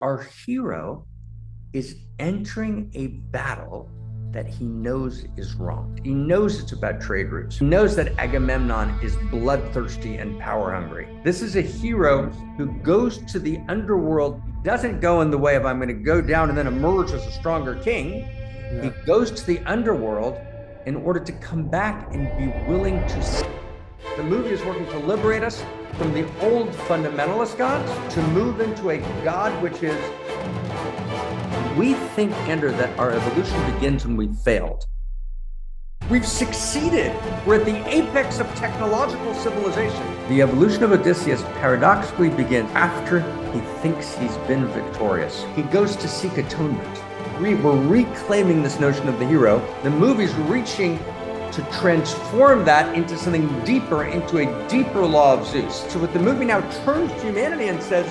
Our hero is entering a battle that he knows is wrong. He knows it's about trade routes. He knows that Agamemnon is bloodthirsty and power hungry. This is a hero who goes to the underworld, doesn't go in the way of I'm going to go down and then emerge as a stronger king. He Yeah. goes to the underworld in order to come back and be willing to. The movie is working to liberate us from the old fundamentalist gods to move into a god which is. We think, Andrew, that our evolution begins when we failed. We've succeeded. We're at the apex of technological civilization. The evolution of Odysseus paradoxically begins after he thinks he's been victorious. He goes to seek atonement. We're reclaiming this notion of the hero. The movie's reaching to transform that into something deeper, into a deeper law of Zeus. So what the movie now turns to humanity and says,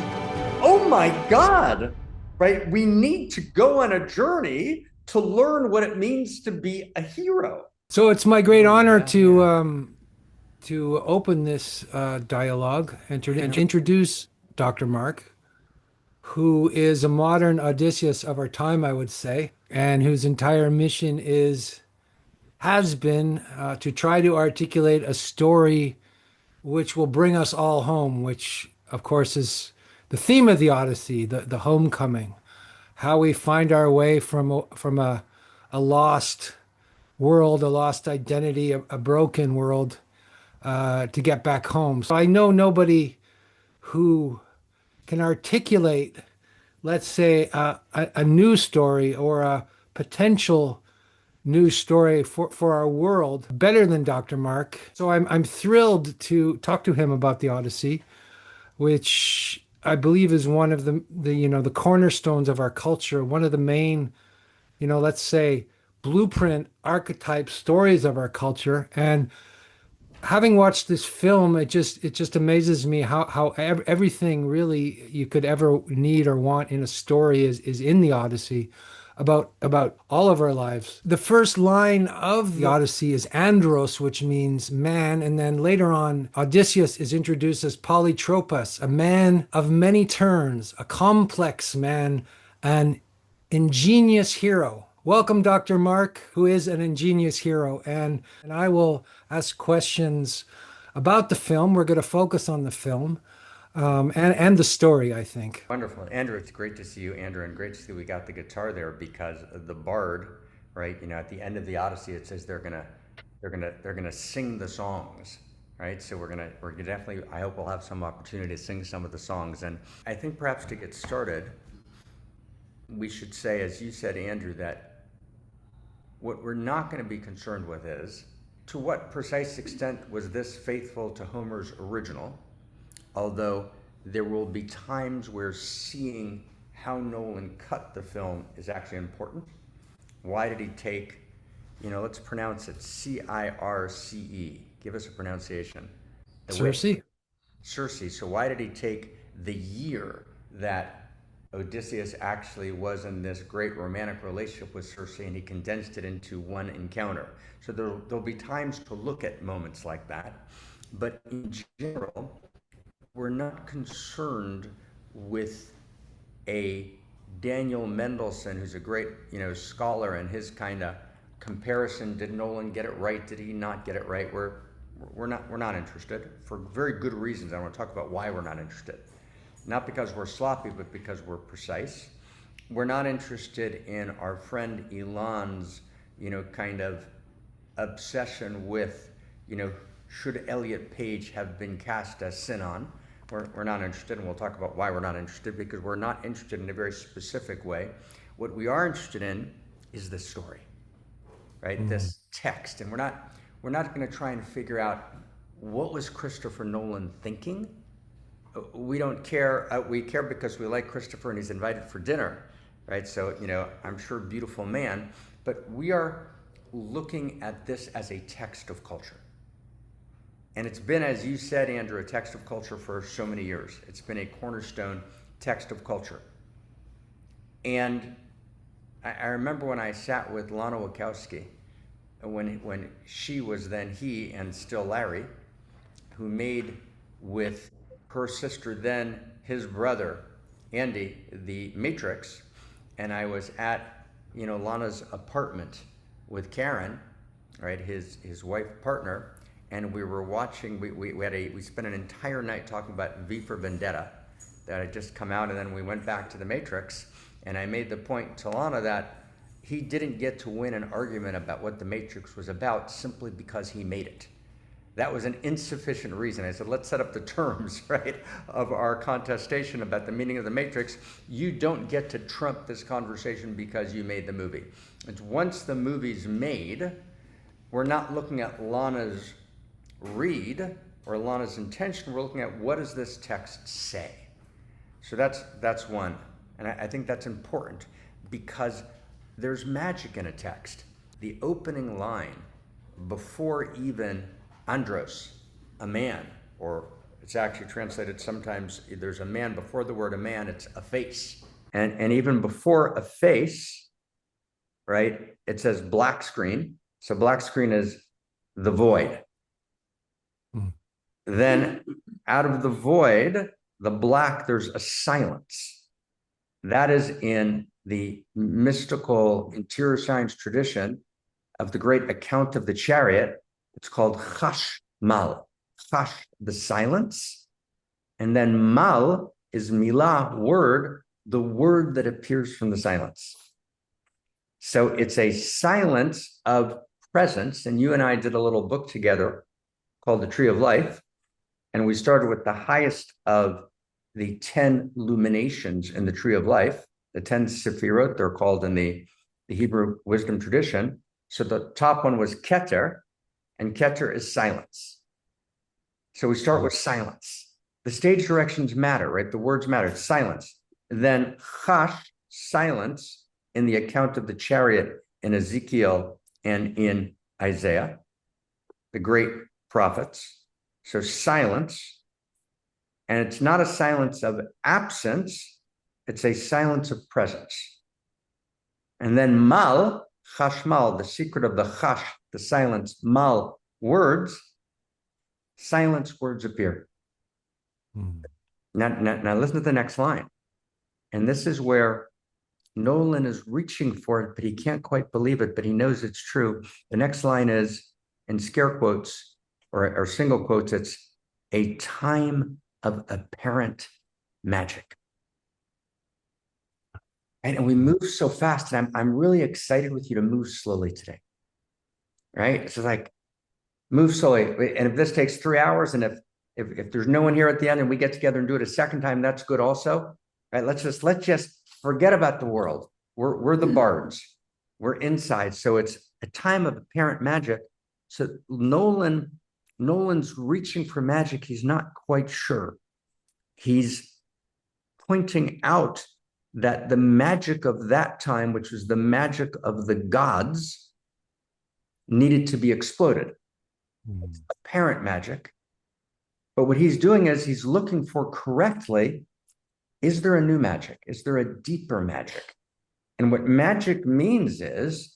oh my God, right? We need to go on a journey to learn what it means to be a hero. So it's my great honor Yeah. to open this dialogue and to introduce Dr. Mark, who is a modern Odysseus of our time, I would say, and whose entire mission has been to try to articulate a story which will bring us all home, which of course is the theme of the Odyssey, the homecoming, how we find our way from a lost world, a lost identity, a broken world, to get back home. So I know nobody who can articulate, let's say, a news story or a potential news story for our world better than Dr. Mark. So I'm thrilled to talk to him about the Odyssey, which I believe is one of the cornerstones of our culture, one of the main, let's say, blueprint archetype stories of our culture. And having watched this film, it just amazes me how everything really you could ever need or want in a story is in the Odyssey about all of our lives. The first line of the Odyssey is andros, which means man, and then later on Odysseus is introduced as polytropos, a man of many turns, a complex man, an ingenious hero. Welcome, Dr. Mark, who is an ingenious hero. And I will ask questions about the film. We're going to focus on the film and the story, I think. Wonderful. Andrew, it's great to see you, Andrew, and great to see we got the guitar there because the bard, right, at the end of the Odyssey it says they're gonna sing the songs. Right. So we're gonna definitely I hope we'll have some opportunity to sing some of the songs. And I think perhaps to get started, we should say, as you said, Andrew, that what we're not going to be concerned with is to what precise extent was this faithful to Homer's original, although there will be times where seeing how Nolan cut the film is actually important. Why did he take, let's pronounce it Circe? Give us a pronunciation. The way, Cersei? Circe. So why did he take the year that Odysseus actually was in this great romantic relationship with Circe and he condensed it into one encounter? So there'll be times to look at moments like that. But in general, we're not concerned with a Daniel Mendelsohn, who's a great, scholar, and his kind of comparison. Did Nolan get it right? Did he not get it right? We're not interested for very good reasons. I want to talk about why we're not interested. Not because we're sloppy, but because we're precise. We're not interested in our friend Elon's, kind of obsession with, should Elliot Page have been cast as Sinon? We're not interested, and we'll talk about why we're not interested, because we're not interested in a very specific way. What we are interested in is the story, right? This text, and we're not going to try and figure out what was Christopher Nolan thinking. We don't care. We care because we like Christopher and he's invited for dinner, right? So, I'm sure beautiful man, but we are looking at this as a text of culture. And it's been, as you said, Andrew, a text of culture for so many years. It's been a cornerstone text of culture. And I remember when I sat with Lana Wachowski, when she was then he and still Larry, who made with her sister then his brother Andy, The Matrix, and I was at, Lana's apartment with Karen, right, his wife partner, and we were watching. We spent an entire night talking about V for Vendetta, that had just come out, and then we went back to The Matrix, and I made the point to Lana that he didn't get to win an argument about what The Matrix was about simply because he made it. That was an insufficient reason. I said, let's set up the terms, right, of our contestation about the meaning of the Matrix. You don't get to trump this conversation because you made the movie. It's once the movie's made, we're not looking at Lana's read or Lana's intention. We're looking at, what does this text say? So that's one. And I think that's important because there's magic in a text. The opening line, before even andros, a man, or it's actually translated sometimes, there's a man before the word a man, it's a face. And even before a face, right, it says black screen. So black screen is the void. Then out of the void, the black, there's a silence. That is in the mystical interior science tradition of the great account of the chariot. It's called chash mal. Chash, the silence. And then mal is milah, word, the word that appears from the silence. So it's a silence of presence. And you and I did a little book together called The Tree of Life. And we started with the highest of the 10 luminations in the Tree of Life, the 10 sephirot, they're called in the Hebrew wisdom tradition. So the top one was Keter, and Keter is silence. So we start with silence. The stage directions matter, right? The words matter, it's silence. Then chash, silence, in the account of the chariot in Ezekiel and in Isaiah, the great prophets. So silence. And it's not a silence of absence, it's a silence of presence. And then mal, chashmal, the secret of the chash, the silence, mal, words, silence, words appear. Now listen to the next line. And this is where Nolan is reaching for it, but he can't quite believe it, but he knows it's true. The next line is, in scare quotes, or single quotes, it's a time of apparent magic. And we move so fast, and I'm really excited with you to move slowly today, right? It's like, move slowly. And if this takes 3 hours, and if there's no one here at the end and we get together and do it a second time, that's good also, right? Let's just forget about the world. We're the bards. We're inside. So it's a time of apparent magic. So Nolan's reaching for magic. He's not quite sure. He's pointing out that the magic of that time, which was the magic of the gods, needed to be exploded. It's apparent magic. But what he's doing is he's looking for correctly, is there a new magic? Is there a deeper magic? And what magic means is,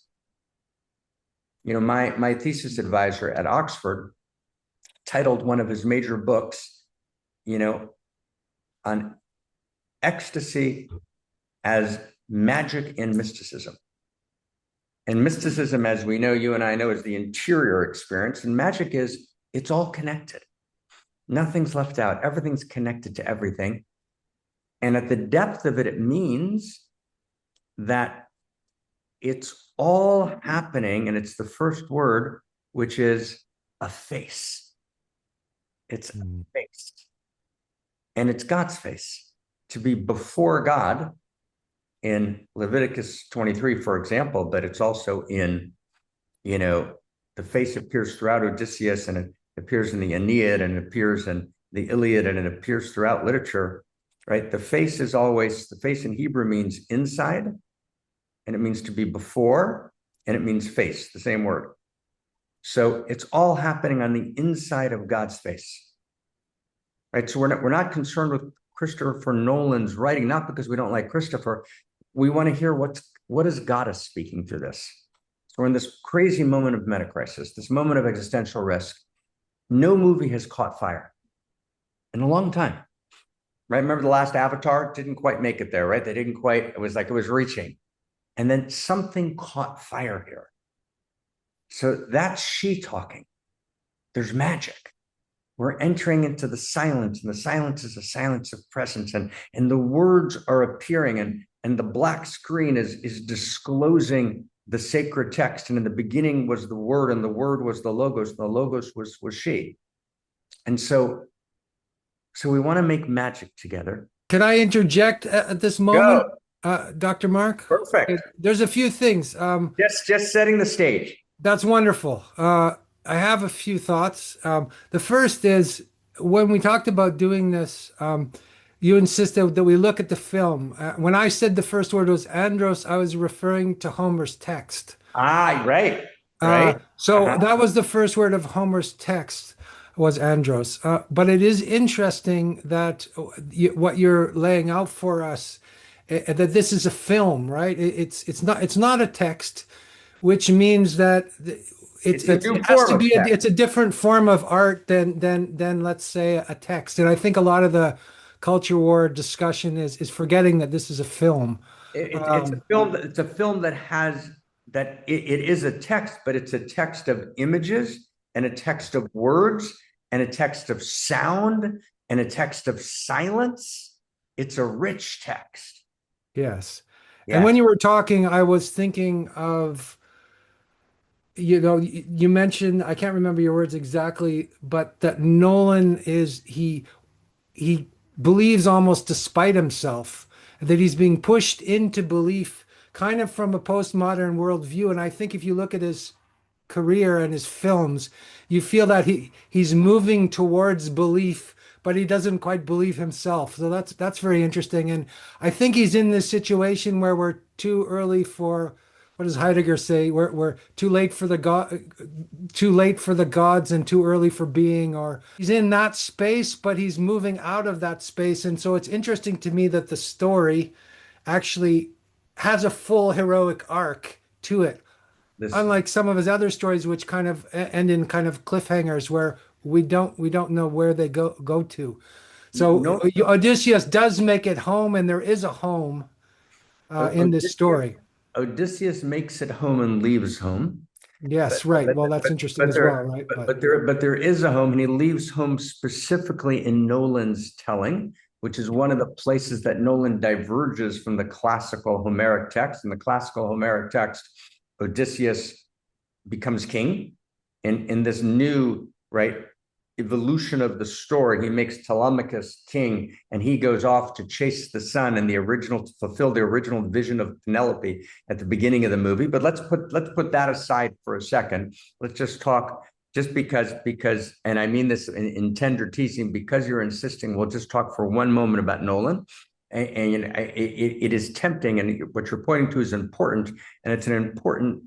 my thesis advisor at Oxford titled one of his major books, on ecstasy as magic in mysticism. And mysticism, as we know, you and I know, is the interior experience. And magic is, it's all connected. Nothing's left out. Everything's connected to everything. And at the depth of it, it means that it's all happening. And it's the first word, which is a face. It's a face. And it's God's face. To be before God in Leviticus 23, for example, but it's also in, the face appears throughout Odysseus, and it appears in the Aeneid, and it appears in the Iliad, and it appears throughout literature, right? The face in Hebrew means inside, and it means to be before, and it means face, the same word. So it's all happening on the inside of God's face, right? So we're not concerned with Christopher Nolan's writing, not because we don't like Christopher. We want to hear what is God is speaking through this. So we're in this crazy moment of metacrisis, this moment of existential risk. No movie has caught fire in a long time, right? Remember the last Avatar didn't quite make it there, right? They didn't quite, it was like it was reaching. And then something caught fire here. So that's she talking. There's magic. We're entering into the silence, and the silence is a silence of presence, and the words are appearing, and the black screen is disclosing the sacred text. And in the beginning was the word, and the word was the logos, and the logos was she. And so we want to make magic together. Can I interject at this moment, Go. Dr. Mark? Perfect. There's a few things. Just setting the stage. That's wonderful. I have a few thoughts. The first is when we talked about doing this, you insisted that we look at the film. When I said the first word was andros, I was referring to Homer's text. Ah, right. Right. So Uh-huh. that was the first word of Homer's text was andros. But it is interesting that what you're laying out for us, that this is a film, right? It's not a text, which means that It's a it new has form to of be text. it's a different form of art than let's say a text. And I think a lot of the culture war discussion is forgetting that this is a film. It's a film. It's a film that has that. It is a text, but it's a text of images and a text of words and a text of sound and a text of silence. It's a rich text. Yes. And when Yes. you were talking, I was thinking of, you mentioned, I can't remember your words exactly, but that Nolan he believes almost despite himself, that he's being pushed into belief kind of from a postmodern worldview. And I think if you look at his career and his films, you feel that he's moving towards belief, but he doesn't quite believe himself. So that's very interesting. And I think he's in this situation where we're too early for, what does Heidegger say? We're too late for the too late for the gods and too early for being, or he's in that space, but he's moving out of that space. And so it's interesting to me that the story actually has a full heroic arc to it, This unlike some of his other stories, which kind of end in kind of cliffhangers where we don't know where they go to. So no Odysseus does make it home, and there is a home in this Odysseus. story. Odysseus makes it home and leaves home. Yes, right. Well, that's interesting as well, right? But there is a home, and he leaves home specifically in Nolan's telling, which is one of the places that Nolan diverges from the classical Homeric text. In the classical Homeric text, Odysseus becomes king. In this new, right, evolution of the story, he makes Telemachus king, and he goes off to chase the sun and the original, to fulfill the original vision of Penelope at the beginning of the movie. But let's put that aside for a second. Let's just talk, just because, and I mean this in tender teasing, because you're insisting, we'll just talk for one moment about Nolan. And it is tempting, and what you're pointing to is important, and it's an important,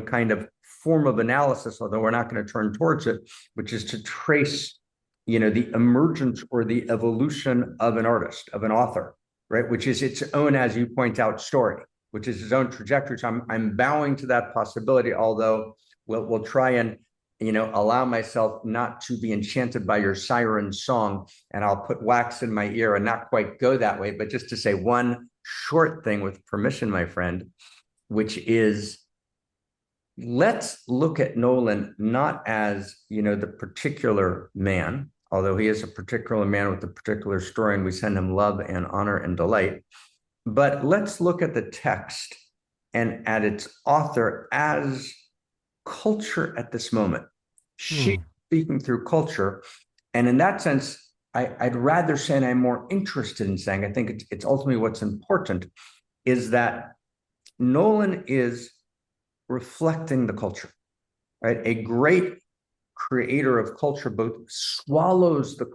kind of form of analysis, although we're not going to turn towards it, which is to trace, the emergence or the evolution of an artist, of an author, right? Which is its own, as you point out, story, which is its own trajectory. So I'm bowing to that possibility, although we'll try and, allow myself not to be enchanted by your siren song, and I'll put wax in my ear and not quite go that way, but just to say one short thing with permission, my friend, which is, let's look at Nolan not as, the particular man, although he is a particular man with a particular story, and we send him love and honor and delight. But let's look at the text and at its author as culture at this moment. She's speaking through culture. And in that sense, I'd rather say, and I'm more interested in saying, I think it's ultimately what's important, is that Nolan is reflecting the culture, right? A great creator of culture both swallows the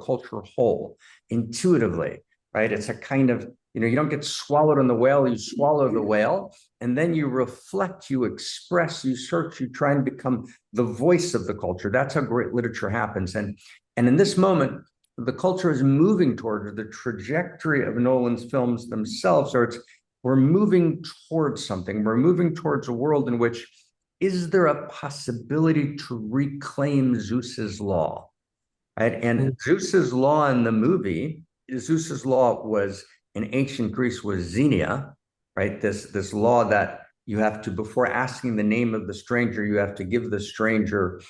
culture whole intuitively, right? It's a kind of, you don't get swallowed in the whale, you swallow the whale, and then you reflect, you express, you search, you try and become the voice of the culture. That's how great literature happens. And in this moment, the culture is moving toward the trajectory of Nolan's films themselves, or we're moving towards something. We're moving towards a world in which, is there a possibility to reclaim Zeus's law? Right? And Zeus's law in the movie Zeus's law was in ancient Greece was xenia, right? This law that you have to, before asking the name of the stranger, you have to give the stranger,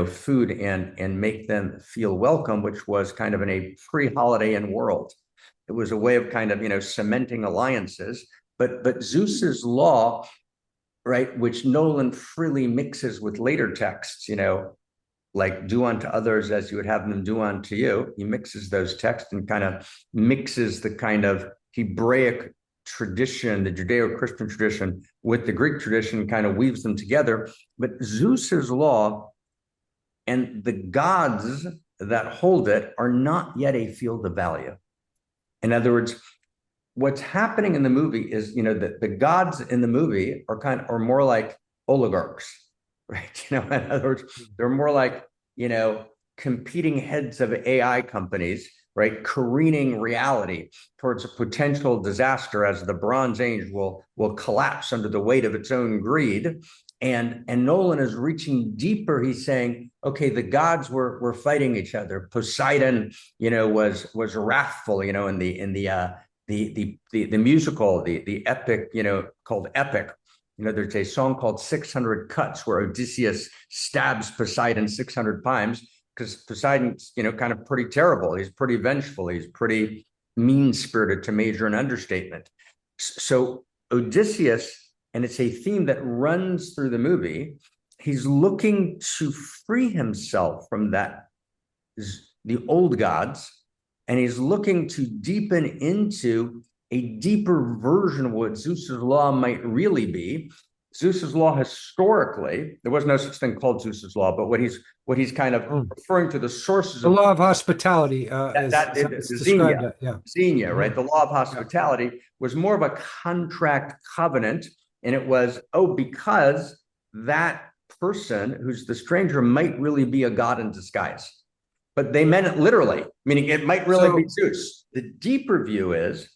food and make them feel welcome, which was kind of in a pre-Holiday Inn world. It was a way of kind of cementing alliances. But Zeus's law, right, which Nolan freely mixes with later texts, like do unto others as you would have them do unto you. He mixes those texts and kind of mixes the kind of Hebraic tradition, the Judeo-Christian tradition, with the Greek tradition, kind of weaves them together. But Zeus's law and the gods that hold it are not yet a field of value. In other words, what's happening in the movie is, the gods in the movie are more like oligarchs, right? In other words, they're more like, competing heads of AI companies, right? Careening reality towards a potential disaster as the Bronze Age will collapse under the weight of its own greed. And Nolan is reaching deeper. He's saying, okay, the gods were fighting each other. Poseidon, was wrathful, in the musical, the epic, called Epic. There's a song called 600 Cuts where Odysseus stabs Poseidon 600 times because Poseidon's, kind of pretty terrible. He's pretty vengeful. He's pretty mean-spirited, to major an understatement. So Odysseus, and it's a theme that runs through the movie, he's looking to free himself from the old gods, and he's looking to deepen into a deeper version of what Zeus's law might really be. Zeus's law, historically, there was no such thing called Zeus's law, but what he's kind of referring to, the sources The of law of hospitality it's described Xenia, that, yeah. Xenia, right? The law of hospitality was more of a contract covenant, and it was, because that person who's the stranger might really be a god in disguise. But they meant it literally, meaning it might really be Zeus. The deeper view is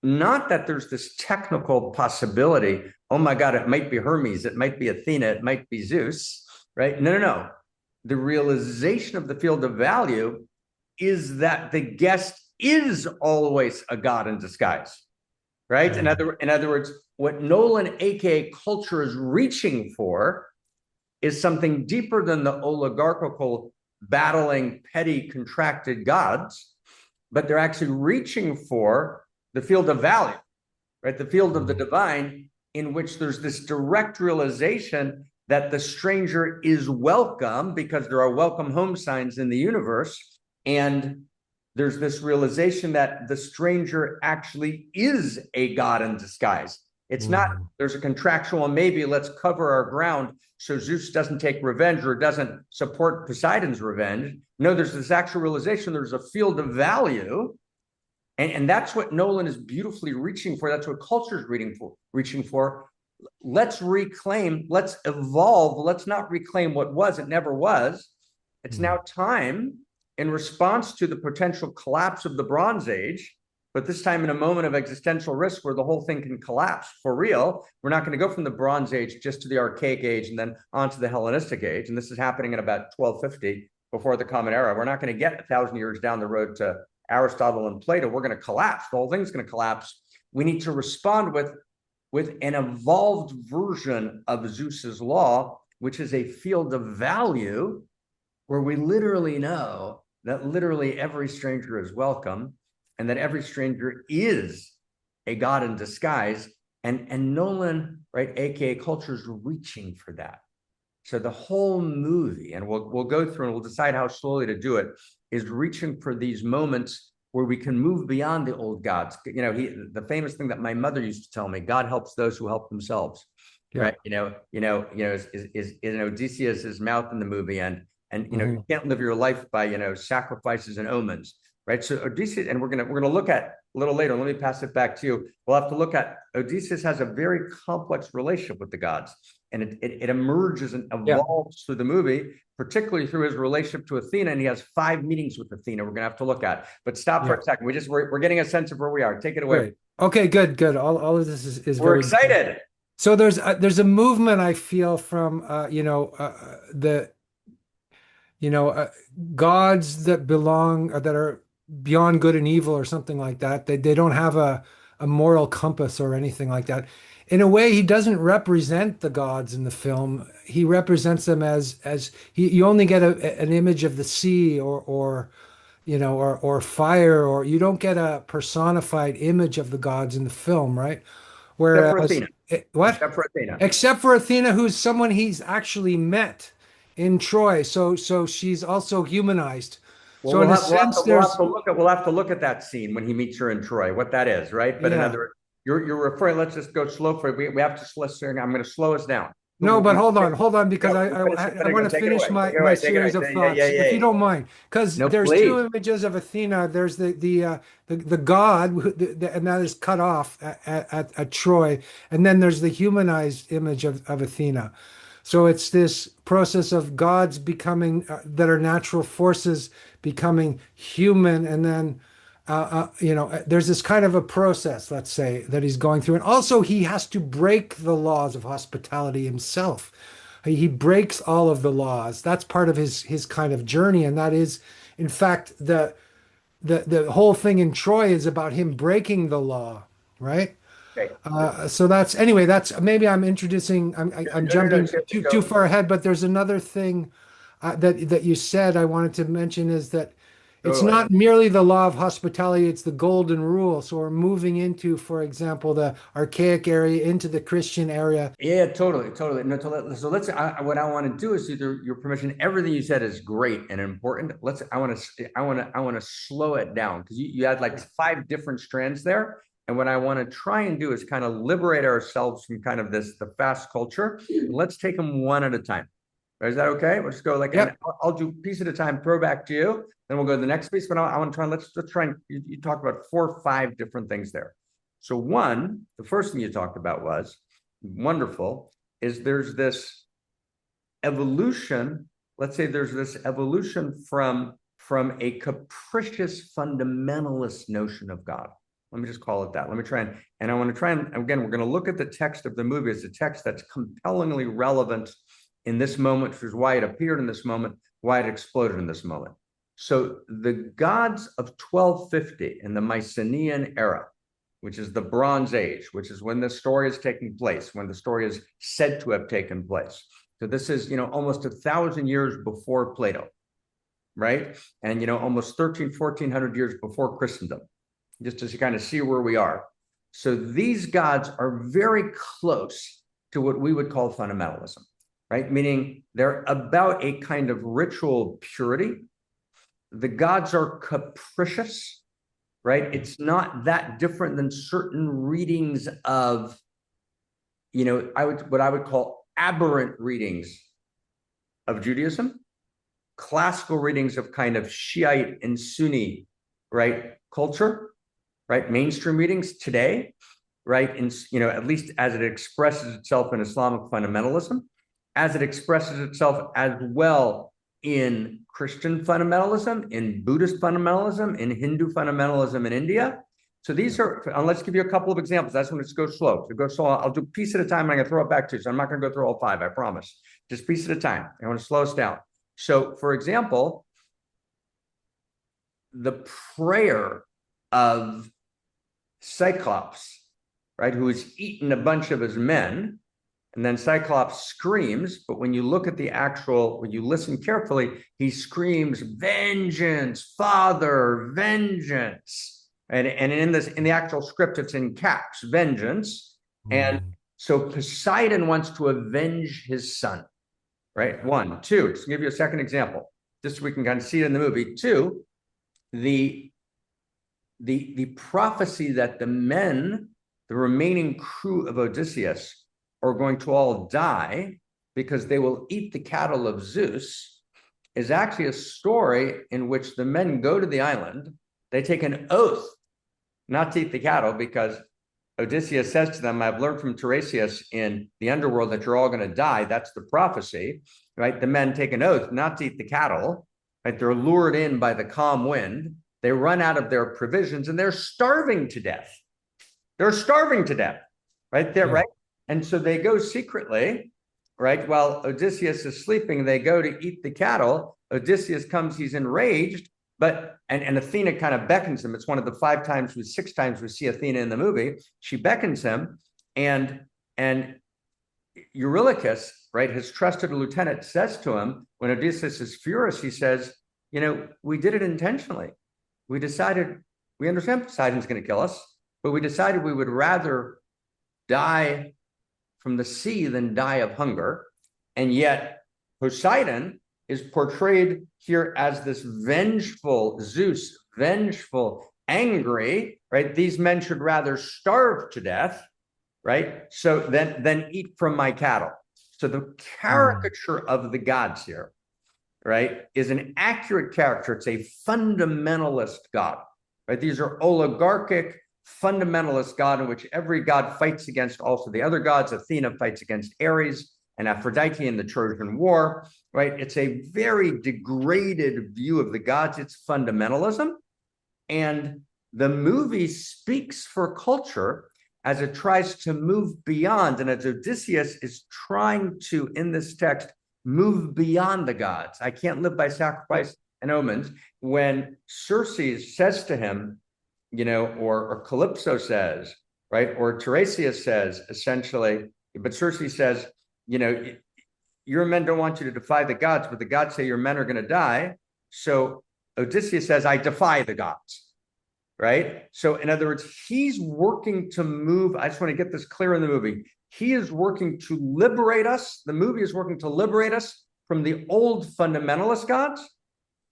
not that there's this technical possibility, oh my God, it might be Hermes, it might be Athena, it might be Zeus, right? No. The realization of the field of value is that the guest is always a god in disguise, right? In other words, what Nolan, aka culture, is reaching for is something deeper than the oligarchical, battling, petty, contracted gods, but they're actually reaching for the field of value, right? The field of the divine, in which there's this direct realization that the stranger is welcome because there are welcome home signs in the universe. And there's this realization that the stranger actually is a god in disguise. It's not, there's a contractual, maybe let's cover our ground so Zeus doesn't take revenge or doesn't support Poseidon's revenge. No, there's this actual realization there's a field of value. And that's what Nolan is beautifully reaching for. That's what culture is reaching for. Let's reclaim, let's evolve. Let's not reclaim what was, it never was. It's now time, in response to the potential collapse of the Bronze Age, but this time in a moment of existential risk where the whole thing can collapse for real. We're not going to go from the Bronze Age just to the Archaic Age and then onto the Hellenistic Age. And this is happening in about 1250 before the Common Era. We're not going to get 1,000 years down the road to Aristotle and Plato. We're going to collapse. The whole thing's going to collapse. We need to respond with an evolved version of Zeus's law, which is a field of value where we literally know that literally every stranger is welcome and that every stranger is a god in disguise. And Nolan, right, aka culture, is reaching for that. So the whole movie, and we'll go through and we'll decide how slowly to do it, is reaching for these moments where we can move beyond the old gods. The famous thing that my mother used to tell me: God helps those who help themselves. Yeah. Right? Is in Odysseus's mouth in the movie, and you can't live your life by sacrifices and omens. Right. So Odysseus, and we're gonna look at a little later. Let me pass it back to you. We'll have to look at Odysseus has a very complex relationship with the gods, and it emerges and evolves through the movie, particularly through his relationship to Athena. And he has 5 meetings with Athena. We're gonna have to look at. But stop for a second. We're getting a sense of where we are. Take it away. Great. Okay, good. All of this is we're very excited. Good. So there's a movement I feel from gods that belong that are beyond good and evil or something like that. They don't have a moral compass or anything like that. In a way, he doesn't represent the gods in the film. He represents them as you only get an image of the sea or or fire, or you don't get a personified image of the gods in the film, right? Except for Whereas, Athena. what? Except for Athena. Except for Athena, who's someone he's actually met in Troy. So she's also humanized. Well, So in a sense, there's we'll have to look at that scene when he meets her in Troy, what that is, right? But in yeah. other words, you're referring. Let's just go slow for we have to slow. I'm going to slow us down. No, but hold on, because I want to Take it finish away. Take it my away. Take it away. series of Yeah, yeah, thoughts, yeah, if you yeah. don't mind, because No, there's two please. images of Athena. There's the god, and that is cut off at Troy, and then there's the humanized image of Athena. So it's this process of gods becoming that are natural forces becoming human, and then there's this kind of a process, let's say, that he's going through. And also, he has to break the laws of hospitality himself. He breaks all of the laws. That's part of his kind of journey. And that is, in fact, the whole thing in Troy is about him breaking the law, right? Okay. So that's anyway. That's maybe I'm introducing. I'm No, no, no. jumping too far ahead. But there's another thing that you said I wanted to mention is that it's Totally. not merely the law of hospitality; it's the golden rule. So we're moving into, for example, the archaic area into the Christian area. Yeah, totally, totally. No, so let's. What I want to do is, either your permission. Everything you said is great and important. Let's. I want to slow it down because you had like 5 different strands there, and what I want to try and do is kind of liberate ourselves from kind of the fast culture. Let's take them one at a time. Is that okay? We'll just go like, and Yep. I'll do piece at a time. Throw back to you, then we'll go to the next piece. But I want to try. Let's try and you talk about 4 or 5 different things there. So one, the first thing you talked about was wonderful, is there's this evolution. Let's say there's this evolution from a capricious fundamentalist notion of God. Let me just call it that. Let me try and I want to try and again, we're going to look at the text of the movie as a text that's compellingly relevant in this moment, which is why it appeared in this moment, why it exploded in this moment. So the gods of 1250 in the Mycenaean era, which is the Bronze Age, which is when the story is taking place, when the story is said to have taken place. So this is, almost 1,000 years before Plato, right? And, almost 1,400 years before Christendom, just to kind of see where we are. So these gods are very close to what we would call fundamentalism, right? Meaning they're about a kind of ritual purity. The gods are capricious, right? It's not that different than certain readings of, what I would call aberrant readings of Judaism, classical readings of kind of Shiite and Sunni, right, culture, right, mainstream readings today, right, in, at least as it expresses itself in Islamic fundamentalism, as it expresses itself as well in Christian fundamentalism, in Buddhist fundamentalism, in Hindu fundamentalism in India. So these are, and let's give you a couple of examples. That's when it's go slow. To go slow, I'll do a piece at a time, and I'm going to throw it back to you. So I'm not going to go through all 5, I promise. Just piece at a time. I want to slow us down. So, for example, the prayer of Cyclops, right, who has eaten a bunch of his men, and then Cyclops screams, but when you look at when you listen carefully, he screams, "Vengeance, Father, vengeance." And in the actual script, it's in caps, vengeance. And so Poseidon wants to avenge his son, right? 1, 2, just to give you a second example, just so we can kind of see it in the movie. 2, the prophecy that the remaining crew of Odysseus are going to all die because they will eat the cattle of Zeus is actually a story in which the men go to the island. They take an oath not to eat the cattle because Odysseus says to them, "I've learned from Tiresias in the underworld that you're all going to die." That's the prophecy, right? The men take an oath not to eat the cattle, right? They're lured in by the calm wind. They run out of their provisions and they're starving to death. They're starving to death, right there, right? And so they go secretly, right? While Odysseus is sleeping, they go to eat the cattle. Odysseus comes, he's enraged, and Athena kind of beckons him. It's one of the 6 times we see Athena in the movie. She beckons him, and Eurylochus, right, his trusted lieutenant, says to him when Odysseus is furious, he says, we did it intentionally. We understand Poseidon's going to kill us, but we decided we would rather die from the sea than die of hunger. And yet Poseidon is portrayed here as this vengeful Zeus, vengeful, angry, right? These men should rather starve to death, right? So then eat from my cattle. So the caricature of the gods here, right, is an accurate caricature. It's a fundamentalist god, right? These are oligarchic, fundamentalist god in which every god fights against also the other gods. Athena fights against Ares and Aphrodite in the Trojan War, right? It's a very degraded view of the gods. It's fundamentalism. And the movie speaks for culture as it tries to move beyond, and as Odysseus is trying to, in this text, move beyond the gods. I can't live by sacrifice and omens. When Circe says to him, or Calypso says, right, or Tiresias says, essentially, but Circe says, your men don't want you to defy the gods, but the gods say your men are going to die. So Odysseus says, I defy the gods, right? So in other words, he's working to move. I just want to get this clear in the movie. He is working to liberate us. The movie is working to liberate us from the old fundamentalist gods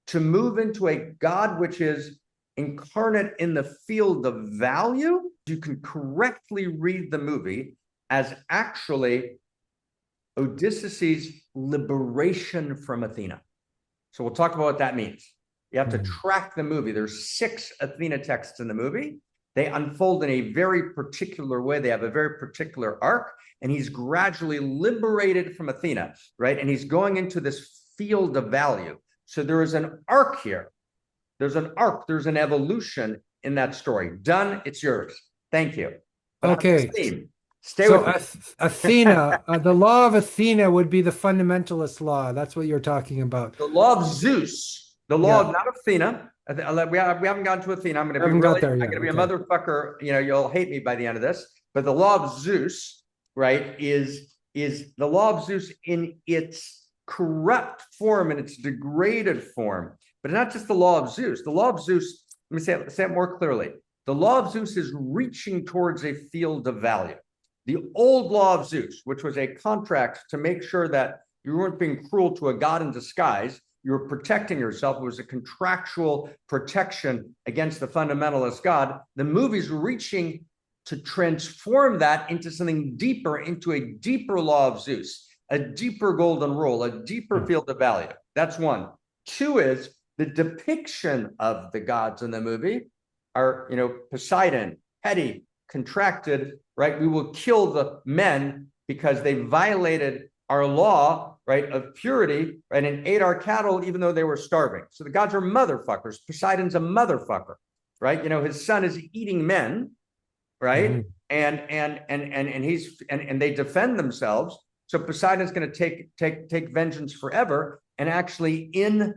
to move into a God which is incarnate in the field of value. You can correctly read the movie as actually Odysseus' liberation from Athena. So we'll talk about what that means. You have to track the movie. There's 6 Athena texts in the movie. They unfold in a very particular way. They have a very particular arc, and he's gradually liberated from Athena, right? And he's going into this field of value. So there is an arc here. There's an arc. There's an evolution in that story. Done. It's yours. Thank you. But Okay. Stay so with Athena, the law of Athena would be the fundamentalist law. That's what you're talking about. The law of Zeus, the law of not Athena. We haven't gotten to Athena. I'm going to be a motherfucker. You'll hate me by the end of this. But the law of Zeus, right, is the law of Zeus in its corrupt form, in its degraded form. But not just the law of Zeus. The law of Zeus, let me say it more clearly. The law of Zeus is reaching towards a field of value. The old law of Zeus, which was a contract to make sure that you weren't being cruel to a god in disguise, you were protecting yourself. It was a contractual protection against the fundamentalist god. The movie's reaching to transform that into something deeper, into a deeper law of Zeus, a deeper golden rule, a deeper field of value. That's one. 2 is the depiction of the gods in the movie are, Poseidon, petty, contracted, right? We will kill the men because they violated our law, right, of purity, right, and ate our cattle even though they were starving. So the gods are motherfuckers. Poseidon's a motherfucker, right? His son is eating men, right? And they defend themselves. So Poseidon's going to take vengeance forever. And actually, in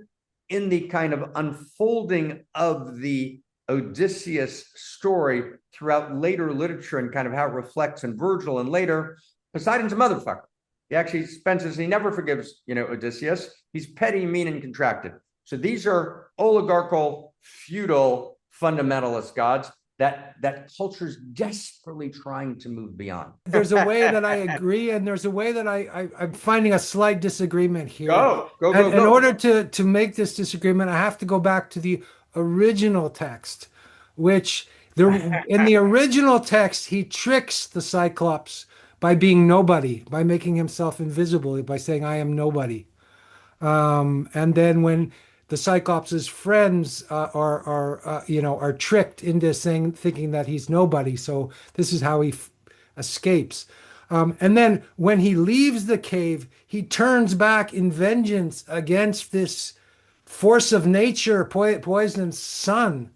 the kind of unfolding of the Odysseus story throughout later literature and kind of how it reflects in Virgil and later, Poseidon's a motherfucker. He actually he never forgives, Odysseus. He's petty, mean, and contracted. So these are oligarchical, feudal, fundamentalist gods that culture's desperately trying to move beyond. There's a way that I agree, and there's a way that I'm finding a slight disagreement here. Go. In order to make this disagreement, I have to go back to the original text, which in the original text, he tricks the Cyclops by being nobody, by making himself invisible, by saying, I am nobody. And then when the Cyclops' friends are tricked into thinking that he's nobody, so this is how he escapes. And then when he leaves the cave, he turns back in vengeance against this force of nature, Poison's son,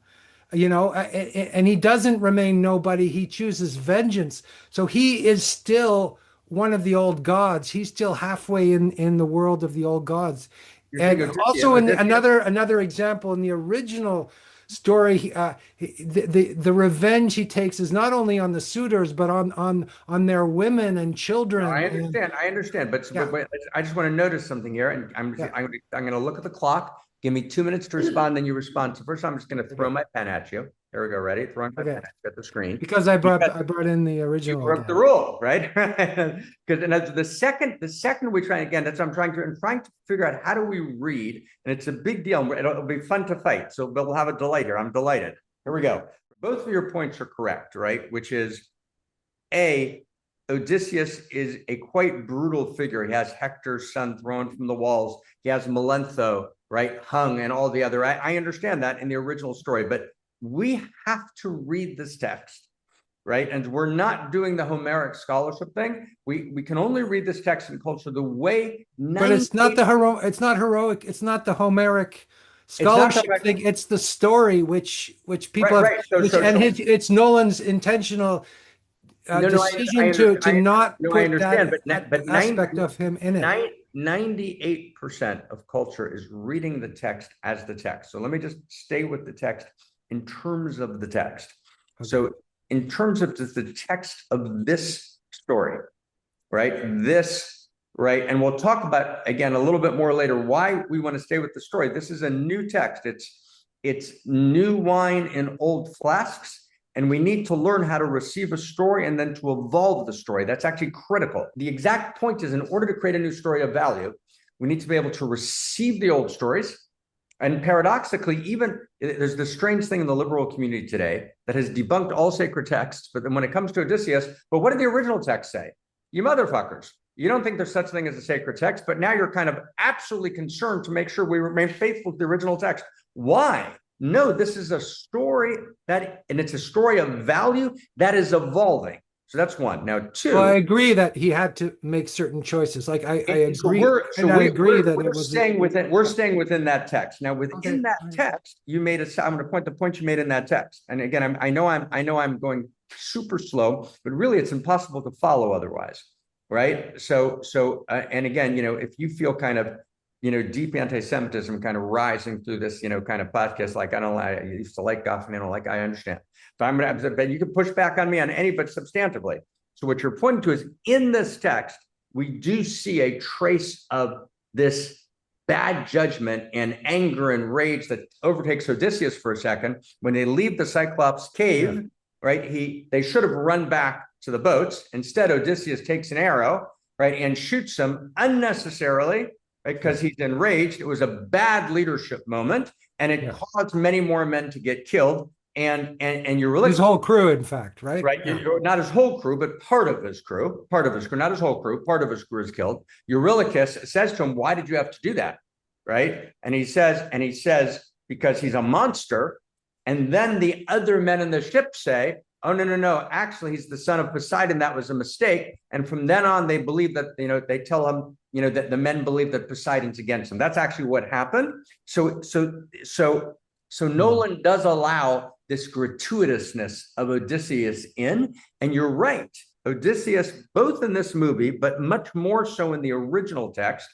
and he doesn't remain nobody. He chooses vengeance. So he is still one of the old gods. He's still halfway in the world of the old gods. You're saying And also in Odysseus. another example in the original story, the revenge he takes is not only on the suitors but on their women and No, children. And I understand, yeah, but I just want to notice something here, and yeah, I'm going to look at the clock. Give me 2 minutes to respond, then you respond. So first, I'm just going to throw okay, my pen at you. Here we go. Ready? Throwing my okay. pen at the screen. Because Because I brought in the you original broke the again. rule, right? Because the second we try again, that's what I'm trying to figure out how do we read, and it's a big deal. It'll be fun to fight. So, but we'll have a delight here. I'm delighted. Here we go. Both of your points are correct, right? Which is A, Odysseus is a quite brutal figure. He has Hector's son thrown from the walls. He has Melantho, right, hung, and all the other. I understand that in the original story, but we have to read this text, right? And we're not doing the Homeric scholarship thing. We can only read this text in culture the way But it's not 98. the hero. It's not heroic. It's not the Homeric It's not the scholarship thing. It's the story which people right, have, right. So which so and so it's Nolan's intentional no, no, I decision understand. to not No, I put understand, that but aspect of him in it. 98% of culture is reading the text as the text. So let me just stay with the text in terms of the text. Okay. So in terms of just the text of this story, right? This, right? And we'll talk about again a little bit more later why we want to stay with the story. This is a new text. It's new wine in old flasks. And we need to learn how to receive a story and then to evolve the story. That's actually critical. The exact point is in order to create a new story of value, we need to be able to receive the old stories. And paradoxically, even there's this strange thing in the liberal community today that has debunked all sacred texts. But then when it comes to Odysseus, but what did the original text say? You motherfuckers. You don't think there's such thing as a sacred text, but now you're kind of absolutely concerned to make sure we remain faithful to the original text. Why? No, this is a story and it's a story of value that is evolving. So that's one. Now, Well, I two, agree that he had to make certain choices. Like I so agree, we're so and I agree that we're it was staying within that text. Now, okay. within that text, you made a. I'm going to point the point you made in that text. And again, I know I'm going super slow, but really, it's impossible to follow otherwise, right? And again, if you feel kind of deep anti-Semitism kind of rising through this, kind of podcast. Like I used to like Gafni, I don't like, I understand. But but you can push back on me on any, but substantively. So what you're pointing to is in this text, we do see a trace of this bad judgment and anger and rage that overtakes Odysseus for a second when they leave the Cyclops cave, yeah. Right? They should have run back to the boats. Instead, Odysseus takes an arrow, right, and shoots them unnecessarily. Right, because he's enraged. It was a bad leadership moment, and it caused many more men to get killed. And you're really his whole crew, in fact, right? Right, yeah. Not his whole crew, but part of his crew, not his whole crew. Part of his crew is killed. Eurylochus says to him, "Why did you have to do that?" Right, and he says because he's a monster. And then the other men in the ship say, "Oh no! Actually, he's the son of Poseidon. That was a mistake." And from then on, they believe that they tell him. That the men believe that Poseidon's against him. That's actually what happened. So Nolan does allow this gratuitousness of Odysseus in, and you're right. Odysseus, both in this movie, but much more so in the original text,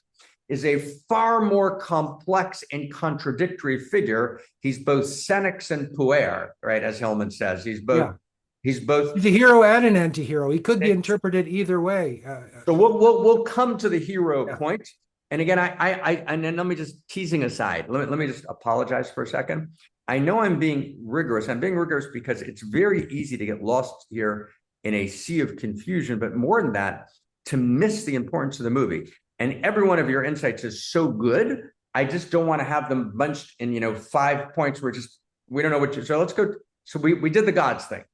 is a far more complex and contradictory figure. He's both senex and puer, right? As Hillman says, he's both. Yeah. He's both the hero and an anti-hero. He could be interpreted either way. So we'll come to the hero point. And again, and then let me just teasing aside. Let me just apologize for a second. I know I'm being rigorous. I'm being rigorous because it's very easy to get lost here in a sea of confusion. But more than that, to miss the importance of the movie. And every one of your insights is so good. I just don't want to have them bunched in 5 points where we don't know what you. So let's go. So we did the gods thing.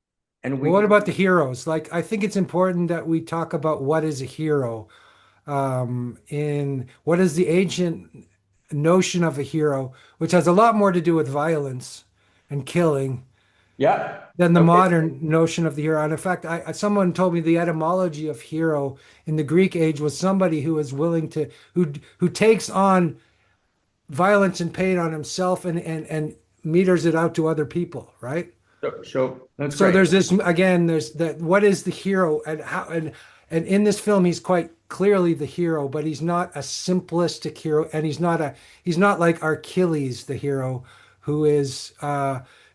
And what about the heroes? Like, I think it's important that we talk about what is a hero, in what is the ancient notion of a hero, which has a lot more to do with violence and killing, than the modern notion of the hero. And in fact, someone told me the etymology of hero in the Greek age was somebody who is willing to who takes on violence and pain on himself and meters it out to other people, right? So that's so great. there's this again. There's that. What is the hero, and how And in this film, he's quite clearly the hero, but he's not a simplistic hero, and he's not like Achilles, the hero, who is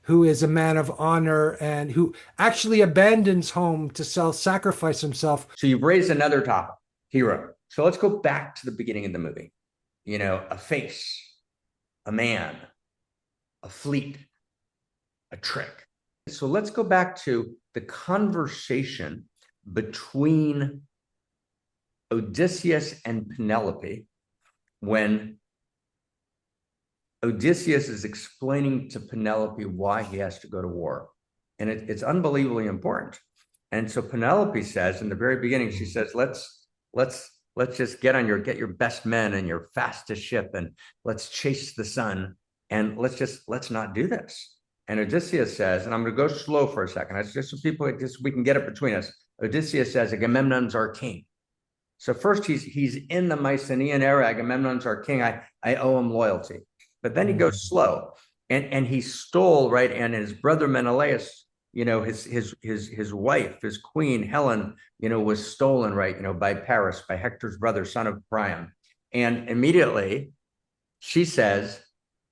who is a man of honor and who actually abandons home to self-sacrifice himself. So you've raised another topic, hero. So let's go back to the beginning of the movie. You know, a face, a man, a fleet, a trick. So let's go back to the conversation between Odysseus and Penelope when Odysseus is explaining to Penelope why he has to go to war. And it's unbelievably important. And so Penelope says in the very beginning, she says, let's just get your best men and your fastest ship and let's chase the sun and let's not do this. And Odysseus says, and I'm going to go slow for a second. It's just so people, we can get it between us. Odysseus says, Agamemnon's our king. So first he's in the Mycenaean era. Agamemnon's our king. I owe him loyalty. But then he goes slow, and he stole, right. And his brother Menelaus, you know, his wife, his queen Helen, you know, was stolen, right, you know, by Paris, by Hector's brother, son of Priam. And immediately she says,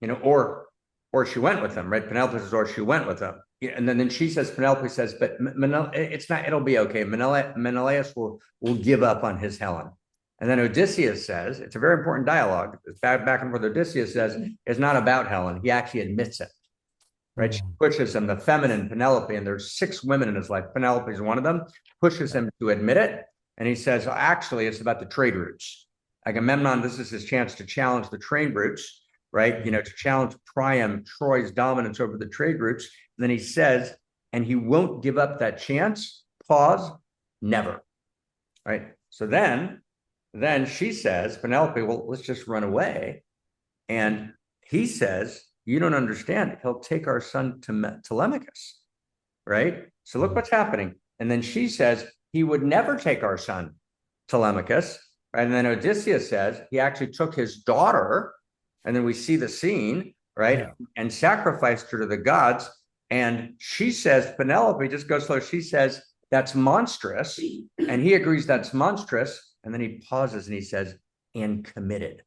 you know, or she went with him, right? Penelope says, or she went with him. And then she says, Penelope says, but it's not, it'll be okay. Menelaus will give up on his Helen. And then Odysseus says, it's a very important dialogue. It's back and forth. Odysseus says, it's not about Helen. He actually admits it, right? She pushes him, the feminine Penelope, and there's 6 women in his life. Penelope is one of them, pushes him to admit it. And he says, actually, it's about the trade routes. Agamemnon, this is his chance to challenge the trade routes, right? You know, to challenge Priam, Troy's dominance over the trade routes. And then he says, and he won't give up that chance. Pause, never, right? So then she says, Penelope, well, let's just run away. And he says, you don't understand. He'll take our son to Telemachus, right? So look what's happening. And then she says, he would never take our son, Telemachus. Right? And then Odysseus says, he actually took his daughter, and then we see the scene, right? Yeah. And sacrificed her to the gods. And she says, Penelope, just go slow. She says, that's monstrous. And he agrees that's monstrous. And then he pauses and he says, and committed.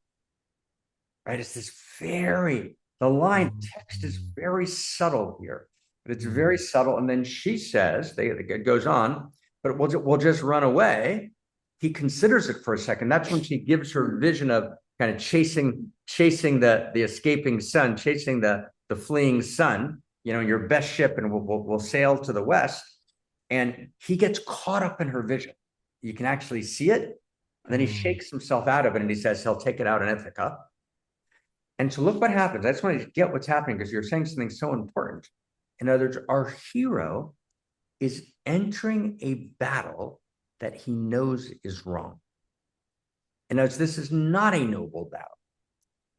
Right? It's this the line text is very subtle here, but it's very subtle. And then she says, it goes on, but we'll just run away. He considers it for a second. That's when she gives her vision of kind of chasing the escaping sun, chasing the fleeing sun, you know, your best ship, and we'll sail to the west. And he gets caught up in her vision. You can actually see it. And then he shakes himself out of it and he says he'll take it out in Ithaca. And so look what happens. I just want to get what's happening because you're saying something so important. In other words, our hero is entering a battle that he knows is wrong. In other words, this is not a noble battle,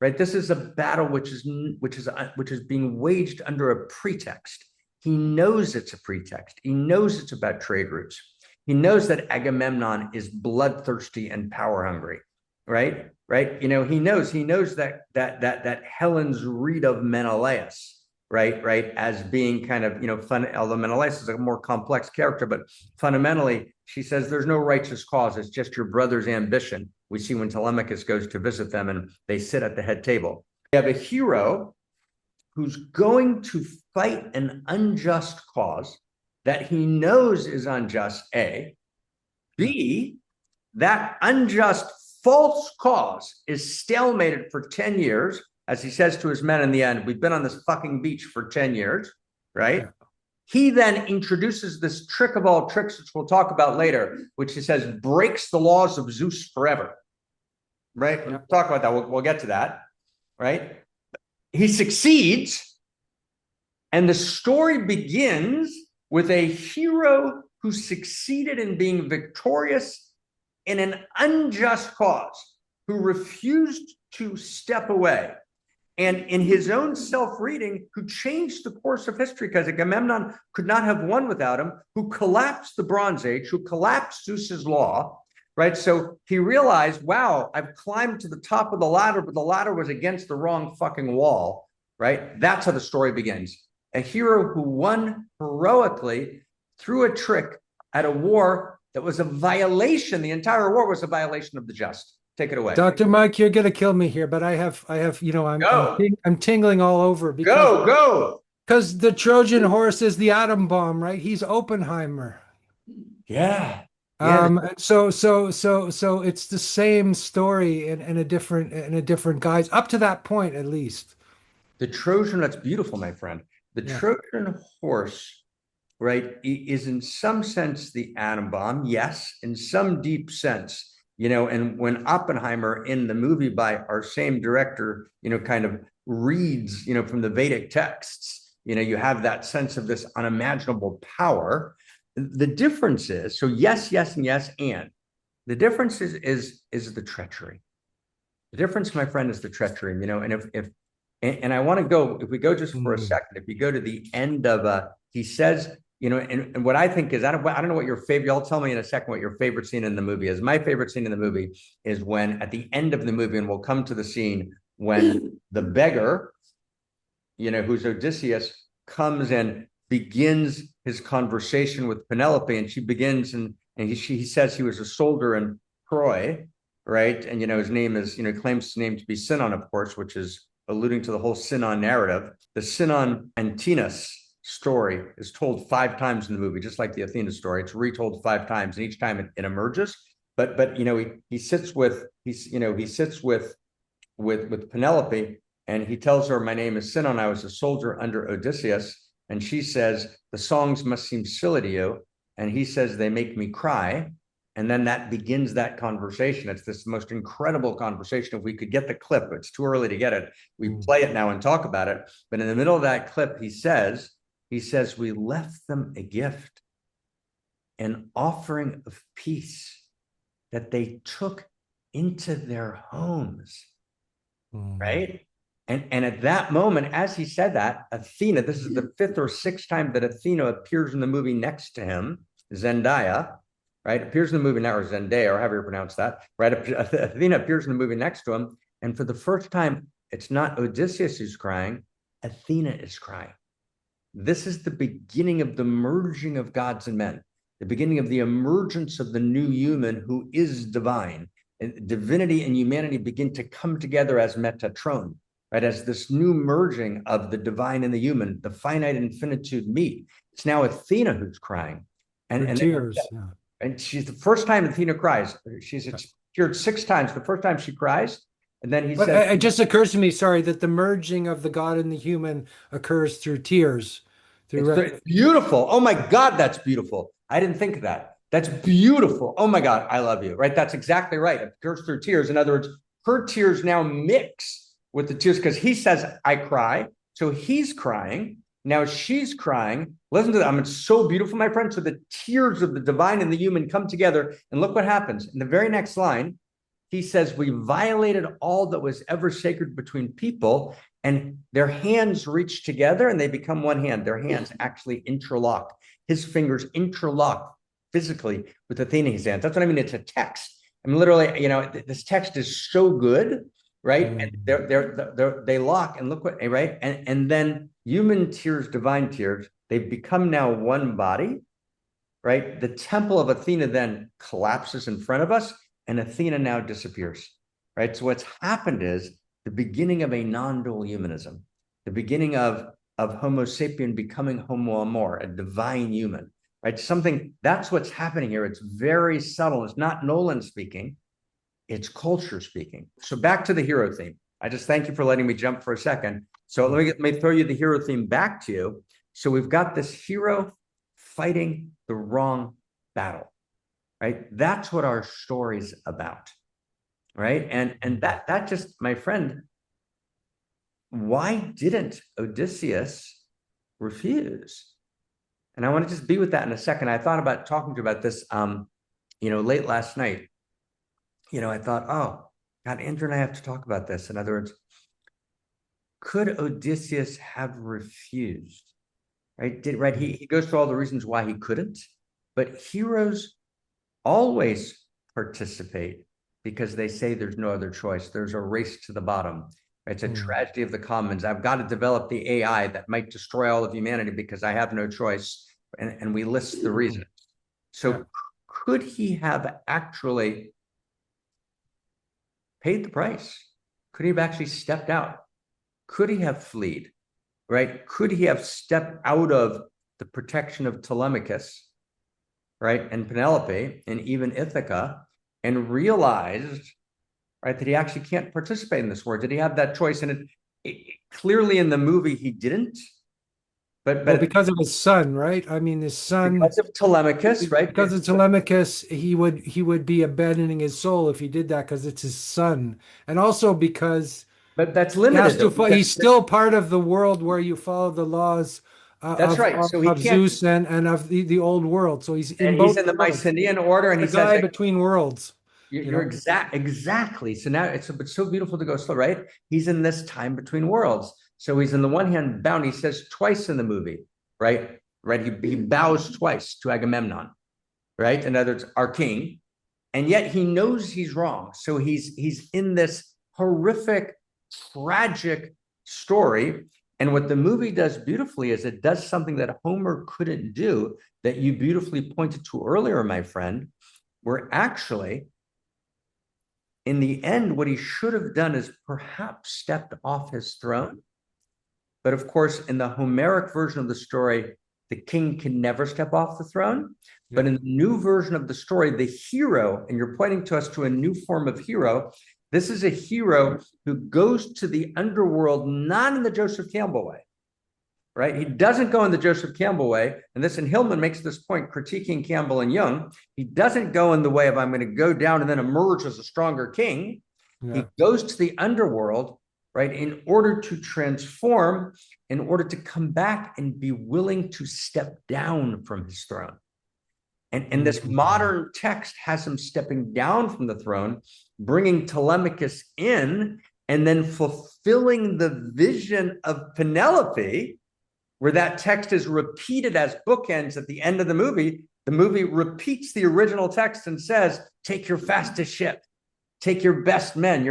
right? This is a battle which is being waged under a pretext. He knows it's a pretext. He knows it's about trade routes. He knows that Agamemnon is bloodthirsty and power hungry, right? Right? You know, he knows that Helen's read of Menelaus, right, as being kind of, you know, although Menelaus is a more complex character, but fundamentally, she says there's no righteous cause. It's just your brother's ambition. We see when Telemachus goes to visit them and they sit at the head table. We have a hero who's going to fight an unjust cause that he knows is unjust, A. B, that unjust false cause is stalemated for 10 years. As he says to his men in the end, we've been on this fucking beach for 10 years, right? Yeah. He then introduces this trick of all tricks, which we'll talk about later, which he says breaks the laws of Zeus forever, right? Yeah. We'll talk about that. We'll get to that, right? He succeeds, and the story begins with a hero who succeeded in being victorious in an unjust cause, who refused to step away. And in his own self-reading, who changed the course of history because Agamemnon could not have won without him, who collapsed the Bronze Age, who collapsed Zeus's law, right? So he realized, wow, I've climbed to the top of the ladder, but the ladder was against the wrong fucking wall, right? That's how the story begins. A hero who won heroically through a trick at a war that was a violation. The entire war was a violation of the just. Take it away. Dr. Mike, you're gonna kill me here, but Go, I'm tingling all over go. because the Trojan horse is the atom bomb, right? He's Oppenheimer. Yeah, yeah. So it's the same story in a different guise up to that point, at least. The Trojan, that's beautiful, my friend. The Yeah. Trojan horse, right, is in some sense the atom bomb. Yes, in some deep sense, and when Oppenheimer in the movie by our same director, kind of reads, from the Vedic texts, you have that sense of this unimaginable power. The difference is, so yes, yes, and yes, and the difference is the treachery. The difference, my friend, is the treachery, and if and I want to go, if we go just for a second, if you go to the end of he says, and what I think is, I don't know what your favorite, y'all tell me in a second what your favorite scene in the movie is. My favorite scene in the movie is when at the end of the movie, and we'll come to the scene when the beggar, who's Odysseus, comes and begins his conversation with Penelope, and she begins, and he says he was a soldier in Troy, right? And his name is, claims his name to be Sinon, of course, which is alluding to the whole Sinon narrative. The Sinon Antinous story is told 5 times in the movie, just like the Athena story. It's retold 5 times, and each time it emerges. But he sits with with Penelope, and he tells her, "My name is Sinon. I was a soldier under Odysseus." And she says, "The songs must seem silly to you." And he says, "They make me cry." And then that begins that conversation. It's this most incredible conversation. If we could get the clip, it's too early to get it. We play it now and talk about it. But in the middle of that clip, he says, "We left them a gift, an offering of peace that they took into their homes." Right? And at that moment, as he said that, Athena, this is the 5th or 6th time that Athena appears in the movie next to him, Zendaya, right? Appears in the movie now, or Zendaya, or however you pronounce that, right? Athena appears in the movie next to him. And for the first time, it's not Odysseus who's crying, Athena is crying. This is the beginning of the merging of gods and men, the beginning of the emergence of the new human who is divine. And divinity and humanity begin to come together as Metatron, right? As this new merging of the divine and the human, the finite infinitude meet. It's now Athena who's crying. And tears. and she's the first time Athena cries. She's appeared 6 times. The first time she cries, and then he says, it just occurs to me, sorry, that the merging of the God and the human occurs through tears. It's beautiful. Oh my God, that's beautiful. I didn't think of that. That's beautiful. Oh my God, I love you. Right? That's exactly right. It occurs through tears. In other words, her tears now mix with the tears because he says, "I cry." So he's crying. Now she's crying. Listen to that. It's so beautiful, my friend. So the tears of the divine and the human come together. And look what happens. In the very next line, he says, "We violated all that was ever sacred between people." And their hands reach together and they become one hand. Their hands actually interlock. His fingers interlock physically with Athena's hands. That's what I mean. It's a text. I mean, literally, this text is so good, right? And they lock, and look what, right? And then human tears, divine tears, they become now one body, right? The temple of Athena then collapses in front of us, and Athena now disappears, right? So what's happened is the beginning of a non-dual humanism, the beginning of Homo sapien becoming Homo amor, a divine human. Right? That's what's happening here. It's very subtle. It's not Nolan speaking, it's culture speaking. So back to the hero theme. I just thank you for letting me jump for a second. So let me throw you the hero theme back to you. So we've got this hero fighting the wrong battle, right? That's what our story's about, right? And that just, my friend, why didn't Odysseus refuse? And I want to just be with that in a second. I thought about talking to you about this, late last night. I thought, oh, God, Andrew and I have to talk about this. In other words, could Odysseus have refused? Right? He goes through all the reasons why he couldn't, but heroes always participate because they say there's no other choice. There's a race to the bottom. It's a tragedy of the commons. I've got to develop the AI that might destroy all of humanity because I have no choice. And we list the reasons. So could he have actually paid the price? Could he have actually stepped out? Could he have fled? Right? Could he have stepped out of the protection of Telemachus, right, and Penelope, and even Ithaca, and realized, right, that he actually can't participate in this war? Did he have that choice? And clearly in the movie he didn't. But Well, because of his son, right? I mean, his son, because of Telemachus, right? because of Telemachus, he would be abandoning his soul if he did that because it's his son, and also because But that's he has limited, to. though, He's still part of the world where you follow the laws that's right. So he of can't, Zeus and of the old world. So he's in and he's both in the worlds. Mycenaean order, and The he says, guy between worlds. You You're know. exactly. So now it's so beautiful to go slow, right? He's in this time between worlds. So he's on the one hand bound. He says twice in the movie, right? Right. He bows twice to Agamemnon, right? In other words, our king, and yet he knows he's wrong. So he's in this horrific, tragic story. And what the movie does beautifully is it does something that Homer couldn't do, that you beautifully pointed to earlier, my friend, where actually, in the end, what he should have done is perhaps stepped off his throne. But of course, in the Homeric version of the story, the king can never step off the throne. Yeah. But in the new version of the story, the hero, and you're pointing to us to a new form of hero, this is a hero who goes to the underworld, not in the Joseph Campbell way, right? He doesn't go in the Joseph Campbell way. And Hillman makes this point, critiquing Campbell and Young. He doesn't go in the way of, I'm going to go down and then emerge as a stronger king. Yeah. He goes to the underworld, right, in order to transform, in order to come back and be willing to step down from his throne. And this modern text has him stepping down from the throne, bringing Telemachus in, and then fulfilling the vision of Penelope, where that text is repeated as bookends at the end of the movie. The movie repeats the original text and says, take your fastest ship, take your best men,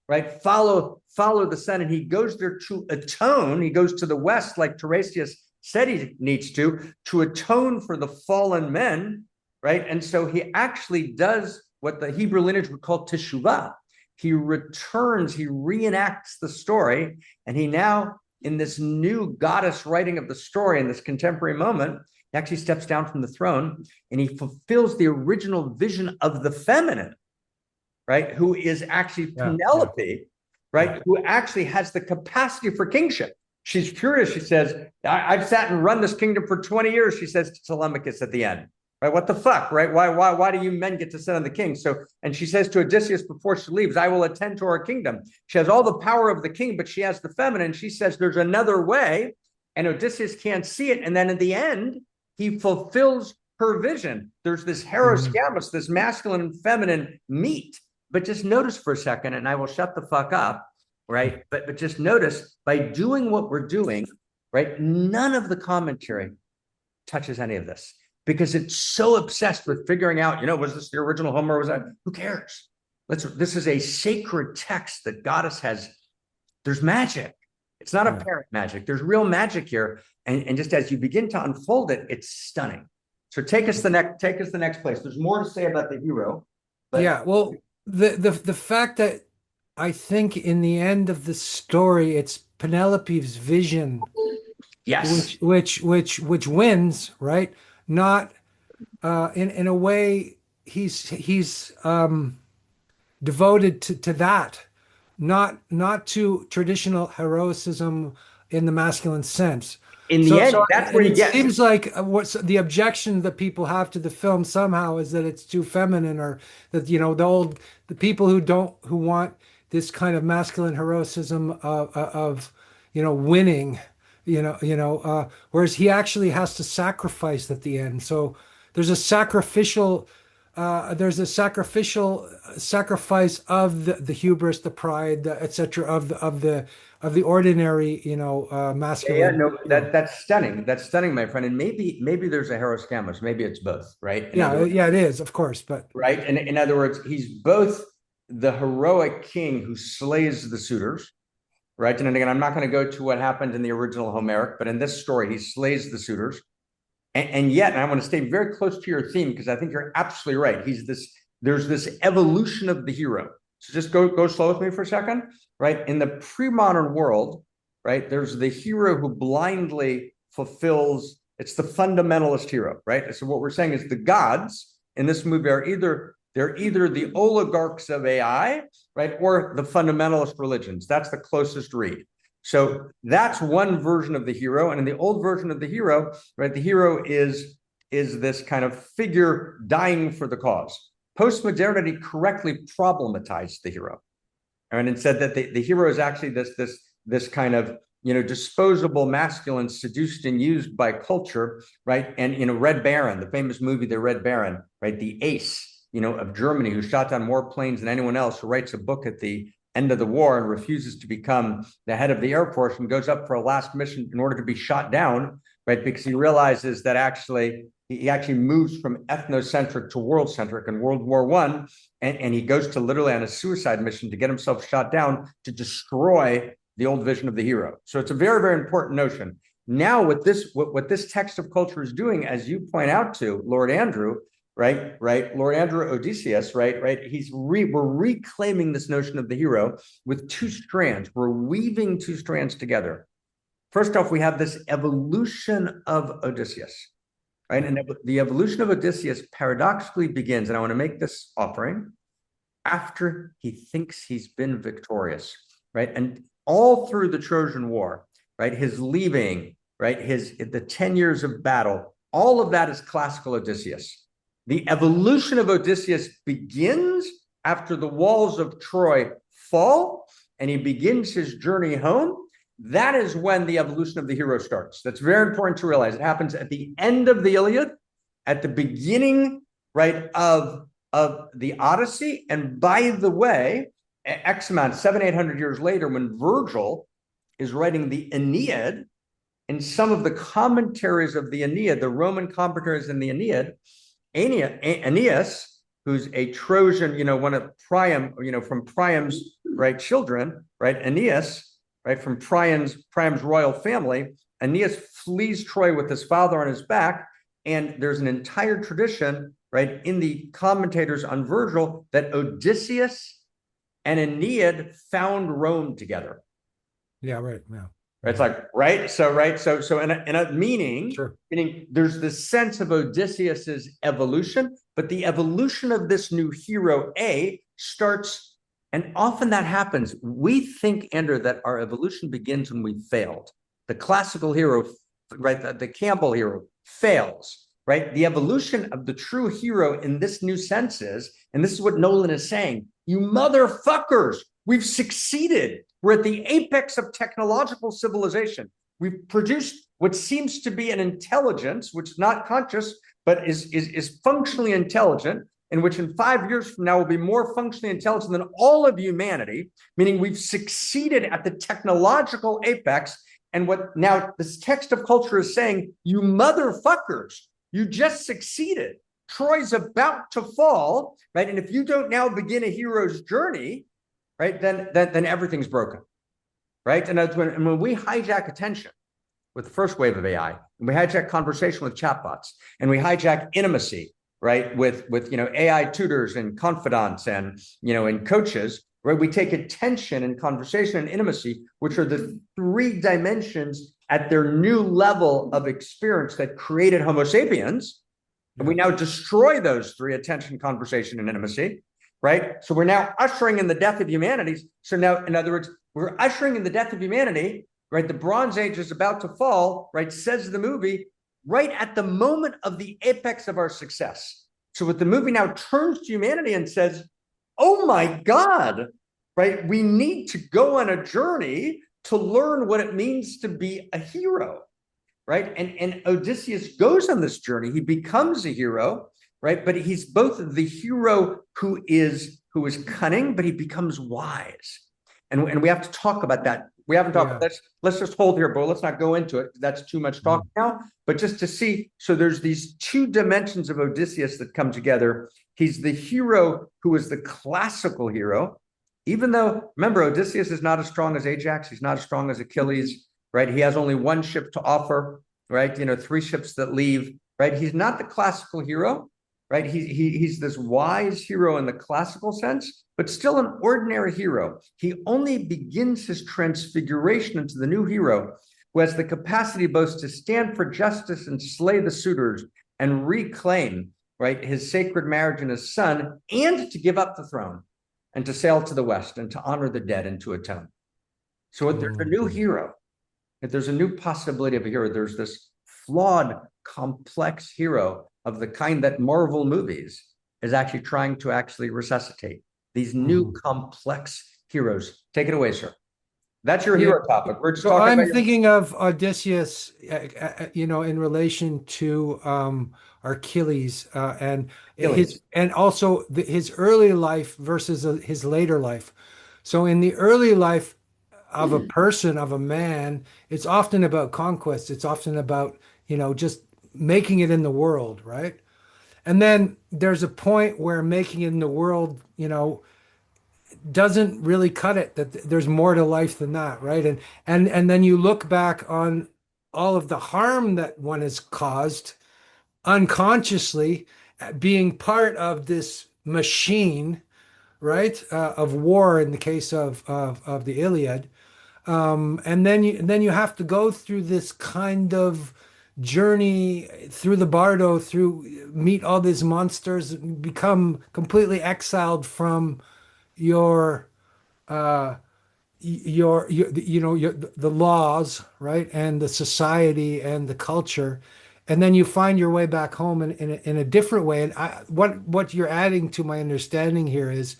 right? Follow the sun. And he goes there to atone. He goes to the west, like Tiresias said he needs to atone for the fallen men, right? And so he actually does what the Hebrew lineage would call teshuvah. He returns, he reenacts the story, and he now, in this new goddess writing of the story in this contemporary moment, he actually steps down from the throne and he fulfills the original vision of the feminine, right? Who is actually Penelope, right? Who actually has the capacity for kingship. She's curious. She says, I've sat and run this kingdom for 20 years, she says to Telemachus at the end. Right? What the fuck, right? Why do you men get to sit on the king? So, and she says to Odysseus before she leaves, I will attend to our kingdom. She has all the power of the king, but she has the feminine. She says there's another way, and Odysseus can't see it. And then in the end, he fulfills her vision. There's this heros, this masculine and feminine meet. But just notice for a second, and I will shut the fuck up, right? But just notice, by doing what we're doing, right, none of the commentary touches any of this, because it's so obsessed with figuring out, was this the original Homer? Was that? Who cares? This is a sacred text that goddess has. There's magic. It's not apparent magic. There's real magic here. And just as you begin to unfold it, it's stunning. So take us the next place. There's more to say about the hero. But well, the fact that I think in the end of the story, it's Penelope's vision, yes, which wins, right? Not in a way he's devoted to that, not to traditional heroism in the masculine sense. In the end, that's where he gets. It seems like what's the objection that people have to the film somehow is that it's too feminine, or that the people who want this kind of masculine heroism of winning, whereas he actually has to sacrifice at the end. So there's a sacrificial sacrifice of the hubris, the pride, etc. of the ordinary, masculine. That's stunning. That's stunning, my friend. And maybe there's a Heros Gamos. Maybe it's both, right? It is, of course, but right. And in other words, he's both the heroic king who slays the suitors, right? And again, I'm not going to go to what happened in the original Homeric, but in this story, he slays the suitors. And yet, and I want to stay very close to your theme because I think you're absolutely right. There's this evolution of the hero. So just go slow with me for a second, right? In the pre-modern world, right, there's the hero who blindly fulfills, it's the fundamentalist hero, right? So what we're saying is the gods in this movie are either the oligarchs of AI, right, or the fundamentalist religions. That's the closest read. So that's one version of the hero. And in the old version of the hero, right, the hero is this kind of figure dying for the cause. Postmodernity correctly problematized the hero. And said that the hero is actually this kind of, disposable masculine seduced and used by culture, right? And, Red Baron, the famous movie, The Red Baron, right? The ace, of Germany, who shot down more planes than anyone else, who writes a book at the end of the war and refuses to become the head of the Air Force and goes up for a last mission in order to be shot down, right? Because he realizes that he actually moves from ethnocentric to world-centric in World War I, and he goes to literally on a suicide mission to get himself shot down to destroy the old vision of the hero. So it's a very, very important notion. Now, what this text of culture is doing, as you point out to Lord Andrew, right, Lord Andrew Odysseus, right, we're reclaiming this notion of the hero with two strands. We're weaving two strands together. First off, we have this evolution of Odysseus, right? And the evolution of Odysseus paradoxically begins, and I want to make this offering, after he thinks he's been victorious, right? And all through the Trojan War, right? His leaving, right? The 10 years of battle, all of that is classical Odysseus. The evolution of Odysseus begins after the walls of Troy fall, and he begins his journey home. That is when the evolution of the hero starts. That's very important to realize. It happens at the end of the Iliad, at the beginning, right, of the Odyssey. And by the way, X amount, 700-800 years later, when Virgil is writing the Aeneid, in some of the commentaries of the Aeneid, the Roman commentaries in the Aeneid, Aeneas, who's a Trojan, one of Priam, from Priam's, right, children, right, Aeneas, right, from Priam's royal family, Aeneas flees Troy with his father on his back, and there's an entire tradition, right, in the commentators on Virgil that Odysseus and Aeneid found Rome together. Yeah, right. Yeah. It's like, right. So in a meaning, Sure. Meaning there's this sense of Odysseus's evolution, but the evolution of this new hero starts, and often that happens. We think, Andrew, that our evolution begins when we failed. The classical hero, right, the Campbell hero fails, right? The evolution of the true hero in this new sense is, and this is what Nolan is saying, you motherfuckers, we've succeeded. We're at the apex of technological civilization. We've produced what seems to be an intelligence, which is not conscious, but is functionally intelligent, in which in 5 years from now will be more functionally intelligent than all of humanity, meaning we've succeeded at the technological apex. And what now this text of culture is saying, you motherfuckers, you just succeeded. Troy's about to fall, right? And if you don't now begin a hero's journey, right, then everything's broken, right? And when we hijack attention with the first wave of AI, and we hijack conversation with chatbots, and we hijack intimacy, right, with AI tutors and confidants and and coaches, right? We take attention and conversation and intimacy, which are the three dimensions at their new level of experience that created Homo sapiens, and we now destroy those three: attention, conversation, and intimacy. Right? So we're now ushering in the death of humanity. So now, in other words, we're ushering in the death of humanity, right? The Bronze Age is about to fall, right? Says the movie, right at the moment of the apex of our success. So what the movie now turns to humanity and says, oh my God, right? We need to go on a journey to learn what it means to be a hero, right? And Odysseus goes on this journey. He becomes a hero, right? But he's both the hero who is cunning, but he becomes wise. And we have to talk about that. We haven't talked. Yeah. Let's just hold here, bro. Let's not go into it. That's too much talk now. But just to see, so there's these two dimensions of Odysseus that come together. He's the hero who is the classical hero, even though, remember, Odysseus is not as strong as Ajax. He's not as strong as Achilles, right? He has only one ship to offer, right? 3 ships that leave, right? He's not the classical hero, right? He's this wise hero in the classical sense, but still an ordinary hero. He only begins his transfiguration into the new hero who has the capacity both to stand for justice and slay the suitors and reclaim, right, his sacred marriage and his son, and to give up the throne and to sail to the west and to honor the dead and to atone. So there's a new hero. If there's a new possibility of a hero, there's this flawed, complex hero of the kind that Marvel movies is actually trying to actually resuscitate. These new complex heroes. Take it away, sir. That's your hero topic. We're just So talking I'm about thinking of Odysseus, in relation to Achilles, and Achilles. also his early life versus his later life. So in the early life of a person, of a man, it's often about conquest. It's often about, just making it in the world, right? And then there's a point where making it in the world, doesn't really cut it, that there's more to life than that, right? And then you look back on all of the harm that one has caused unconsciously, being part of this machine, right, of war in the case of the Iliad. And then you have to go through this kind of journey through the bardo, through meet all these monsters, become completely exiled from your the laws, right, and the society and the culture, and then you find your way back home in a different way. And what you're adding to my understanding here is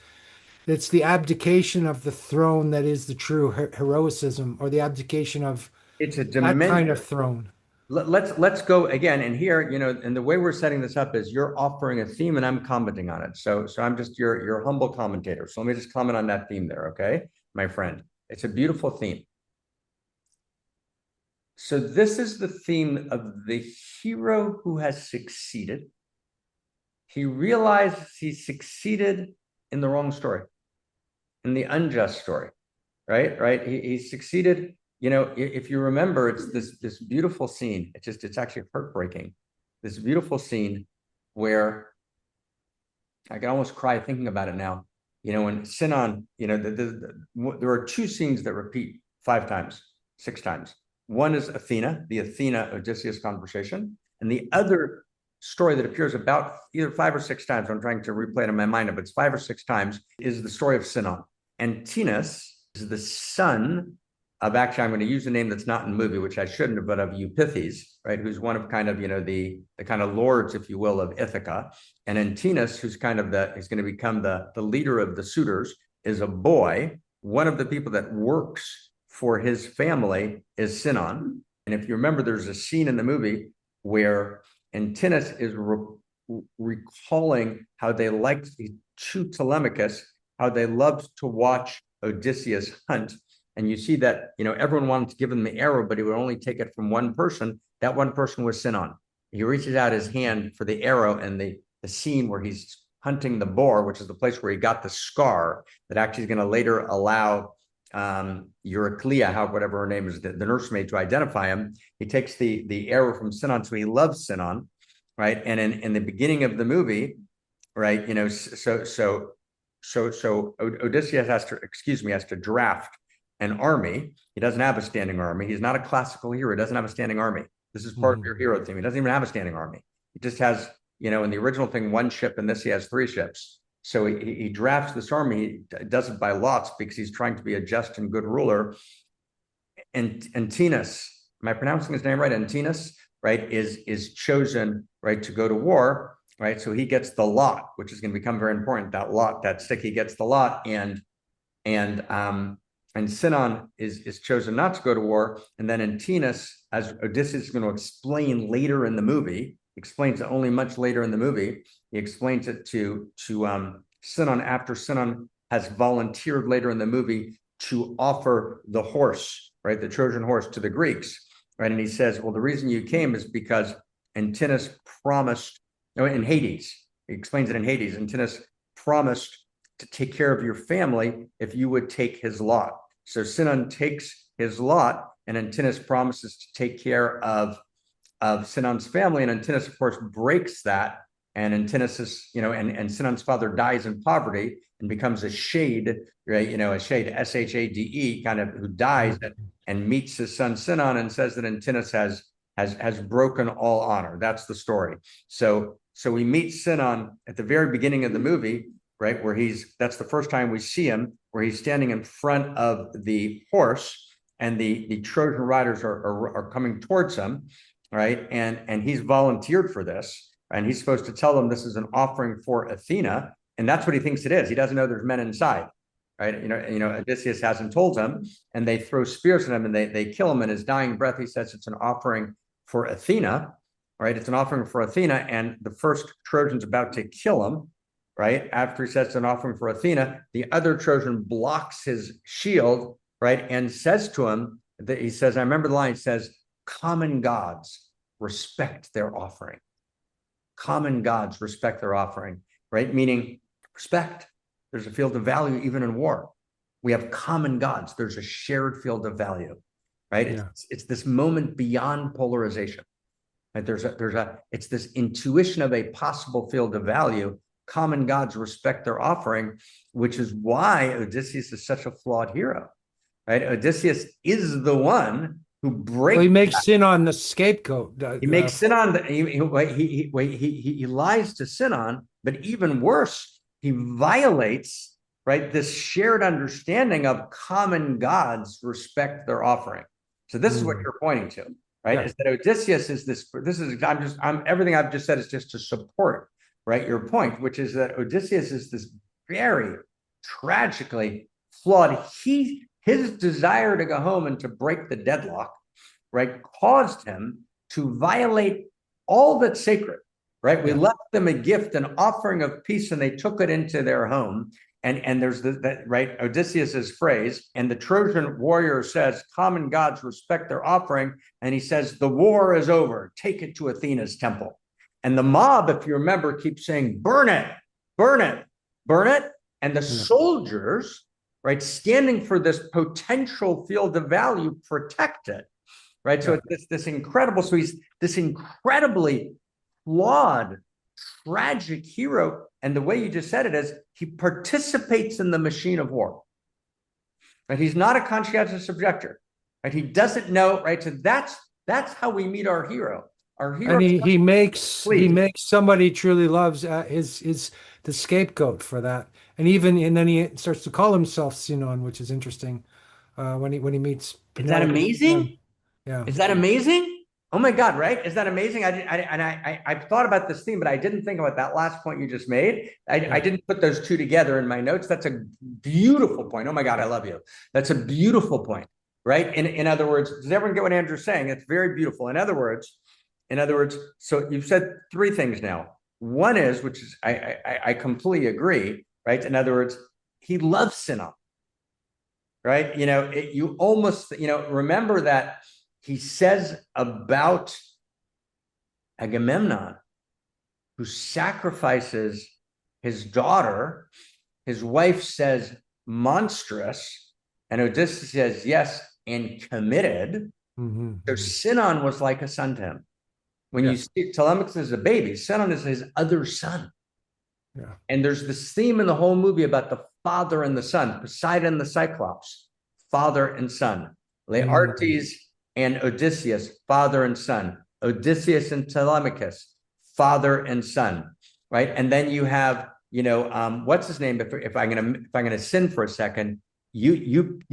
it's the abdication of the throne that is the true heroicism, or the abdication of It's a that kind dimension. of throne. Let's go again. And here, and the way we're setting this up is you're offering a theme and I'm commenting on it. So I'm just your humble commentator. So let me just comment on that theme there, okay, my friend. It's a beautiful theme. So this is the theme of the hero who has succeeded. He realizes he succeeded in the wrong story, in the unjust story, right? Right. He succeeded. If you remember, it's this beautiful scene. It's actually heartbreaking. This beautiful scene where I can almost cry thinking about it now. When Sinon, there are two scenes that repeat 5 times, 6 times. One is Athena, the Athena Odysseus conversation, and the other story that appears about either 5 or 6 times. I'm trying to replay it in my mind, but it's 5 or 6 times, is the story of Sinon. Antinous is the son of, actually, I'm going to use a name that's not in the movie, which I shouldn't have, but of Eupithes, right? Who's one of kind of, the kind of lords, if you will, of Ithaca. And Antinous, who's kind of is going to become the leader of the suitors, is a boy. One of the people that works for his family is Sinon. And if you remember, there's a scene in the movie where Antinous is recalling how they liked to Telemachus, how they loved to watch Odysseus hunt. And you see that, everyone wanted to give him the arrow, but he would only take it from one person. That one person was Sinon. He reaches out his hand for the arrow, and the scene where he's hunting the boar, which is the place where he got the scar that actually is going to later allow Euryclea, whatever her name is, the nursemaid, to identify him. He takes the arrow from Sinon, so he loves Sinon, right? And in the beginning of the movie, right, so Odysseus has to draft an army. He doesn't have a standing army. He's not a classical hero. He doesn't have a standing army. This is part of your hero theme. He doesn't even have a standing army. He just has, in the original thing, 1 ship, and this he has 3 ships. So he drafts this army. He does it by lots because he's trying to be a just and good ruler. And Antinous, am I pronouncing his name right? Antinous, right, is chosen, right, to go to war, right? So he gets the lot, which is going to become very important. That lot, that stick, he gets the lot, and Sinon is chosen not to go to war. And then Antinous, as Odysseus is going to explain later in the movie, explains it only much later in the movie. He explains it to Sinon after Sinon has volunteered later in the movie to offer the horse, right, the Trojan horse, to the Greeks, right? And he says, well, the reason you came is because Antinous promised, in Hades, he explains it in Hades, Antinous promised to take care of your family if you would take his lot. So Sinon takes his lot, and Antinous promises to take care of of Sinan's family, and Antinous, of course, breaks that. And Antinous is, and Sinan's father dies in poverty and becomes a shade, right? A shade, Shade, kind of, who dies and meets his son Sinan and says that Antinous has broken all honor. That's the story. So we meet Sinan at the very beginning of the movie, right, where that's the first time we see him, where he's standing in front of the horse, and the Trojan riders are coming towards him, right, and he's volunteered for this, and he's supposed to tell them this is an offering for Athena, and that's what he thinks it is. He doesn't know there's men inside, right? Odysseus hasn't told him, and they throw spears at him, and they kill him. In his dying breath, he says it's an offering for Athena, right? It's an offering for Athena, and the first Trojan's about to kill him, right? After he says it's an offering for Athena, the other Trojan blocks his shield, right, and says to him, he says, I remember the line, he says, common gods respect their offering. Common gods respect their offering, right? Meaning respect. There's a field of value even in war. We have common gods. There's a shared field of value, right? Yeah. It's this moment beyond polarization, right? It's this intuition of a possible field of value. Common gods respect their offering, which is why Odysseus is such a flawed hero, right? Odysseus is the one who breaks. Well, he makes Sinan the scapegoat. He makes Sinan. He lies to Sinan, but even worse, he violates, right, this shared understanding of common gods respect their offering. So this is what you're pointing to, right? Yeah. Is that Odysseus is this? This is everything I've just said is just to support, right, your point, which is that Odysseus is this very tragically flawed. His desire to go home and to break the deadlock, right, caused him to violate all that's sacred, right? We left them a gift, an offering of peace, and they took it into their home. And there's that, right, Odysseus's phrase, and the Trojan warrior says, common gods respect their offering. And he says, the war is over. Take it to Athena's temple. And the mob, if you remember, keeps saying, burn it, burn it, burn it. And the soldiers, right, standing for this potential field of value, protect it, right? So it's this incredible, so he's this incredibly flawed, tragic hero. And the way you just said it is, he participates in the machine of war, right? He's not a conscientious objector, right? He doesn't know, right? So that's how we meet our hero. Our hero, and he makes somebody truly loves the scapegoat for that. And then he starts to call himself Sinon, which is interesting. When he meets Penelope. Is that amazing? Yeah. Is that amazing? Oh my God, right? Is that amazing? I thought about this theme, but I didn't think about that last point you just made. I didn't put those two together in my notes. That's a beautiful point. Oh my God, I love you. That's a beautiful point, right? In other words, does everyone get what Andrew's saying? It's very beautiful. In other words, so you've said three things now. One is, which is, I completely agree, right? In other words, he loves Sinan, right? You almost, remember that he says about Agamemnon, who sacrifices his daughter, his wife says monstrous, and Odysseus says yes, and committed. So Sinan was like a son to him. When you see Telemachus as a baby, Sinan is his other son. Yeah. And there's this theme in the whole movie about the father and the son, Poseidon the Cyclops, father and son. Laertes and Odysseus, father and son. Odysseus and Telemachus, father and son, right? And then you have, what's his name? If I'm gonna sin for a second, Eupathes,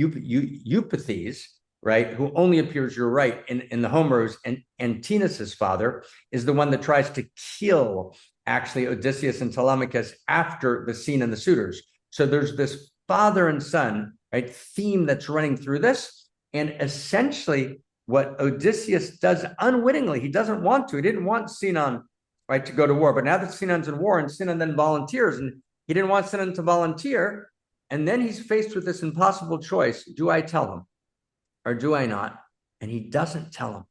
right? Who only appears, you're right, in the Homers, and Antinous' father is the one that tries to kill actually Odysseus and Telemachus after the scene in the suitors. So there's this father and son, right, theme that's running through this, and essentially what Odysseus does unwittingly, he doesn't want to. He didn't want Sinan, right, to go to war, but now that Sinan's in war, and Sinan then volunteers, and he didn't want Sinan to volunteer, and then he's faced with this impossible choice: do I tell him or do I not? And he doesn't tell him.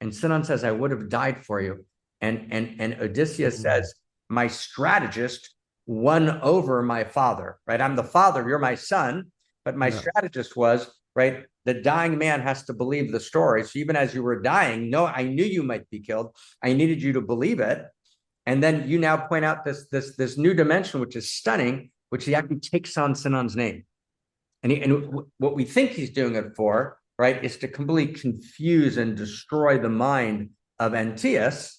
And Sinan says, I would have died for you. And Odysseus says, my strategist won over my father, right? I'm the father, you're my son, but my strategist was, right? The dying man has to believe the story. So even as you were dying, no, I knew you might be killed. I needed you to believe it. And then you now point out this new dimension, which is stunning, which he actually takes on Sinan's name. And what we think he's doing it for, right, is to completely confuse and destroy the mind of Antaeus,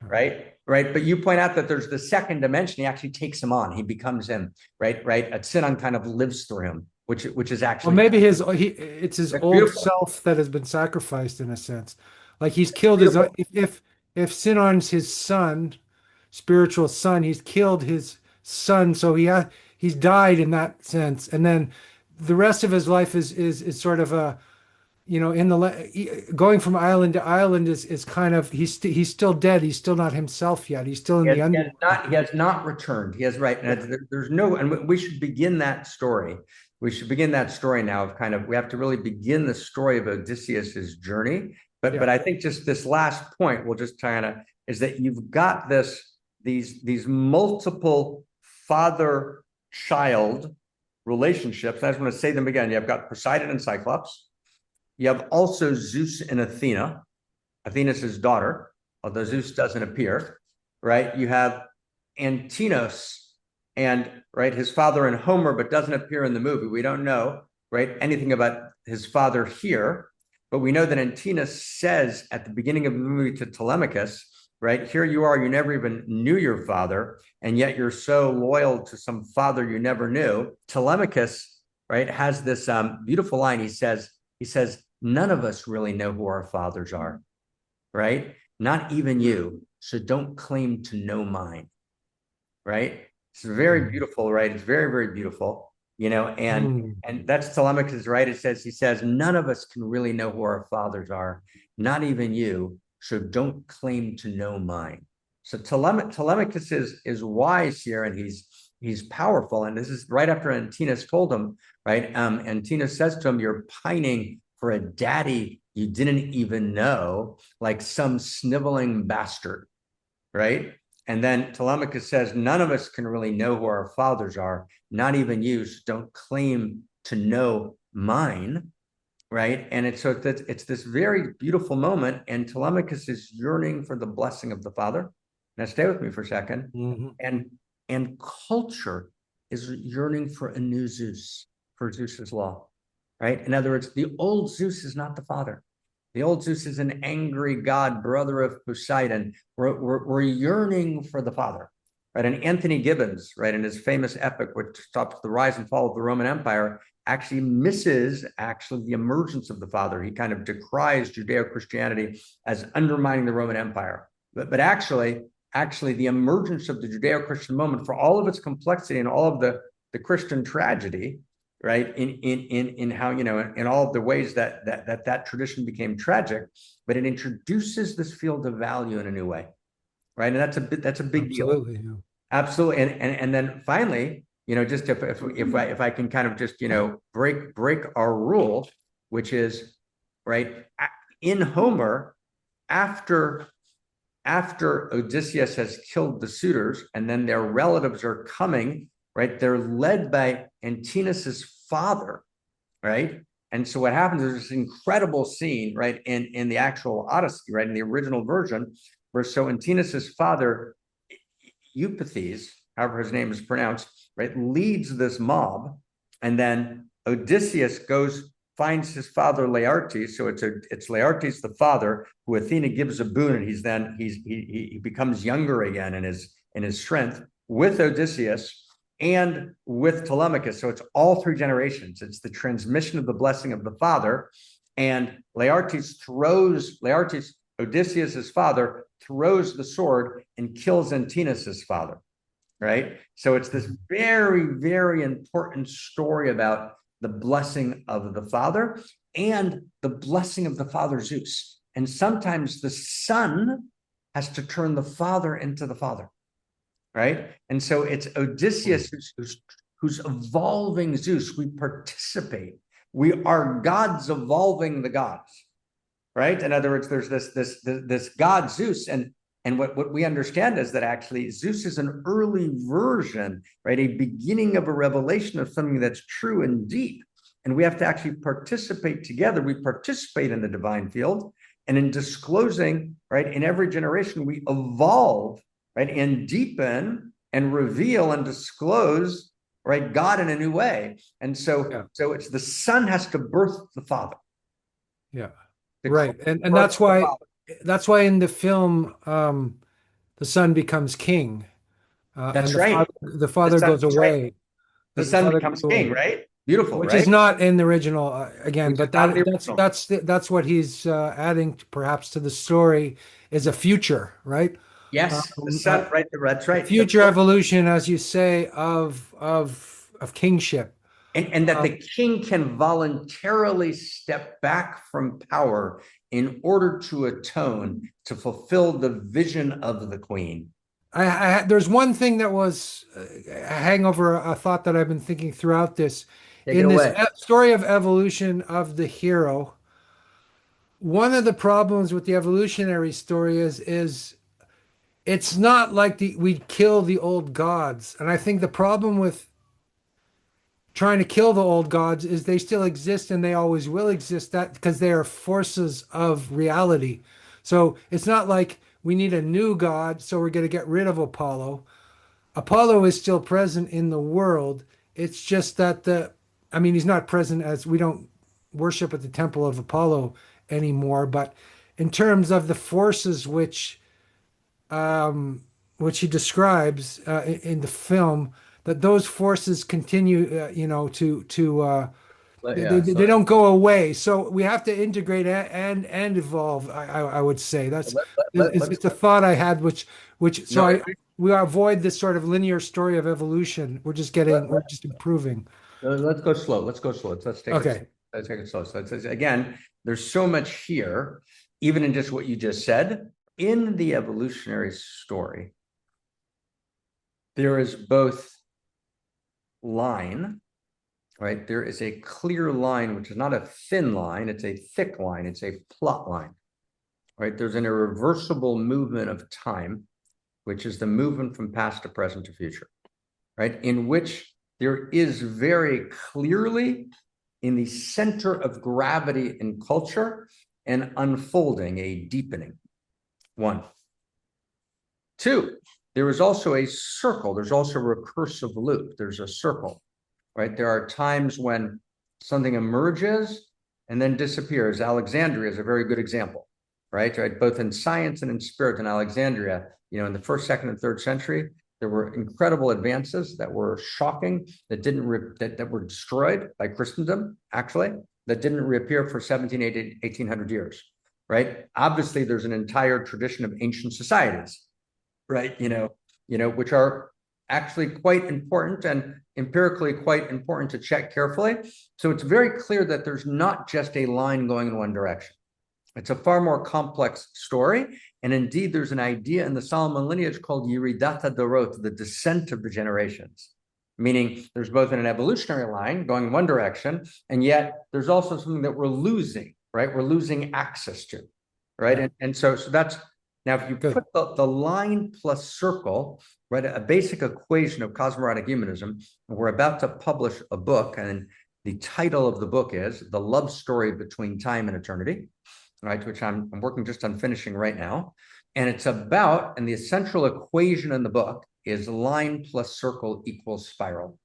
right? Right. But you point out that there's the second dimension. He actually takes him on. He becomes him, right? Right. Sinan kind of lives through him, which is Well, actually maybe it's his old beautiful. self that has been sacrificed in a sense. Like he's killed his Beautiful. if Sinon's his son, spiritual son, he's killed his son, so he's died in that sense. And then the rest of his life is sort of a in going from island to island is kind of he's still dead. He's still not himself yet. He's still in the underworld. He has not returned. He has right. And there's no, and we should begin that story. We should begin that story now of kind of, we have to really begin the story of Odysseus's journey. But I think just this last point, we'll just kind of, is that you've got these multiple father-child relationships. I just want to say them again. You have got Poseidon and Cyclops. You have also Zeus and Athena. Athena's his daughter, although Zeus doesn't appear, right? You have Antinous and right his father in Homer, but doesn't appear in the movie. We don't know, right, anything about his father here, but we know that Antinous says at the beginning of the movie to Telemachus, right, here you are, you never even knew your father, and yet you're so loyal to some father you never knew. Telemachus, right, has this beautiful line. He says, none of us really know who our fathers are, right? Not even you. So don't claim to know mine, right? It's very beautiful, right? It's very, very beautiful, and that's Telemachus, right? He says, none of us can really know who our fathers are, not even you. So don't claim to know mine. So Telemachus is wise here, and he's powerful. And this is right after Antinous told him, right? Antinous says to him, you're pining for a daddy you didn't even know, like some sniveling bastard, right? And then Telemachus says, none of us can really know who our fathers are, not even you, so don't claim to know mine, right? And it's this very beautiful moment, and Telemachus is yearning for the blessing of the father. Now stay with me for a second. And culture is yearning for a new Zeus, for Zeus's law, right? In other words, the old Zeus is not the father. The old Zeus is an angry god, brother of Poseidon. We're yearning for the father, right? And Anthony Gibbons, right, in his famous epic, which stops the rise and fall of the Roman Empire, actually misses the emergence of the father. He kind of decries Judeo-Christianity as undermining the Roman Empire. But actually, the emergence of the Judeo-Christian moment, for all of its complexity and all of the Christian tragedy, right, in how, in all of the ways that tradition became tragic, but it introduces this field of value in a new way, right? And that's a big deal. Absolutely. And then finally, just if I can kind of just, break our rule, which is, right, in Homer, after Odysseus has killed the suitors and then their relatives are coming, right, they're led by Antinous' father, right? And so what happens is this incredible scene, right, in the actual Odyssey, right, in the original version, where so Antinous' father, Eupathes, however his name is pronounced, right, leads this mob, and then Odysseus finds his father Laertes. So it's Laertes the father who Athena gives a boon, and he becomes younger again in his strength with Odysseus and with Telemachus. So it's all three generations. It's the transmission of the blessing of the father, and Odysseus's father throws the sword and kills Antinous' father, right? So it's this very, very important story about the blessing of the father and the blessing of the father Zeus. And sometimes the son has to turn the father into the father, right? And so it's Odysseus who's evolving Zeus. We participate. We are gods evolving the gods, right? In other words, there's this god Zeus, and what we understand is that actually Zeus is an early version, right? A beginning of a revelation of something that's true and deep, and we have to actually participate together. We participate in the divine field, and in disclosing, right, in every generation, we evolve, right, and deepen and reveal and disclose, right, God in a new way. And so, so it's the son has to birth the father. Yeah. To Right. And birth the father. that's why in the film the son becomes king. And That's right. the The father son, goes that's right. away. The The son father goes becomes king, away, right? Beautiful, which is right? not in the original again, Which is but not the that's original. that's what he's adding perhaps to the story is a future, right? Yes, the Um, uh, son, right? That's a right. future evolution, as you say, of kingship. And that Um, the king can voluntarily step back from power in order to atone, to fulfill the vision of the queen. there's one thing that was a hangover, a thought that I've been thinking throughout this. Take it In this away. story of evolution of the hero, one of the problems with the evolutionary story is it's not like we kill the old gods. And I think the problem with trying to kill the old gods is they still exist and they always will exist, that because they are forces of reality. So it's not like we need a new god, so we're going to get rid of Apollo. Apollo is still present in the world. It's just that I mean, he's not present as we don't worship at the temple of Apollo anymore. But in terms of the forces which he describes in the film, that those forces continue, Yeah. they So don't go away. So we have to integrate and evolve. I would say that's let's it's a thought I had, which so no. I we avoid this sort of linear story of evolution. Let, We're just improving. let's go slow. Let's go slow. Let's take it. Okay. Let's take it slow. So again, there's so much here, even in just what you just said. In the evolutionary story, there is both line, right? There is a clear line, which is not a thin line, it's a thick line, it's a plot line, right? There's an irreversible movement of time, which is the movement from past to present to future, right? In which there is very clearly in the center of gravity in culture an unfolding, a deepening. One. Two, there is also a circle. There's also a recursive loop. There's a circle, right? There are times when something emerges and then disappears. Alexandria is a very good example, right? Both in science and in spirit in Alexandria, in the first, second, and third century, there were incredible advances that were shocking, that were destroyed by Christendom, actually, that didn't reappear for 1800 years, right? Obviously, there's an entire tradition of ancient societies, right? Which are actually quite important and empirically quite important to check carefully. So it's very clear that there's not just a line going in one direction. It's a far more complex story. And indeed, there's an idea in the Solomon lineage called Yiridata Dorot, the descent of the generations, meaning there's both an evolutionary line going in one direction, and yet there's also something that we're losing, right? We're losing access to, right? Yeah. And so that's, now if you put the line plus circle, right, a basic equation of cosmologic humanism, we're about to publish a book, and the title of the book is The Love Story Between Time and Eternity, right, which I'm working just on finishing right now. And it's about, and the essential equation in the book is line plus circle equals spiral,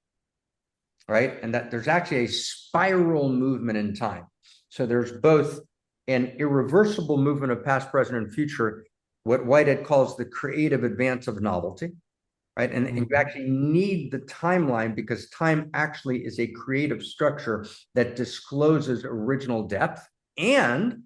right? And that there's actually a spiral movement in time. So there's both an irreversible movement of past, present, and future, what Whitehead calls the creative advance of novelty, right? And you actually need the timeline because time actually is a creative structure that discloses original depth. And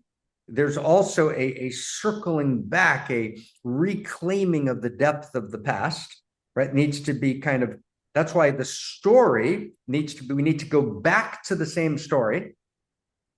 there's also a circling back, a reclaiming of the depth of the past, right? Needs to be kind of, that's why the story needs to be, we need to go back to the same story.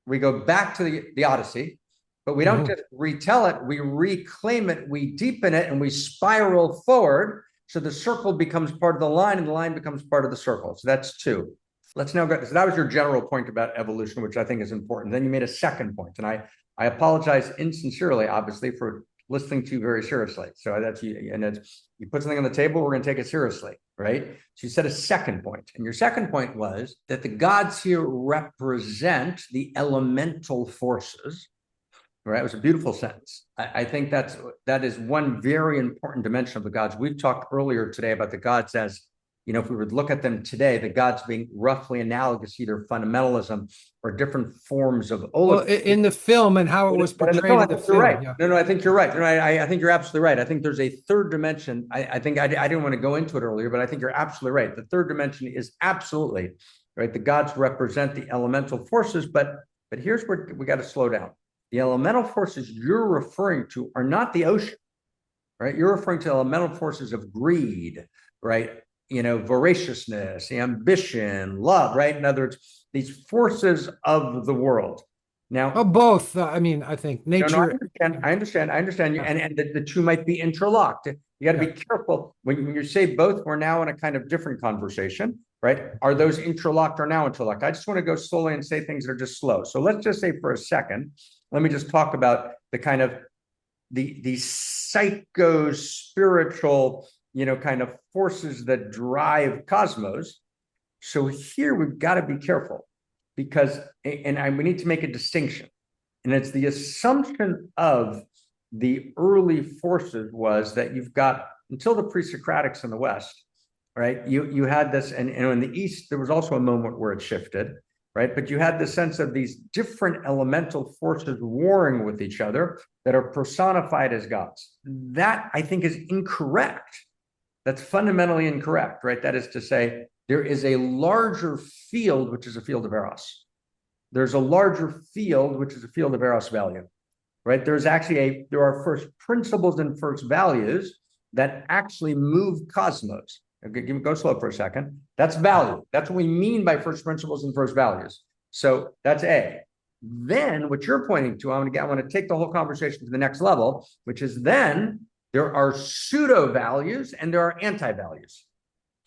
We go back to the Odyssey, but we don't just retell it, we reclaim it, we deepen it, and we spiral forward. So the circle becomes part of the line and the line becomes part of the circle. So that's two. Let's now go, so that was your general point about evolution, which I think is important. Then you made a second point, and I apologize insincerely, obviously, for listening to you very seriously. So that's you, and it's, you put something on the table, we're going to take it seriously, right? So you said a second point, and your second point was that the gods here represent the elemental forces. Right, it was a beautiful sentence. I think that is one very important dimension of the gods. We've talked earlier today about the gods as, if we would look at them today, the gods being roughly analogous, either fundamentalism or different forms of Well, in the film and how it was portrayed in the film. Right. Yeah. No, I think you're right. No, I think you're absolutely right. I think there's a third dimension. I think I didn't want to go into it earlier, but I think you're absolutely right. The third dimension is absolutely right. The gods represent the elemental forces, but here's where we got to slow down. The elemental forces you're referring to are not the ocean, right? You're referring to elemental forces of greed, right? Voraciousness, ambition, love, right? In other words, these forces of the world. Now, both. I think nature. No, I understand you, and the two might be interlocked. You got to be careful when you say both. We're now in a kind of different conversation, right? Are those interlocked or now interlocked? I just want to go slowly and say things that are just slow. So let's just say for a second, let me just talk about the kind of the psycho-spiritual, kind of forces that drive cosmos. So here we've got to be careful because, we need to make a distinction. And it's the assumption of the early forces was that you've got, until the pre-Socratics in the West, right? You had this, and in the East, there was also a moment where it shifted, right? But you had the sense of these different elemental forces warring with each other that are personified as gods. That, I think, is incorrect. That's fundamentally incorrect, right? That is to say, there is a larger field, which is a field of Eros. There's a larger field, which is a field of Eros value, right? There are first principles and first values that actually move cosmos. Okay, go slow for a second. That's value. That's what we mean by first principles and first values. So that's A. Then what you're pointing to, I want to take the whole conversation to the next level, which is then there are pseudo values and there are anti-values.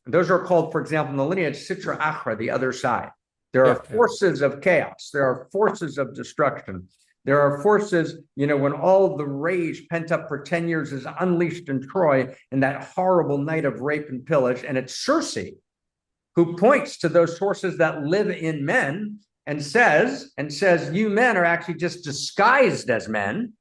Those are called, for example, in the lineage, Sitra Achra, the other side. There are forces of chaos. There are forces of destruction. There are forces, when all the rage pent up for 10 years is unleashed in Troy in that horrible night of rape and pillage. And it's Circe who points to those forces that live in men and says, you men are actually just disguised as men.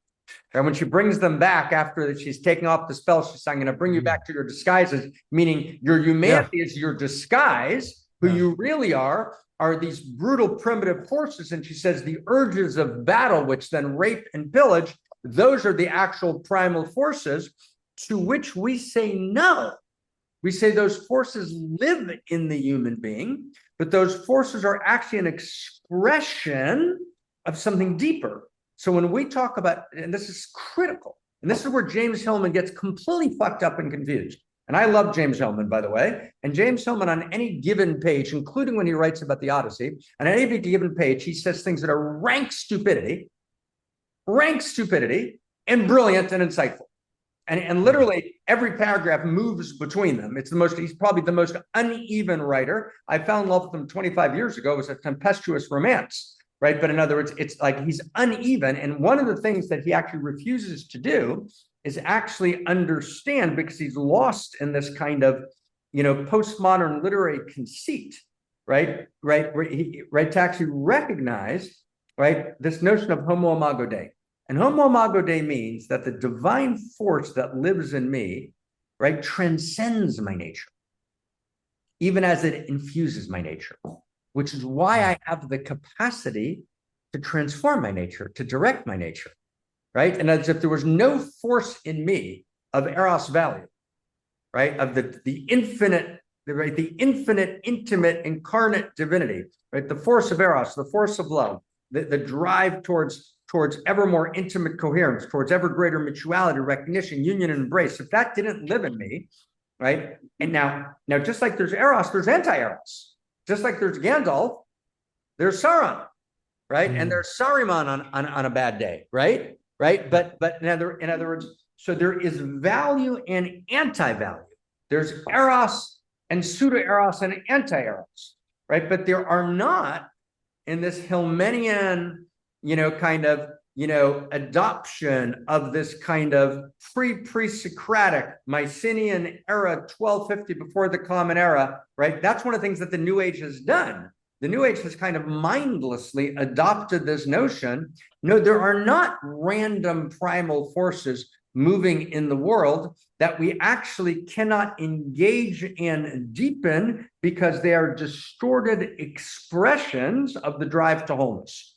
And when she brings them back after that, she's taking off the spell, she's saying, I'm going to bring you back to your disguises, meaning your humanity is your disguise. Who you really are these brutal primitive forces. And she says the urges of battle, which then rape and pillage, those are the actual primal forces, to which we say no. We say those forces live in the human being, but those forces are actually an expression of something deeper. So when we talk about, and this is critical, and this is where James Hillman gets completely fucked up and confused. And I love James Hillman, by the way. And James Hillman, on any given page, including when he writes about the Odyssey, on any given page, he says things that are rank stupidity, and brilliant and insightful. And literally every paragraph moves between them. He's probably the most uneven writer. I fell in love with him 25 years ago. It was a tempestuous romance, right? But in other words, it's like he's uneven. And one of the things that he actually refuses to do is actually understand, because he's lost in this kind of, postmodern literary conceit, right? To actually recognize, right, this notion of homo imago Dei. And homo imago Dei means that the divine force that lives in me, right, transcends my nature, even as it infuses my nature, which is why I have the capacity to transform my nature, to direct my nature. Right? And as if there was no force in me of Eros value, right? Of the infinite, right? The infinite, intimate, incarnate divinity, right? The force of Eros, the force of love, the drive towards ever more intimate coherence, towards ever greater mutuality, recognition, union, and embrace. If that didn't live in me, right? And now just like there's Eros, there's anti-Eros. Just like there's Gandalf, there's Sauron, right? And there's Saruman on a bad day, right? Right. But in other words, so there is value and anti-value. There's Eros and pseudo-Eros and anti-Eros, right? But there are not, in this Hillmanian, kind of adoption of this kind of pre-Socratic Mycenaean era, 1250 before the Common Era, right? That's one of the things that the New Age has done. The New Age has kind of mindlessly adopted this notion. No, there are not random primal forces moving in the world that we actually cannot engage and deepen because they are distorted expressions of the drive to wholeness.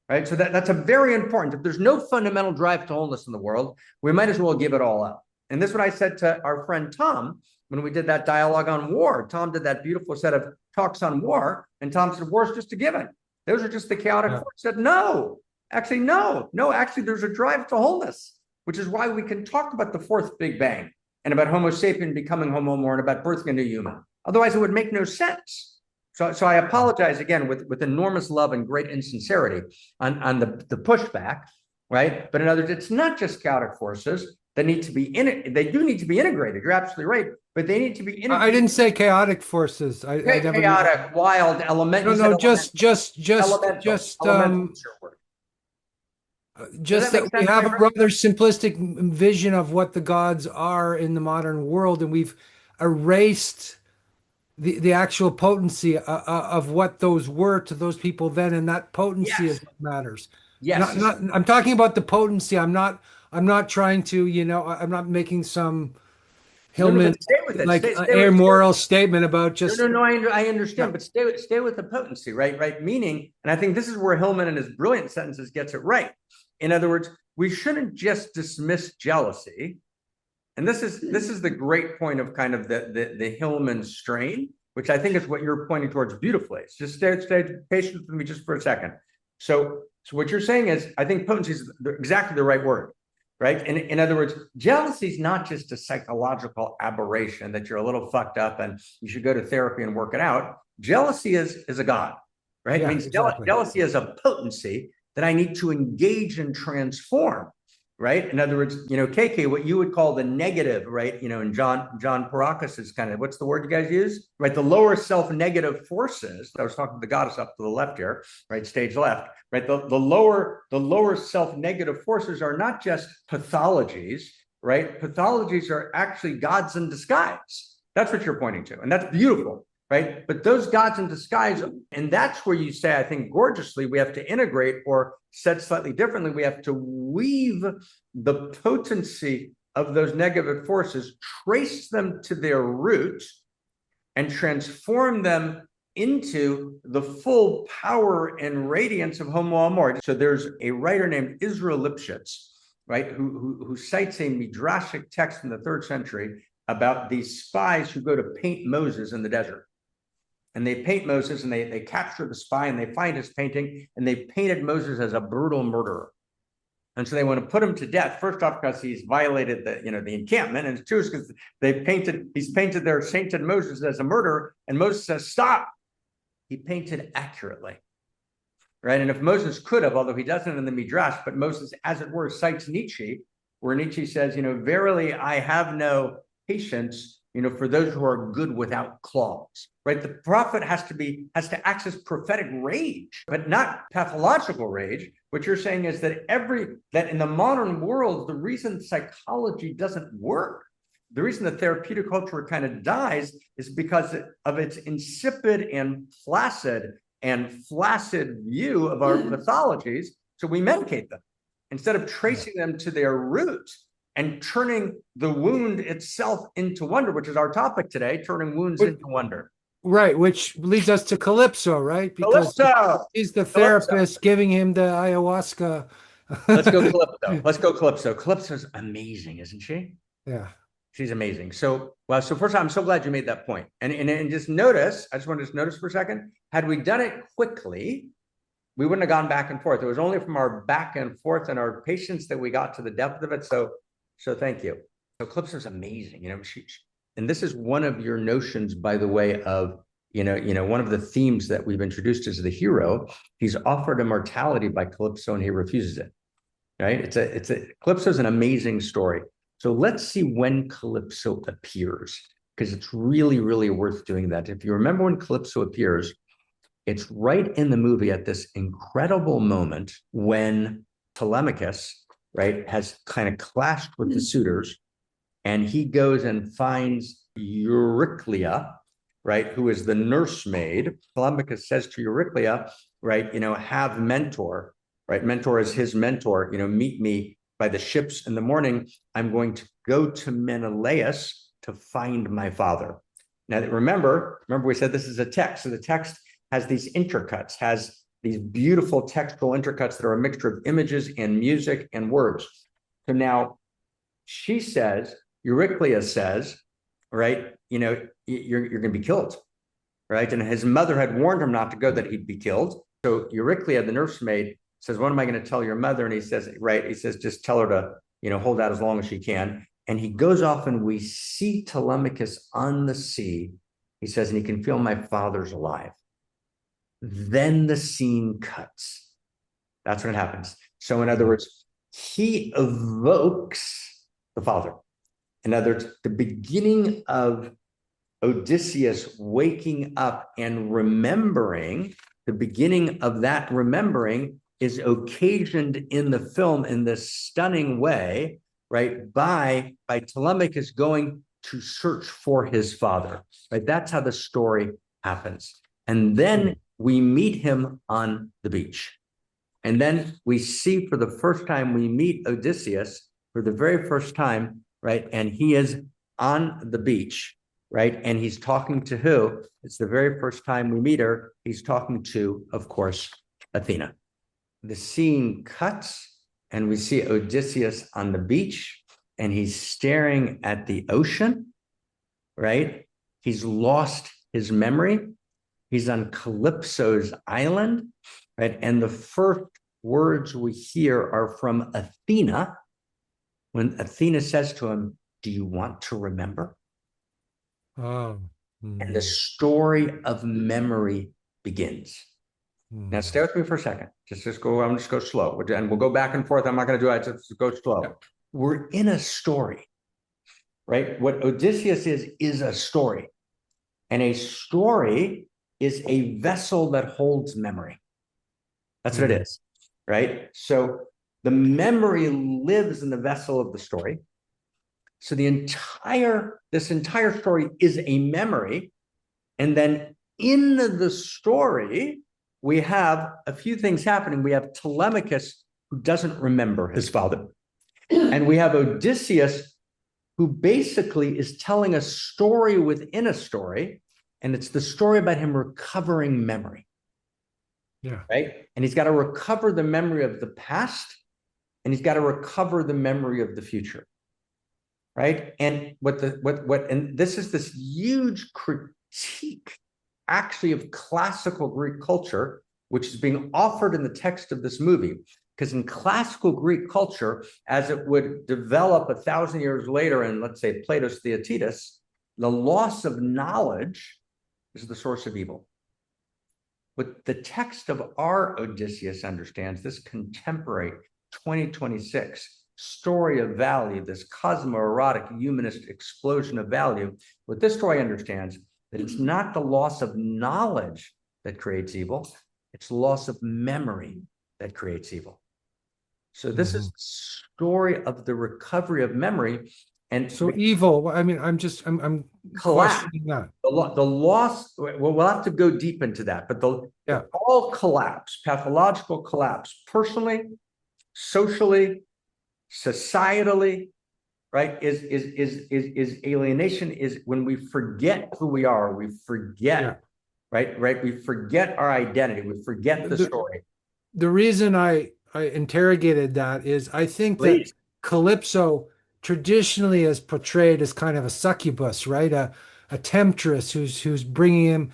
Right? So that's a very important. If there's no fundamental drive to wholeness in the world, we might as well give it all up. And this is what I said to our friend Tom when we did that dialogue on war. Tom did that beautiful set of talks on war, and Tom said, war is just a given. Those are just the chaotic forces. I said, no, actually, there's a drive to wholeness, which is why we can talk about the fourth Big Bang and about Homo sapien becoming Homo more and about birthing a new human. Otherwise, it would make no sense. So I apologize again with enormous love and great insincerity on the pushback, right? But in other words, it's not just chaotic forces that need to be they do need to be integrated. You're absolutely right, but they need to be integrated. I didn't say chaotic forces. Chaotic, wild, elemental. No, just that we have a rather simplistic vision of what the gods are in the modern world, and we've erased the actual potency of what those were to those people then, and that potency is what matters. Yes. I'm talking about the potency. I'm not trying to, I'm not making some Hillman amoral statement about just. No, I understand, but stay with the potency, right? Meaning, and I think this is where Hillman in his brilliant sentences gets it right. In other words, we shouldn't just dismiss jealousy. And this is the great point of kind of the Hillman strain, which I think is what you're pointing towards beautifully. Just stay patient with me just for a second. So what you're saying is, I think potency is exactly the right word, right? In other words, jealousy is not just a psychological aberration that you're a little fucked up and you should go to therapy and work it out. Jealousy is a god, right? Yeah, it means exactly. Jealousy is a potency that I need to engage and transform. Right. In other words, KK, what you would call the negative, right? And John Parakis is kind of, what's the word you guys use? Right. The lower self-negative forces. I was talking to the goddess up to the left here, right? Stage left, right? The lower self-negative forces are not just pathologies, right? Pathologies are actually gods in disguise. That's what you're pointing to. And that's beautiful. Right. But those gods in disguise, and that's where you say, I think gorgeously, we have to integrate, or said slightly differently, we have to weave the potency of those negative forces, trace them to their root, and transform them into the full power and radiance of Homo Amor. So there's a writer named Israel Lipschitz, right, who cites a midrashic text from the 3rd century about these spies who go to paint Moses in the desert. And they paint Moses, and they capture the spy, and they find his painting, and they painted Moses as a brutal murderer. And so they want to put him to death, first off because he's violated the encampment, and two is because he's painted their sainted Moses as a murderer, and Moses says, stop. He painted accurately, right? And if Moses could have, although he doesn't in the Midrash, but Moses, as it were, cites Nietzsche, where Nietzsche says, verily I have no patience, for those who are good without claws, right? The prophet has to access prophetic rage, but not pathological rage. What you're saying is that in the modern world, the reason psychology doesn't work, the reason the therapeutic culture kind of dies, is because of its insipid and flaccid view of our pathologies. So we medicate them instead of tracing them to their roots and turning the wound itself into wonder, which is our topic today, turning wounds into wonder. Right, which leads us to Calypso, right? Because he's the therapist giving him the ayahuasca. Let's go Calypso. Calypso's amazing, isn't she? Yeah. She's amazing. So first of all, I'm so glad you made that point. And just notice, I just want to notice for a second, had we done it quickly, we wouldn't have gone back and forth. It was only from our back and forth and our patience that we got to the depth of it. So thank you. So Calypso's amazing. And this is one of your notions, by the way, of, one of the themes that we've introduced is the hero. He's offered immortality by Calypso and he refuses it, right? Calypso's an amazing story. So let's see when Calypso appears, because it's really, really worth doing that. If you remember when Calypso appears, it's right in the movie at this incredible moment when Telemachus, right, has kind of clashed with the suitors, and he goes and finds Euryclea, right, who is the nursemaid. Telemachus says to Euryclea, right, have Mentor, right? Mentor is his mentor, meet me by the ships in the morning. I'm going to go to Menelaus to find my father. Now, remember we said this is a text. So the text has these intercuts, has these beautiful textual intercuts that are a mixture of images and music and words. So now she says, Euryclea says, right, you're going to be killed, right? And his mother had warned him not to go, that he'd be killed. So Euryclea, the nursemaid, says, what am I going to tell your mother? And he says, just tell her to, hold out as long as she can. And he goes off, and we see Telemachus on the sea. He says, and he can feel my father's alive. Then the scene cuts. That's what happens. So in other words, he evokes the father. In other words, the beginning of Odysseus waking up and remembering, the beginning of that remembering is occasioned in the film in this stunning way, right, by Telemachus going to search for his father, right? That's how the story happens. And then we meet him on the beach. And then we see, for the first time, we meet Odysseus for the very first time, right? And he is on the beach, right? And he's talking to who? It's the very first time we meet her. He's talking to, of course, Athena. The scene cuts, and we see Odysseus on the beach, and he's staring at the ocean, right? He's lost his memory. He's on Calypso's island, right? And the first words we hear are from Athena, when Athena says to him, do you want to remember? Oh. And the story of memory begins. Now, stay with me for a second. Just go. I'm just go slow, and we'll go back and forth. I'm not going to do it. Just go slow. Yeah. We're in a story, right? What Odysseus is a story, and a story is a vessel that holds memory. That's what it is, right? So the memory lives in the vessel of the story. So this entire story is a memory, and then in the story, we have a few things happening. We have Telemachus, who doesn't remember his father. And we have Odysseus, who basically is telling a story within a story. And it's the story about him recovering memory. Yeah. Right? And he's got to recover the memory of the past, and he's got to recover the memory of the future. Right? And and this is this huge critique, actually, of classical Greek culture, which is being offered in the text of this movie. Because in classical Greek culture, as it would develop 1,000 years later in, let's say, Plato's Theaetetus, the loss of knowledge is the source of evil. What the text of our Odysseus understands, this contemporary 2026 story of value, this cosmoerotic humanist explosion of value, what this story understands, that it's not the loss of knowledge that creates evil, it's the loss of memory that creates evil. So this is the story of the recovery of memory. And so evil, I mean, I'm questioning that. The loss, well, we'll have to go deep into that, but all collapse, pathological collapse, personally, socially, societally, right, is alienation, is when we forget who we are, we forget, right, we forget our identity, we forget the story. The reason I interrogated that is I think that Calypso traditionally is portrayed as kind of a succubus, right, a temptress who's bringing him,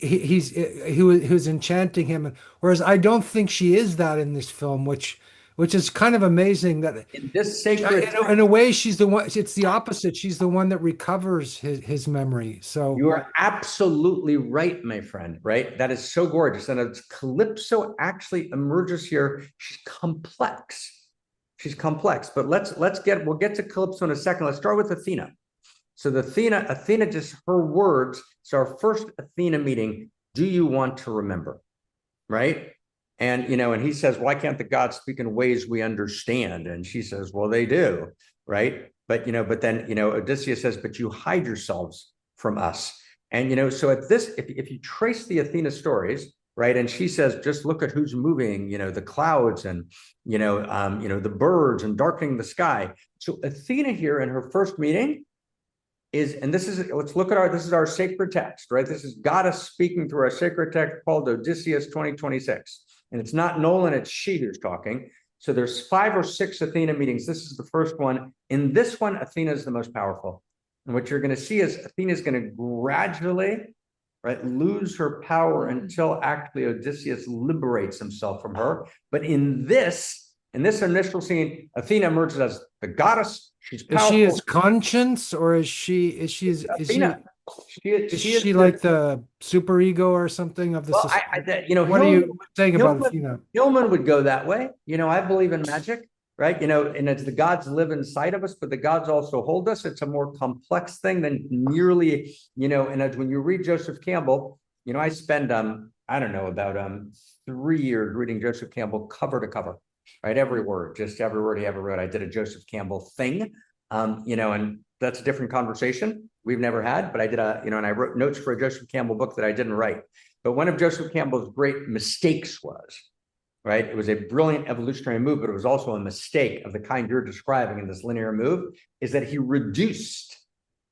who's enchanting him, whereas I don't think she is that in this film, which is kind of amazing. That in this sacred, in a way, she's the one. It's the opposite. She's the one that recovers his memory. So you are absolutely right, my friend. Right, that is so gorgeous. And Calypso actually emerges here. She's complex. She's complex. But we'll get to Calypso in a second. Let's start with Athena. So Athena, just her words. So our first Athena meeting. Do you want to remember? Right. And, and he says, why can't the gods speak in ways we understand? And she says, well, they do, right? But then, Odysseus says, but you hide yourselves from us. And, so at this, if you trace the Athena stories, right, and she says, just look at who's moving, the clouds and, the birds and darkening the sky. So Athena here in her first meeting and let's look at this is our sacred text, right? This is goddess speaking through our sacred text called Odysseus 2026. And it's not Nolan, it's she who's talking. So there's 5 or 6 Athena meetings. This is the first one. In this one, Athena is the most powerful. And what you're going to see is Athena is going to gradually, right, lose her power until actually Odysseus liberates himself from her. But in this initial scene, Athena emerges as the goddess. She's powerful. Is she his conscience, or is she Athena? Is she like the superego or something of the society? What are you saying about Athena? Hillman would go that way. I believe in magic, right? And it's the gods live inside of us, but the gods also hold us. It's a more complex thing than merely, and as when you read Joseph Campbell, I spend, I don't know, about 3 years reading Joseph Campbell cover to cover, right? Every word, just every word he ever wrote. I did a Joseph Campbell thing, and that's a different conversation we've never had, but I did and I wrote notes for a Joseph Campbell book that I didn't write. But one of Joseph Campbell's great mistakes was, right? It was a brilliant evolutionary move, but it was also a mistake of the kind you're describing in this linear move, is that he reduced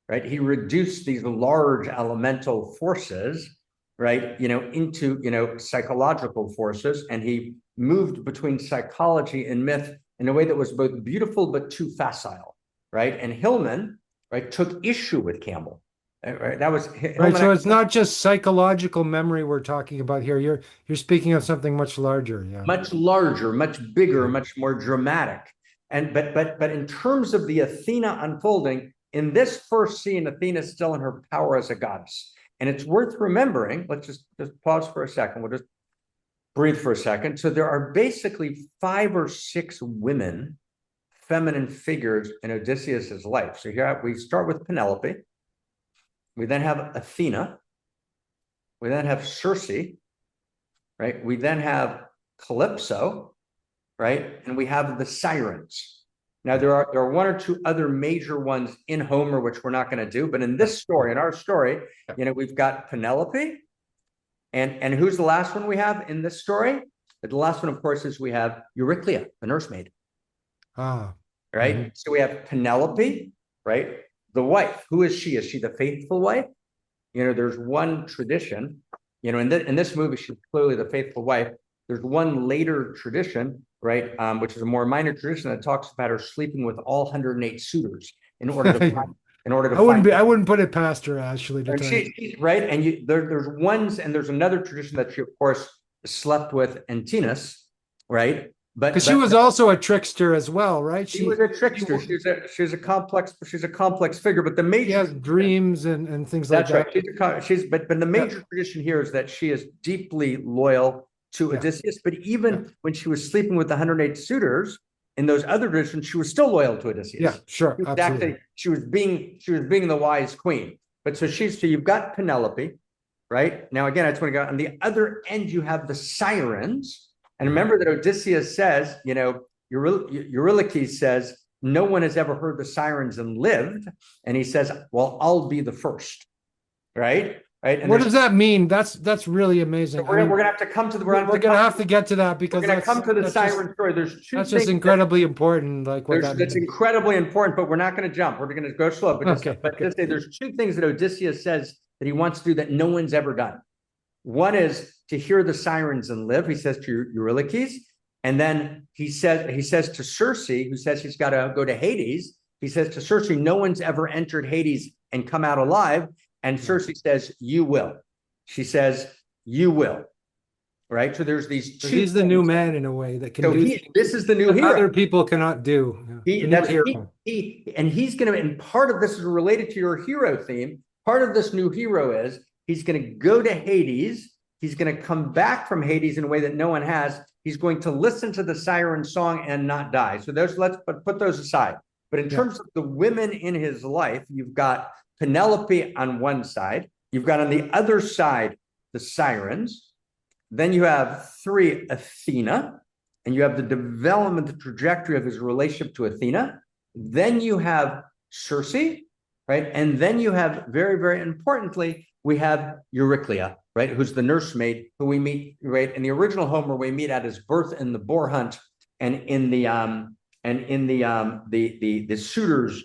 these large elemental forces, right, into, psychological forces. And he moved between psychology and myth in a way that was both beautiful, but too facile, right? And Hillman, right, took issue with Campbell. Right, that was right. So it's not just psychological memory we're talking about here. You're speaking of something much larger, yeah. Much larger, much bigger, much more dramatic. And but in terms of the Athena unfolding, in this first scene, Athena is still in her power as a goddess. And it's worth remembering. Let's just pause for a second. We'll just breathe for a second. So there are basically 5 or 6 women, feminine figures in Odysseus's life. So here we start with Penelope. We then have Athena. We then have Circe, right? We then have Calypso, right? And we have the sirens. Now, there are 1 or 2 other major ones in Homer, which we're not going to do. But in this story, in our story, we've got Penelope. And who's the last one we have in this story? The last one, of course, is we have Euryclea, the nursemaid. Right? Mm-hmm. So we have Penelope, right? The wife. Who is she? Is she the faithful wife? There's one tradition, in this movie, she's clearly the faithful wife. There's one later tradition, right, which is a more minor tradition that talks about her sleeping with all 108 suitors in order to I wouldn't put it past her, actually. Right, and there's ones, and there's another tradition that she, of course, slept with Antinous, right? Because she was also a trickster as well, right? She was a trickster. She's a complex figure. But the major, she has dreams and things like that. That's right. But the major tradition here is that she is deeply loyal to Odysseus. But even when she was sleeping with the 108 suitors in those other traditions, she was still loyal to Odysseus. Yeah, sure, absolutely. She was being the wise queen. But so you've got Penelope, right? Now again, I just want to go on the other end. You have the sirens. And remember that Odysseus says, Eurylochus says, no one has ever heard the sirens and lived. And he says, well, I'll be the first, right? And what does that mean? That's really amazing. So we're going to have to come to we're going to have to get to that, because we're going to come to the siren story. There's 2 that's just incredibly important. That's incredibly important, but we're not going to jump. We're going to go slow. But just say there's 2 things that Odysseus says that he wants to do that no one's ever done. One is to hear the sirens and live, he says to Eurylochus. And then he says to Circe, who says she's got to go to Hades, he says to Circe, no one's ever entered Hades and come out alive. And Circe says, you will. She says, you will. Right? So there's these 2 he's the new man in a way that can do this is the new hero. Other people cannot do. And he's going to, and part of this is related to your hero theme. Part of this new hero is he's going to go to Hades. He's going to come back from Hades in a way that no one has. He's going to listen to the siren song and not die. So let's put those aside. But in terms of the women in his life, you've got Penelope on one side. You've got on the other side the sirens. Then you have 3, Athena, and you have the development, the trajectory of his relationship to Athena. Then you have Circe, right? And then you have, very, very importantly, we have Euryclea, right? Who's the nursemaid who we meet, right? In the original Homer, we meet at his birth in the boar hunt, and in the suitors,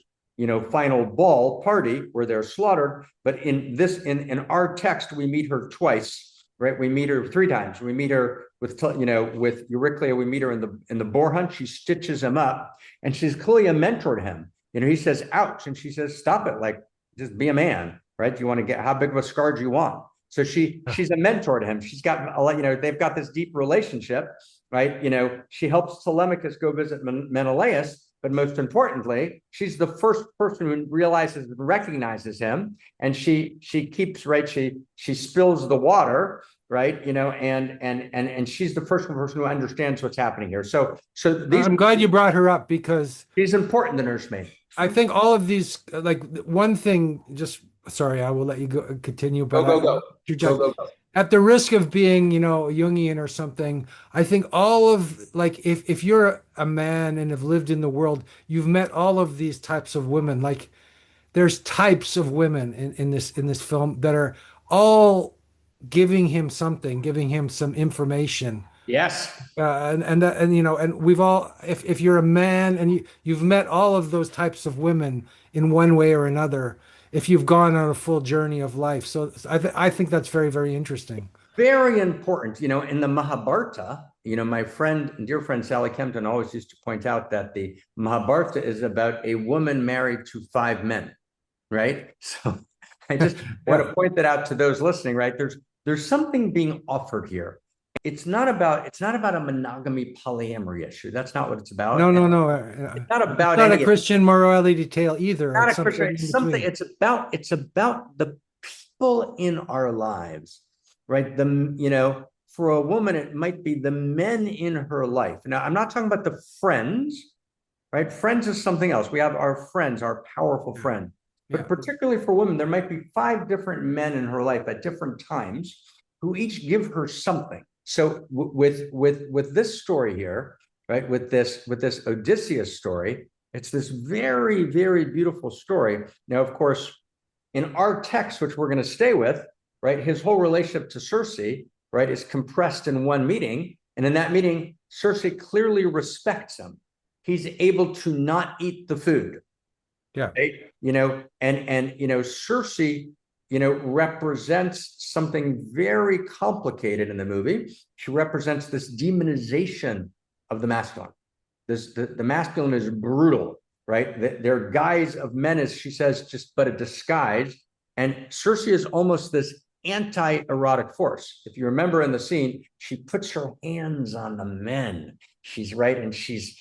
final ball party where they're slaughtered. But in our text, we meet her twice, right? We meet her 3 times. We meet her with Euryclea. We meet her in the boar hunt. She stitches him up, and she's clearly a mentor to him. He says, "Ouch," and she says, "Stop it! Like, just be a man, right? You want to get, how big of a scar do you want?" So she's a mentor to him. She's got a lot. They've got this deep relationship, right? She helps Telemachus go visit Menelaus. But most importantly, she's the first person who realizes and recognizes him, and she keeps, right. She spills the water, right. And she's the first person who understands what's happening here. So I'm glad you brought her up, because she's important, the nursemaid. I think all of these, like, one thing, just sorry, I will let you continue, but Go. At the risk of being, Jungian or something, I think all of, like, if you're a man and have lived in the world, you've met all of these types of women. Like, there's types of women in this film that are all giving him something, giving him some information. Yes. And we've all, if you're a man and you've met all of those types of women in one way or another, if you've gone on a full journey of life. So I think that's very, very interesting. Very important. In the Mahabharata, my friend and dear friend Sally Kempton always used to point out that the Mahabharata is about a woman married to 5 men, right? So I just want to point that out to those listening, right? There's something being offered here. It's not about a monogamy polyamory issue. That's not what it's about. No. It's not about a Christian morality tale either. Not a Christian. It's something. It's about the people in our lives, right? For a woman, it might be the men in her life. Now, I'm not talking about the friends, right? Friends is something else. We have our friends, our powerful friend. But particularly for women, there might be 5 different men in her life at different times who each give her something. So with this story here, right, with this Odysseus story, it's this very, very beautiful story. Now, of course, in our text, which we're going to stay with, right, his whole relationship to Circe, right, is compressed in one meeting. And in that meeting, Circe clearly respects him. He's able to not eat the food. Yeah. Right? Circe, represents something very complicated in the movie. She represents this demonization of the masculine. The masculine is brutal, right? They're guise of men, as she says, just but a disguise. And Circe is almost this anti-erotic force. If you remember in the scene, she puts her hands on the men. She's right, and she's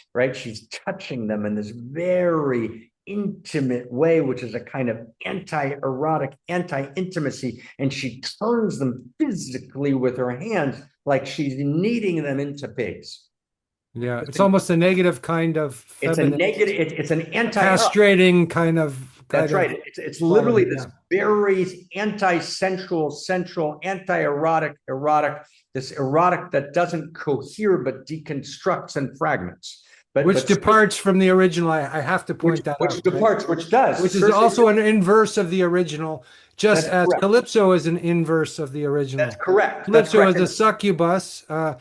touching them in this very intimate way, which is a kind of anti-erotic, anti-intimacy, and she turns them physically with her hands like she's kneading them into pigs. Yeah, it's almost a negative kind of feminine, it's an castrating kind of. That's right. It's literally this very anti-sensual, sensual, anti-erotic, this erotic that doesn't cohere but deconstructs and fragments. Which departs from the original. I have to point that out. Which departs, right? Which does. Which is also an inverse of the original, just as Calypso is an inverse of the original. That's correct. Calypso is a succubus, in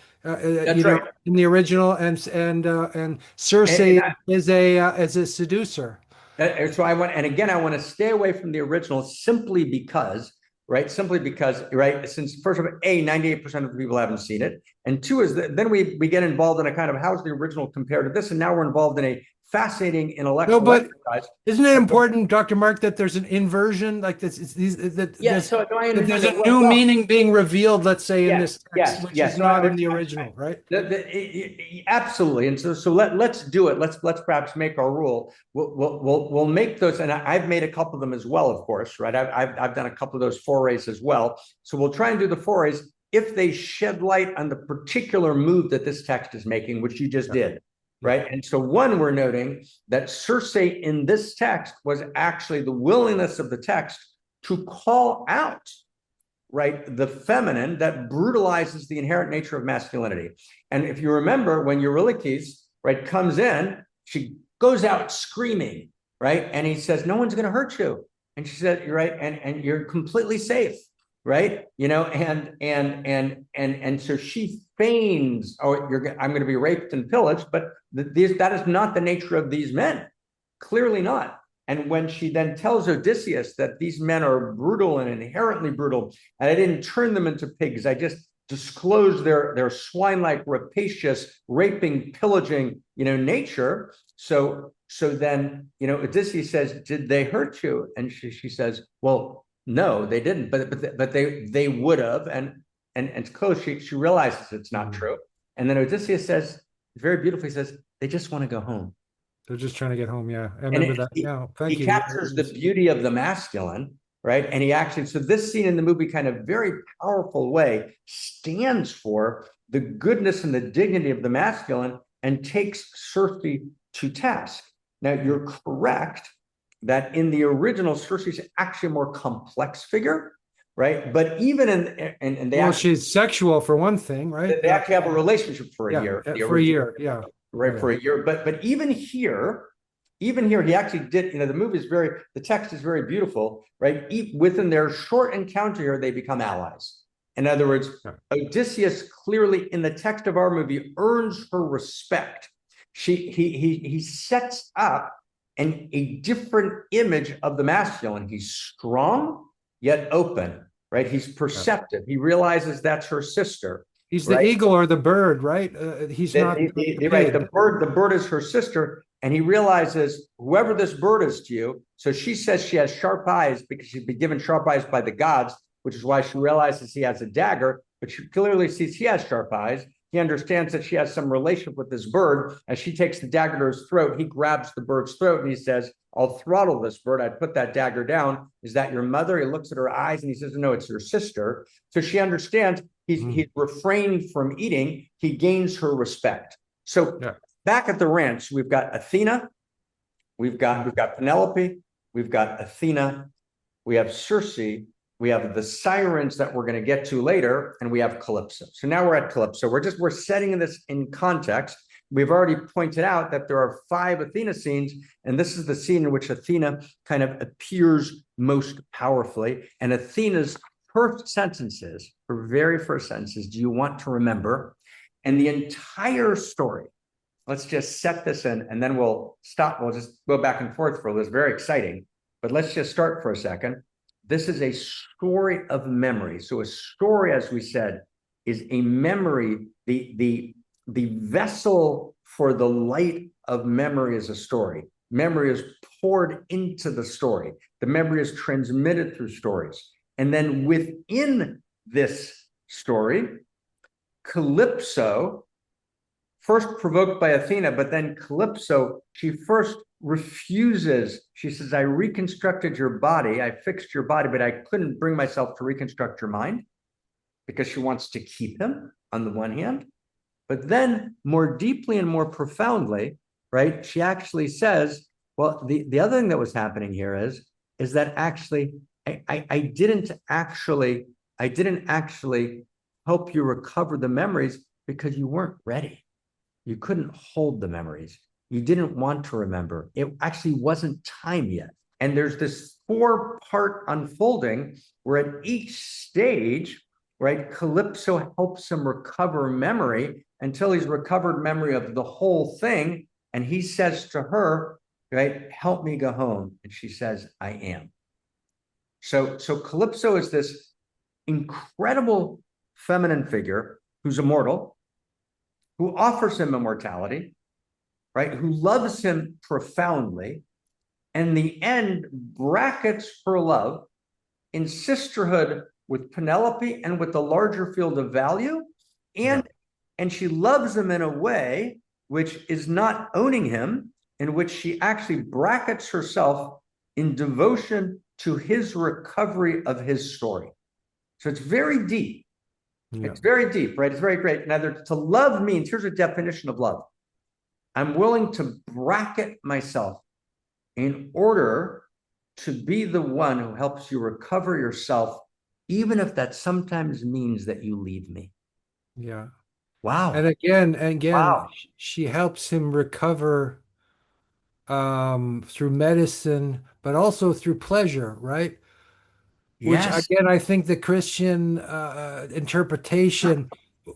the original, and Circe is a seducer. So I want to stay away from the original simply because, right? Since first of all, 98% of the people haven't seen it. And 2 is that then we get involved in a kind of how's the original compared to this? And now we're involved in a fascinating intellectual exercise. Isn't it important, Dr. Mark, that there's an inversion like this? There's a new meaning being revealed, let's say, in this text, which is not in the original, right? Absolutely. And so let's do it. Let's perhaps make our rule. We'll make those, and I've made a couple of them as well, of course, right? I've done a couple of those forays as well. So we'll try and do the forays if they shed light on the particular move that this text is making, which you just did. Right. And so we're noting that Circe in this text was actually the willingness of the text to call out right, the feminine that brutalizes the inherent nature of masculinity. And if you remember, when Eurylochus, right, comes in, she goes out screaming, right? And he says, no one's going to hurt you. And she said, you're right, and you're completely safe, right? You know, and so she feigns, oh, I'm going to be raped and pillaged, but that is not the nature of these men, clearly not. And when she then tells Odysseus that these men are brutal and inherently brutal, and I didn't turn them into pigs, I just disclosed their swine-like, rapacious, raping, pillaging, nature. So then, Odysseus says, "Did they hurt you?" And she says, "Well, no, they didn't, but they would have." And close, she realizes it's not true. And then Odysseus says, very beautifully, says, "They just want to go home." They're just trying to get home. Yeah, I remember that. Yeah, thank you. He captures the beauty of the masculine, right? And he actually, so this scene in the movie, kind of very powerful way, stands for the goodness and the dignity of the masculine and takes Circe to task. Now, you're correct that in the original, Circe is actually a more complex figure, right? But even in well, she's sexual for one thing, right? They actually have a relationship for a year. For a year, yeah. Right, for a year. But even here, he actually did, the movie is the text is very beautiful, right? Within their short encounter here, they become allies. In other words, Odysseus clearly in the text of our movie earns her respect. He sets up a different image of the masculine. He's strong, yet open, right? He's perceptive. He realizes that's her sister. He's the eagle or the bird, right? He's not right. The bird is her sister, and he realizes whoever this bird is to you. So she says she has sharp eyes because she's been given sharp eyes by the gods, which is why she realizes he has a dagger. But she clearly sees he has sharp eyes. He understands that she has some relationship with this bird. As she takes the dagger to his throat, he grabs the bird's throat and he says, "I'll throttle this bird. I'd put that dagger down. Is that your mother?" He looks at her eyes and he says, "No, it's your sister." So she understands he's refrained from eating. He gains her respect. So back at the ranch, we've got Athena, we've got Penelope, we've got Athena, we have Circe, we have the sirens that we're going to get to later, and we have Calypso. So now we're at Calypso. We're setting this in context. We've already pointed out that there are 5 Athena scenes, and this is the scene in which Athena kind of appears most powerfully. And Athena's her very first sentences, "Do you want to remember?" And the entire story, let's just set this in, and then we'll stop. We'll just go back and forth for this. Very exciting. But let's just start for a second. This is a story of memory. So a story, as we said, is a memory. The vessel for the light of memory is a story. Memory is poured into the story. The memory is transmitted through stories. And then within this story, Calypso, first provoked by Athena, but then Calypso, she first refuses. She says, "I reconstructed your body, I fixed your body, but I couldn't bring myself to reconstruct your mind," because she wants to keep him on the one hand. But then more deeply and more profoundly, right, she actually says, well, the other thing that was happening here is that actually, I didn't actually help you recover the memories because you weren't ready. You couldn't hold the memories. You didn't want to remember. It actually wasn't time yet. And there's this 4-part unfolding where at each stage, right, Calypso helps him recover memory until he's recovered memory of the whole thing. And he says to her, right, "Help me go home." And she says, "I am." So Calypso is this incredible feminine figure who's immortal, who offers him immortality, right? Who loves him profoundly, and in the end brackets her love in sisterhood with Penelope and with the larger field of value, and she loves him in a way which is not owning him, in which she actually brackets herself in devotion to his recovery of his story. So it's very deep. It's very deep, right? It's very great. Now, to love means, here's a definition of love: I'm willing to bracket myself in order to be the one who helps you recover yourself even if that sometimes means that you leave me. Yeah. Wow. And again, Wow. she helps him recover through medicine, but also through pleasure, right? Which Yes. again, I think the Christian interpretation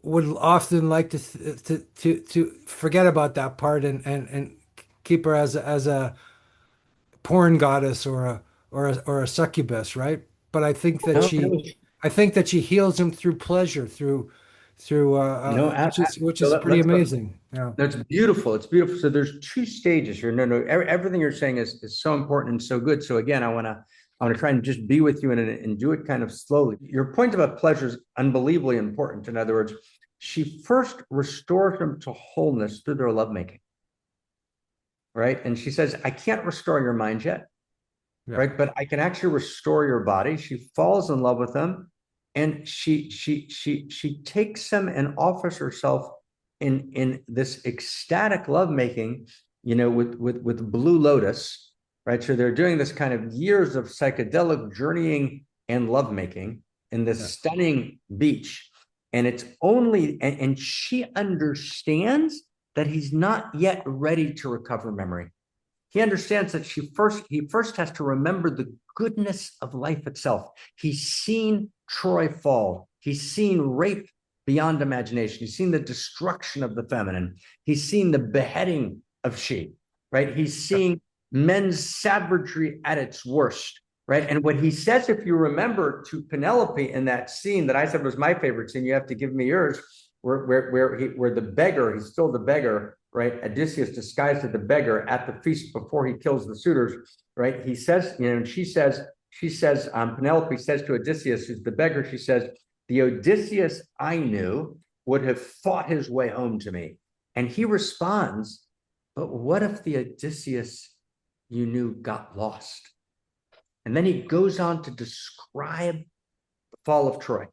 would often like to forget about that part and keep her as a porn goddess or a succubus, right? But No, no, I think that she heals him through pleasure, which so is pretty let's go. amazing. Yeah, No, it's beautiful. It's beautiful. So there's two stages here. No, no, everything you're saying is so important and so good. So again, I want to try and just be with you and do it kind of slowly. Your point about pleasure is unbelievably important. In other words, she first restores him to wholeness through their lovemaking, right? And she says, I can't restore your mind yet, yeah, right? But I can actually restore your body. She falls in love with him, and she takes him and offers herself in this ecstatic lovemaking, with Blue Lotus, right? So they're doing this kind of years of psychedelic journeying and lovemaking in this yeah, stunning beach. And it's only and she understands that he's not yet ready to recover memory. He understands that he first has to remember the goodness of life itself. He's seen Troy fall. He's seen rape beyond imagination. He's seen the destruction of the feminine. He's seen the beheading of she, right? He's seeing men's savagery at its worst, right? And what he says, if you remember, to Penelope in that scene that I said was my favorite scene, you have to give me yours, where the beggar, he's still the beggar, right? Odysseus disguised as the beggar at the feast before he kills the suitors, right? He says, and she says, Penelope says to Odysseus, who's the beggar, she says, the Odysseus I knew would have fought his way home to me. And he responds, but what if the Odysseus you knew got lost? And then he goes on to describe the fall of Troy.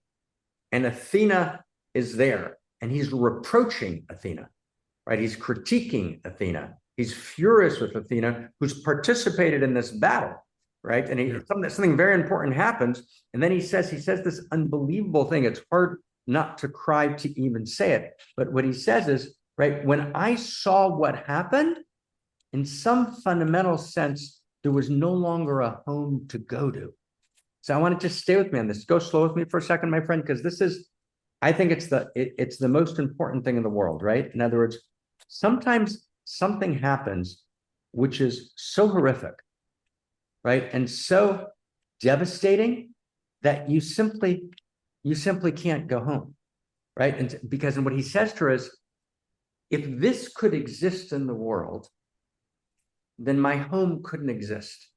And Athena is there, and he's reproaching Athena, right? He's critiquing Athena. He's furious with Athena, who's participated in this battle, right? And something very important happens. And then he says this unbelievable thing. It's hard not to cry to even say it. But what he says is, right, when I saw what happened, in some fundamental sense, there was no longer a home to go to. So I want to just stay with me on this. Go slow with me for a second, my friend, because I think it's the most important thing in the world, right? In other words, sometimes something happens which is so horrific, right? And so devastating that you simply can't go home, right? And because what he says to her is, if this could exist in the world, then my home couldn't exist.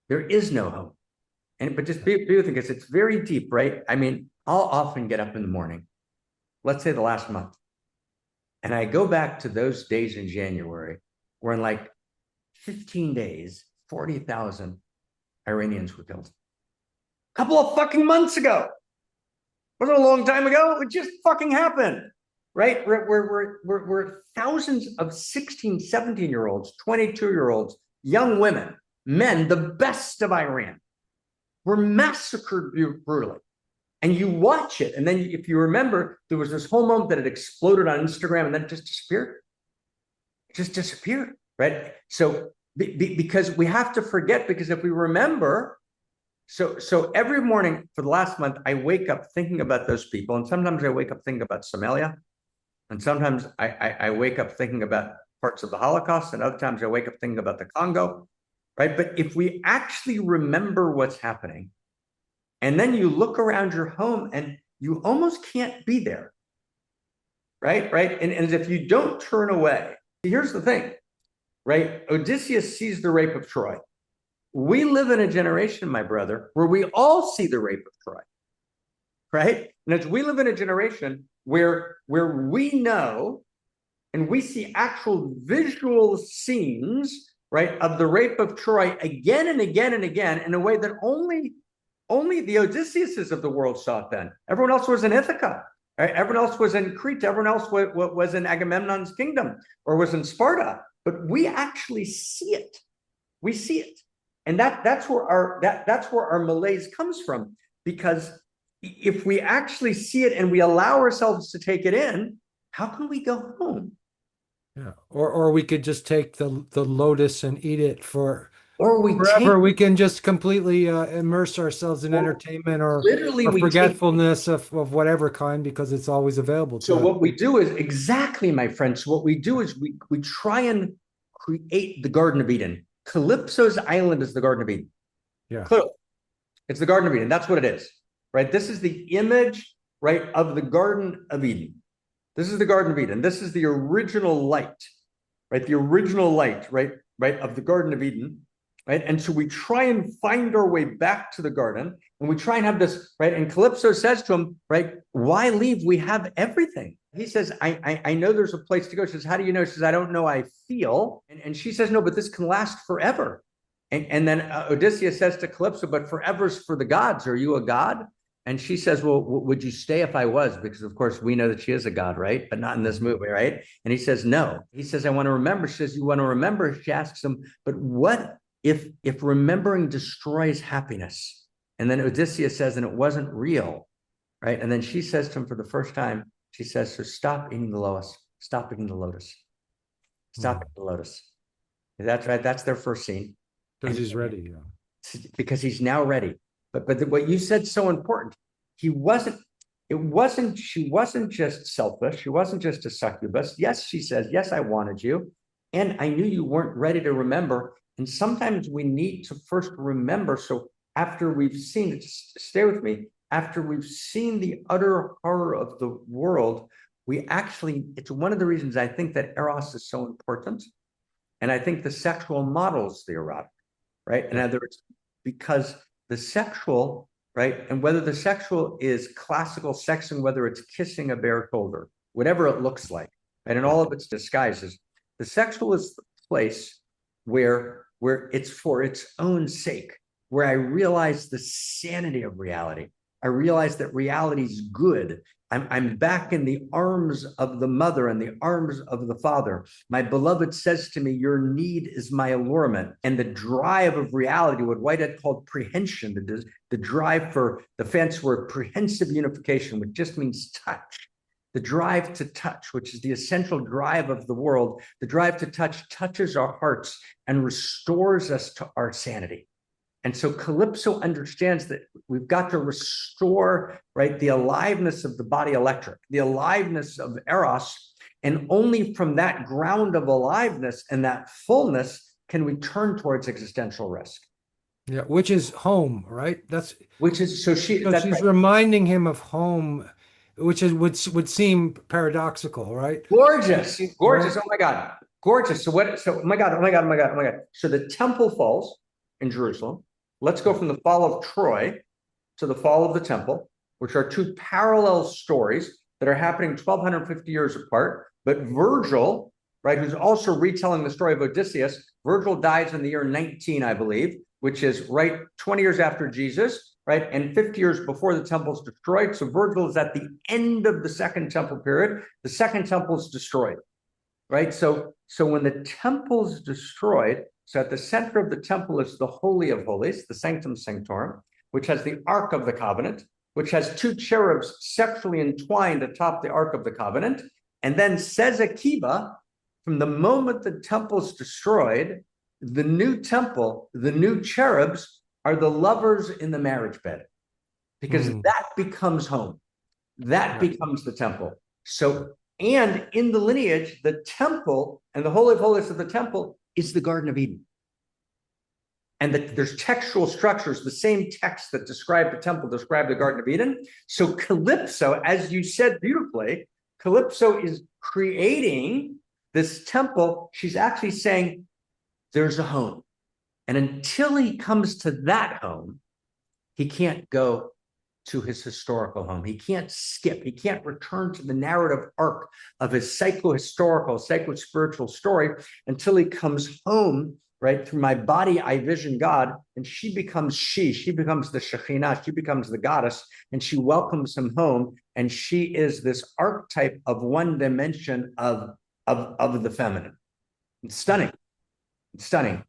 There is no home. But just be with me, because it's very deep, right? I mean, I'll often get up in the morning, let's say the last month, and I go back to those days in January where in like 15 days, 40,000 Iranians were killed. A couple of fucking months ago. Wasn't a long time ago. It just fucking happened, right? We're thousands of 16, 17-year-olds, 22-year-olds, young women, men, the best of Iran, were massacred brutally. And you watch it, and then if you remember, there was this whole moment that it exploded on Instagram, and then it just disappeared. It just disappeared, right? So because we have to forget, because if we remember, so every morning for the last month, I wake up thinking about those people, and sometimes I wake up thinking about Somalia, and sometimes I wake up thinking about parts of the Holocaust, and other times I wake up thinking about the Congo, right? But if we actually remember what's happening, and then you look around your home and you almost can't be there, right? And if you don't turn away, here's the thing, right? Odysseus sees the rape of Troy. We live in a generation, my brother, where we all see the rape of Troy, right? And as we live in a generation where we know and we see actual visual scenes, right, of the rape of Troy again and again and again in a way that only the Odysseus of the world saw it then. Everyone else was in Ithaca. Right? Everyone else was in Crete. Everyone else was in Agamemnon's kingdom or was in Sparta. But we actually see it. We see it. And that's where our malaise comes from, because if we actually see it and we allow ourselves to take it in, how can we go home? Yeah. Or we could just take the lotus and eat it for Or we forever. take, We can just completely immerse ourselves in or entertainment literally or we take. forgetfulness of whatever kind because it's always available So to us. what we do is exactly, my friends. So what we do is we try and create the Garden of Eden. Calypso's island is the Garden of Eden. Yeah. Clearly, it's the Garden of Eden. That's what it is, right? This is the image, right, of the Garden of Eden. This is the Garden of Eden. This is the original light, right? The original light, right, right, of the Garden of Eden, right? And so we try and find our way back to the garden, and we try and have this, right? And Calypso says to him, right, why leave? We have everything. He says, I know there's a place to go. She says, how do you know? She says, I don't know, I feel. And she says, no, but this can last forever. And then Odysseus says to Calypso, but forever's for the gods. Are you a god? And she says, well, would you stay if I was? Because, of course, we know that she is a god, right? But not in this movie, right? And he says, no. He says, I want to remember. She says, you want to remember? She asks him, but what if remembering destroys happiness? And then Odysseus says, and it wasn't real, right? And then she says to him for the first time, she says, so stop eating the lotus. Stop eating the lotus. Stop eating the lotus. That's right. That's their first scene. Because he's ready. Yeah. Because he's now ready. But what you said so important. He wasn't. It wasn't. She wasn't just selfish. She wasn't just a succubus. Yes, she says. Yes, I wanted you, and I knew you weren't ready to remember. And sometimes we need to first remember. So after we've seen it, stay with me. After we've seen the utter horror of the world, we actually. It's one of the reasons I think that Eros is so important, and I think the sexual models the erotic. Right? In other words, because the sexual, right, and whether the sexual is classical sex and whether it's kissing a bare shoulder, whatever it looks like, and in all of its disguises, the sexual is the place where it's for its own sake, where I realize the sanity of reality. I realize that reality is good. I'm back in the arms of the mother and the arms of the father. My beloved says to me, your need is my allurement. And the drive of reality, what Whitehead called prehension, the drive for the fancy word prehensive unification, which just means touch. The drive to touch, which is the essential drive of the world, the drive to touch touches our hearts and restores us to our sanity. And so Calypso understands that we've got to restore, right, the aliveness of the body electric, the aliveness of Eros. And only from that ground of aliveness and that fullness can we turn towards existential risk. Yeah, which is home, right? Which is, So that's she's right. reminding him of home, which is would seem paradoxical, right? Gorgeous, Right? gorgeous. Oh my God, gorgeous. So what? So oh my God, oh my God, oh my God, oh my God. So the temple falls in Jerusalem. Let's go from the fall of Troy to the fall of the temple, which are two parallel stories that are happening 1,250 years apart. But Virgil, right, who's also retelling the story of Odysseus, Virgil dies in the year 19, I believe, which is right 20 years after Jesus, right, and 50 years before the temple's destroyed. So Virgil is at the end of the second temple period. The second temple is destroyed, right? So when the temple's destroyed, so at the center of the temple is the Holy of Holies, the Sanctum Sanctorum, which has the Ark of the Covenant, which has two cherubs sexually entwined atop the Ark of the Covenant. And then says Akiba, from the moment the temple's destroyed, the new temple, the new cherubs are the lovers in the marriage bed, because that becomes home. That becomes the temple. So, and in the lineage, the temple and the Holy of Holies of the temple is the Garden of Eden. And there's textual structures, the same texts that describe the temple describe the Garden of Eden. So Calypso, as you said beautifully, Calypso is creating this temple. She's actually saying there's a home. And until he comes to that home, he can't go to his historical home. He can't skip. He can't return to the narrative arc of his psycho-historical, psycho-spiritual story until he comes home, right? Through my body, I vision God, and she becomes the Shekhinah, she becomes the goddess, and she welcomes him home, and she is this archetype of one dimension of the feminine. It's stunning. It's stunning.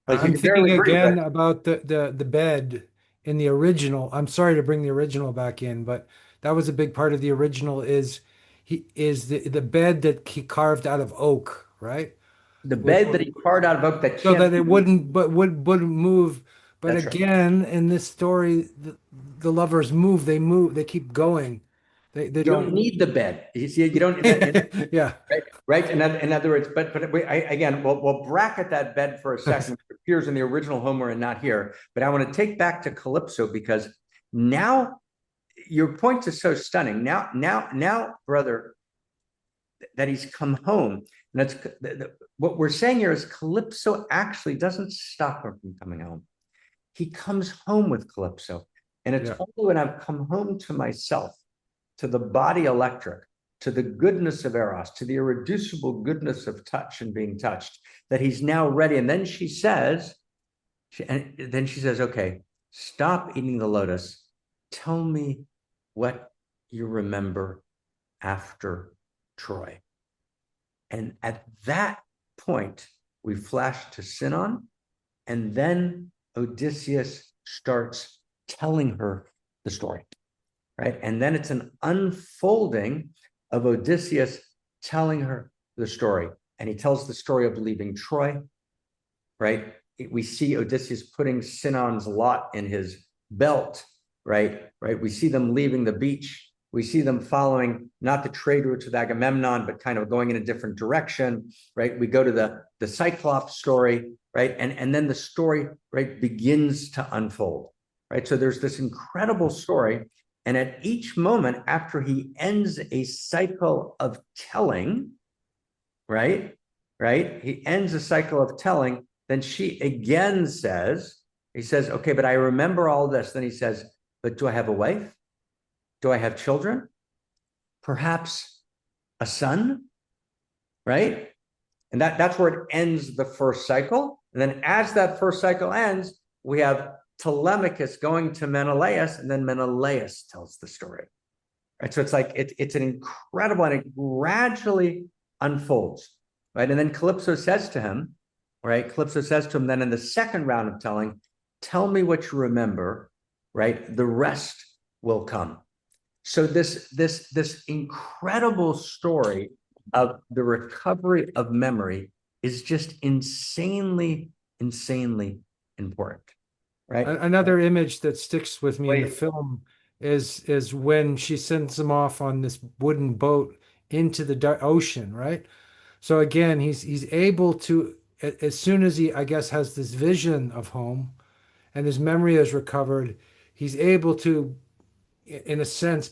Like you I'm can barely thinking breathe, again right? about the bed in the original. I'm sorry to bring the original back in, but that was a big part of the original is the bed that he carved out of oak, right? The Was bed that he carved out of oak that so can't that it move. wouldn't move. But That's right. again, in this story, the lovers move. They move. They keep going. They You don't don't. need the bed. You see, you don't. Yeah. Right, right. In other words, again, we'll bracket that bed for a second. It appears in the original Homer and not here. But I want to take back to Calypso because now your point is so stunning. Now, brother, that he's come home, and that's what we're saying here is Calypso actually doesn't stop him from coming home. He comes home with Calypso, and it's Yeah. only when I've come home to myself, to the body electric, to the goodness of Eros, to the irreducible goodness of touch and being touched, that he's now ready. And then she says, okay, stop eating the lotus. Tell me what you remember after Troy. And at that point, we flash to Sinon, and then Odysseus starts telling her the story, right? And then it's an unfolding of Odysseus telling her the story. And he tells the story of leaving Troy, right? We see Odysseus putting Sinon's lot in his belt, right? Right. We see them leaving the beach. We see them following not the trade routes with Agamemnon, but kind of going in a different direction, right? We go to the Cyclops story, right? And then the story, right, begins to unfold, right? So there's this incredible story. And at each moment after he ends a cycle of telling, right? Right? He ends a cycle of telling. Then she again says, he says, okay, but I remember all this. Then he says, but do I have a wife? Do I have children? Perhaps a son? Right? And that's where it ends the first cycle. And then as that first cycle ends, we have Telemachus going to Menelaus, and then Menelaus tells the story. Right. So it's like it's an incredible, and it gradually unfolds. Right. And then Calypso says to him, right? Calypso says to him, then in the second round of telling, tell me what you remember, right? The rest will come. So this incredible story of the recovery of memory is just insanely important, right? Another image that sticks with me in the Wait, film is when she sends him off on this wooden boat into the ocean, right? So again, he's able to, as soon as he, I guess, has this vision of home and his memory is recovered, he's able to, in a sense,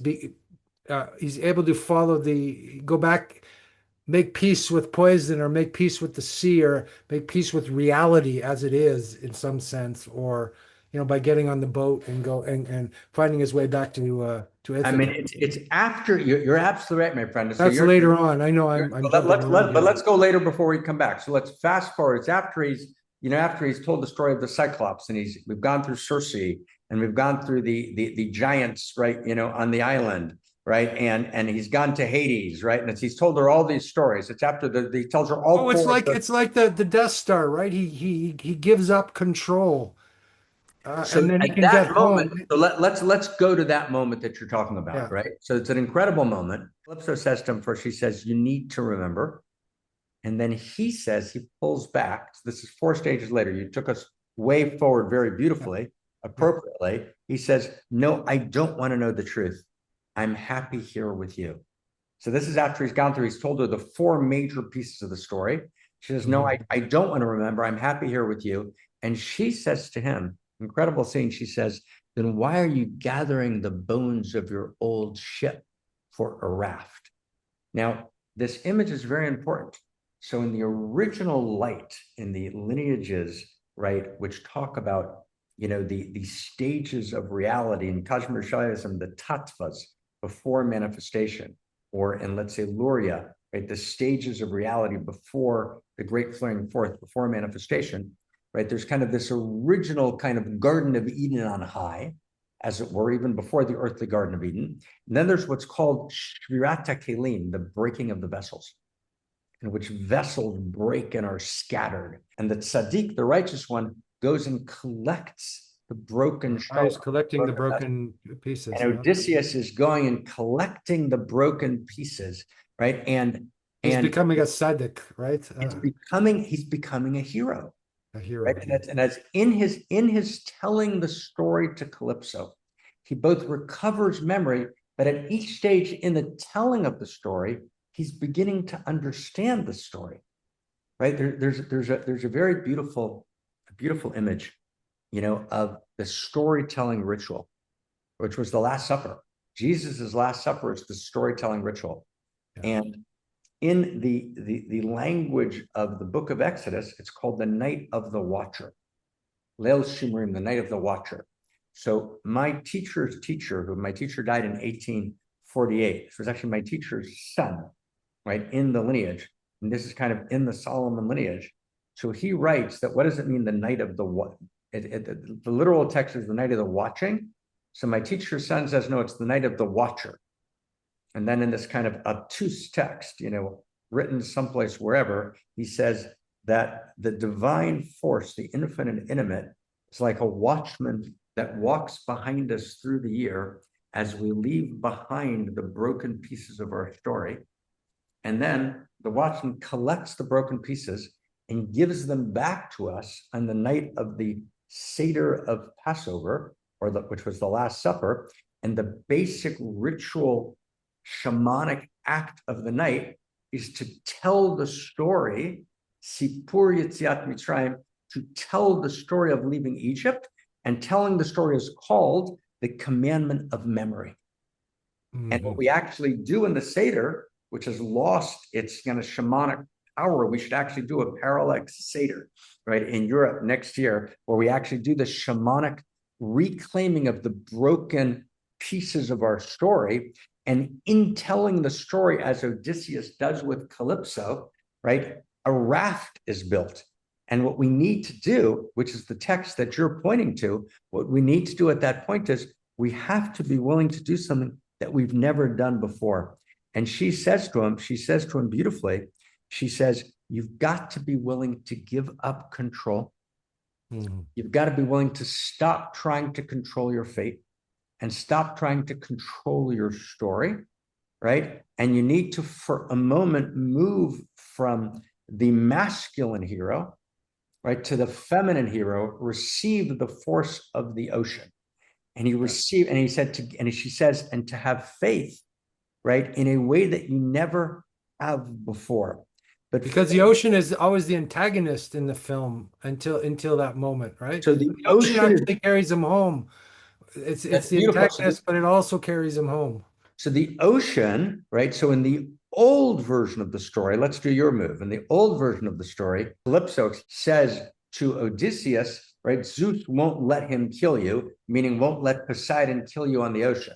he's able to go back, make peace with poison, or make peace with the sea, or make peace with reality as it is in some sense, or by getting on the boat and and finding his way back to I mean, Ithaca. it's after you're absolutely right, my friend. So That's later on. I know I'm jumping around but here. let's go later before we come back. So let's fast forward. It's after he's told the story of the Cyclops, and we've gone through Circe, and we've gone through the giants, right? On the island, right? And he's gone to Hades, right? And he's told her all these stories. It's after he tells her all Oh, four of it's like the Death Star, right? He gives up control, So and then he at can get that moment, home. so let's go to that moment that you're talking about, Yeah. right? So it's an incredible moment. Calypso says to him first, she says, you need to remember. And then he says, he pulls back. So this is 4 stages later. You took us way forward very Yeah. beautifully, Yeah. appropriately. He says, no, I don't want to know the truth. I'm happy here with you. So this is after he's told her the four major pieces of the story. She says, no, Mhm. I don't want to remember. I'm happy here with you. And she says to him, incredible scene. She says, then why are you gathering the bones of your old ship for a raft? Now, this image is very important. So in the original light, in the lineages, right, which talk about, the stages of reality in Kashmir Shaivism, the tattvas before manifestation, or in, let's say, Luria, right, the stages of reality before the great flaring forth, before manifestation, right? There's kind of this original kind of Garden of Eden on high, as it were, even before the earthly Garden of Eden. And then there's what's called Shvirata Kelim, the breaking of the vessels, in which vessels break and are scattered. And the tzaddik, the righteous one, goes and collects the broken I was shell, collecting the broken vessel. broken pieces. And Yeah. Odysseus is going and collecting the broken pieces, right? He's And becoming a tzaddik, right? he's becoming a hero, A right? hero. And that's in his telling the story to Calypso, he both recovers memory, but at each stage in the telling of the story, he's beginning to understand the story, right? There's a very beautiful image, of the storytelling ritual, which was the Last Supper. Jesus's Last Supper is the storytelling ritual. Yeah. And in the language of the book of Exodus, it's called the Night of the Watcher. Leil Shimrim, the Night of the Watcher. So my teacher's teacher, my teacher died in 1848. This was actually my teacher's son, right, in the lineage. And this is kind of in the Solomon lineage. So he writes that, what does it mean, the night of the what? The literal text is the night of the watching. So my teacher's son says, no, it's the night of the watcher. And then in this kind of obtuse text, written someplace wherever, he says that the divine force, the infinite intimate, is like a watchman that walks behind us through the year as we leave behind the broken pieces of our story. And then the watchman collects the broken pieces and gives them back to us on the night of the Seder of Passover, which was the Last Supper. And the basic ritual shamanic act of the night is to tell the story, Sipur Yetziat Mitzrayim, to tell the story of leaving Egypt, and telling the story is called the commandment of memory. Mm-hmm. And what we actually do in the Seder, which has lost its kind of shamanic power, we should actually do a parallax Seder, right, in Europe next year, where we actually do the shamanic reclaiming of the broken pieces of our story. And in telling the story, as Odysseus does with Calypso, right, a raft is built. And what we need to do, which is the text that you're pointing to, what we need to do at that point is we have to be willing to do something that we've never done before. And she says to him beautifully, she says, you've got to be willing to give up control. Mm-hmm. You've got to be willing to stop trying to control your fate and stop trying to control your story, right? And you need to, for a moment, move from the masculine hero, right, to the feminine hero, receive the force of the ocean. And she says, and to have faith, right, in a way that you never have before. But because the ocean is always the antagonist in the film until that moment, right? So the ocean actually carries him home. It's the antagonist, but it also carries him home. So the ocean, right? So in the old version of the story, let's do your move. In the old version of the story, Calypso says to Odysseus, right, Zeus won't let him kill you, meaning won't let Poseidon kill you on the ocean,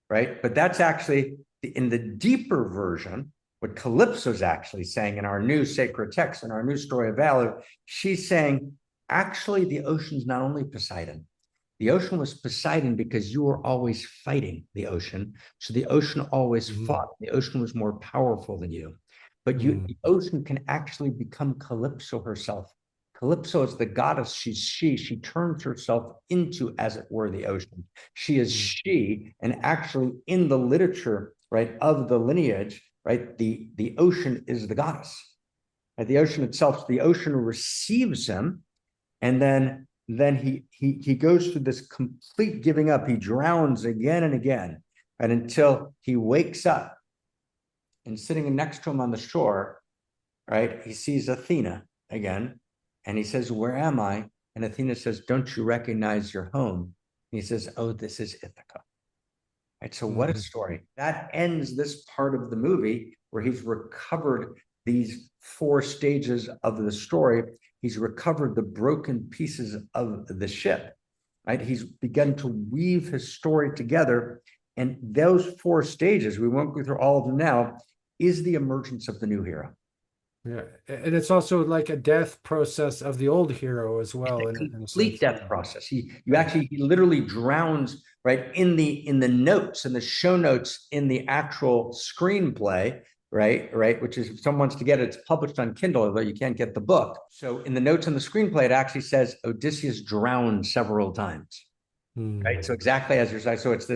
right? But that's actually, in the deeper version, what Calypso's actually saying in our new sacred text, in our new story of valor. She's saying, actually, the ocean's not only Poseidon. The ocean was Poseidon because you were always fighting the ocean. So the ocean always fought. The ocean was more powerful than you. But the ocean can actually become Calypso herself. Calypso is the goddess. She turns herself into, as it were, the ocean. She is she, and actually in the literature, right, of the lineage, right, the ocean is the goddess. Right? The ocean itself, the ocean receives him, and then he goes through this complete giving up. He drowns again and again, and until he wakes up, and sitting next to him on the shore, right, he sees Athena again, and he says, where am I? And Athena says, don't you recognize your home? And he says, oh, this is Ithaca. Right, so what a story. That ends this part of the movie where he's recovered these 4 stages of the story. He's recovered the broken pieces of the ship, right? He's begun to weave his story together. And those 4 stages, we won't go through all of them now, is the emergence of the new hero. Yeah, and it's also like a death process of the old hero as well. A complete death process. He literally drowns, right, in the notes, in the show notes, in the actual screenplay, right, which is if someone wants to get it, it's published on Kindle, although you can't get the book. So in the notes on the screenplay, it actually says Odysseus drowned several times, right? So exactly as you're saying, so it's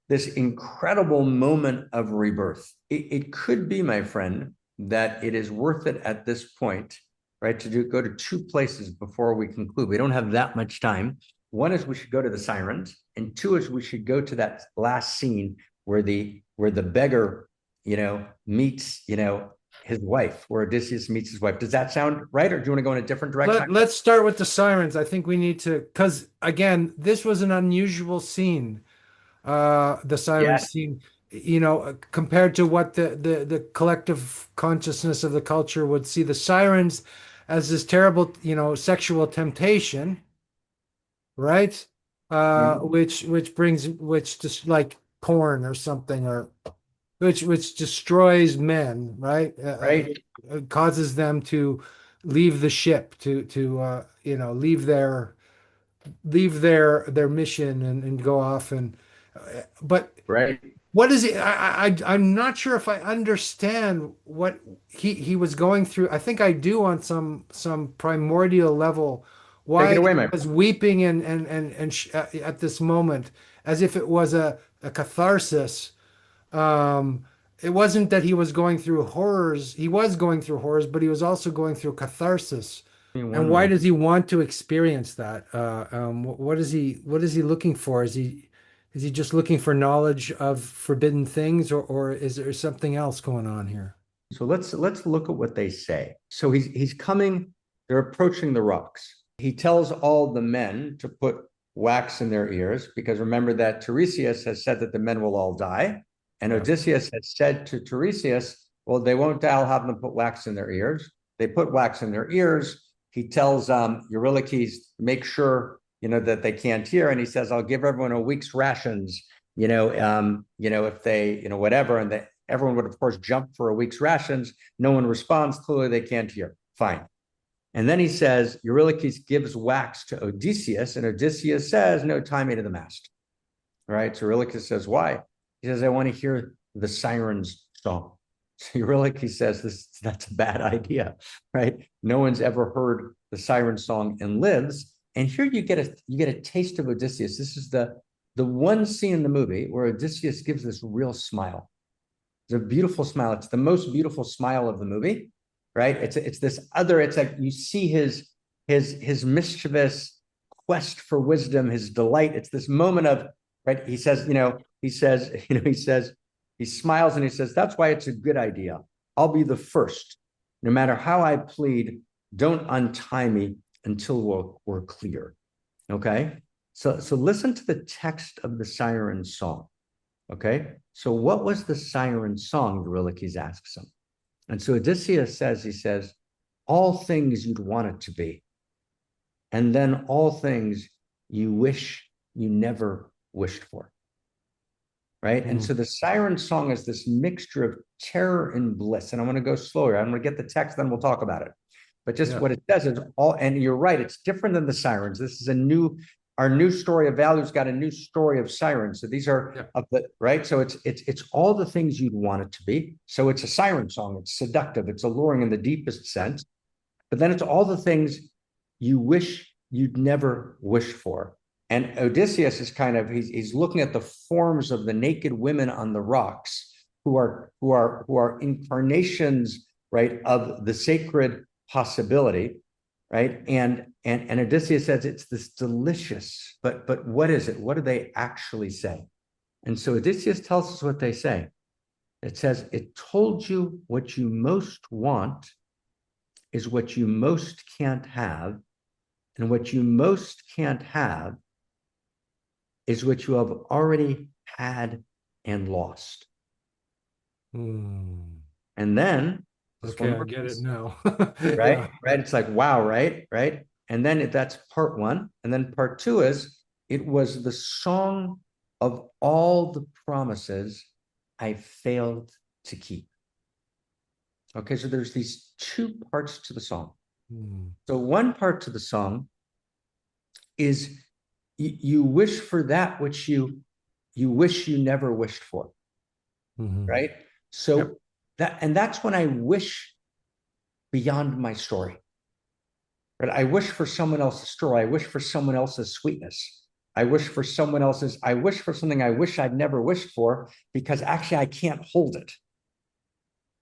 this incredible moment of rebirth. It could be, my friend, that it is worth it at this point, right, to go to two places before we conclude. We don't have that much time. One is we should go to the sirens, and two is we should go to that last scene where the beggar, meets, his wife, where Odysseus meets his wife. Does that sound right, or do you want to go in a different direction? Let's start with the sirens. I think we need to, because again, this was an unusual scene. The siren Yes, scene, compared to what the collective consciousness of the culture would see the sirens as this terrible, sexual temptation, right? Which just like porn or something, or which destroys men, right? right, It causes them to leave the ship, to leave their mission and go off but right. what is it? I'm not sure if I understand what he was going through. I think I do on some primordial level. Take it Why away, he my was weeping at this moment, as if it was a catharsis. It wasn't that he was going through horrors. He was going through horrors, but he was also going through catharsis. friend. And One why moment. does he want to experience that? What is he looking for? Is he just looking for knowledge of forbidden things, or is there something else going on here? So let's look at what they say. So he's coming, they're approaching the rocks. He tells all the men to put wax in their ears, because remember that Tiresias has said that the men will all die. And Yeah. Odysseus has said to Tiresias, well, they won't die, I'll have them put wax in their ears. They put wax in their ears. He tells Eurylochus, make sure that they can't hear. And he says, I'll give everyone a week's rations, if they, whatever. And everyone would, of course, jump for a week's rations. No one responds. Clearly, they can't hear. Fine. And then he says, Eurylochus gives wax to Odysseus, and Odysseus says, no, tie me to the mast. All right. So Eurylochus says, why? He says, I want to hear the siren's song. So Eurylochus says, that's a bad idea, right? No one's ever heard the siren song and lives. And here you get a taste of Odysseus. This is the one scene in the movie where Odysseus gives this real smile. It's a beautiful smile. It's the most beautiful smile of the movie, right? It's this other. It's like you see his mischievous quest for wisdom, his delight. It's this moment of, right. He says, he smiles and he says, that's why it's a good idea. I'll be the first. No matter how I plead, don't untie me until we're clear. Okay. So listen to the text of the siren song. Okay. So what was the siren song? Eurylochus asks him. And so Odysseus says, all things you'd want it to be. And then all things you wish you never wished for. Right. And so the siren song is this mixture of terror and bliss. And I want to go slower. I'm going to get the text, then we'll talk about it. But just what it says is all, and you're right, it's different than the sirens. This is our new story of value's got a new story of sirens. So these are of the right. So it's all the things you'd want it to be. So it's a siren song. It's seductive. It's alluring in the deepest sense. But then it's all the things you wish you'd never wished for. And Odysseus is he's looking at the forms of the naked women on the rocks who are incarnations, right, of the sacred possibility, right? And Odysseus says it's this delicious, but what is it? What do they actually say? And so Odysseus tells us what they say. It says, it told you what you most want is what you most can't have, and what you most can't have is what you have already had and lost. Hmm. And then, Okay, I get it now. right? Yeah. Right. It's like, wow, right? Right. And then that's part one. And then part two is, it was the song of all the promises I failed to keep. Okay. So there's these two parts to the song. So one part to the song is you wish for that which you wish you never wished for. Right. So that's when I wish beyond my story. Right? I wish for someone else's story. I wish for someone else's sweetness. I wish for something I wish I'd never wished for because actually I can't hold it.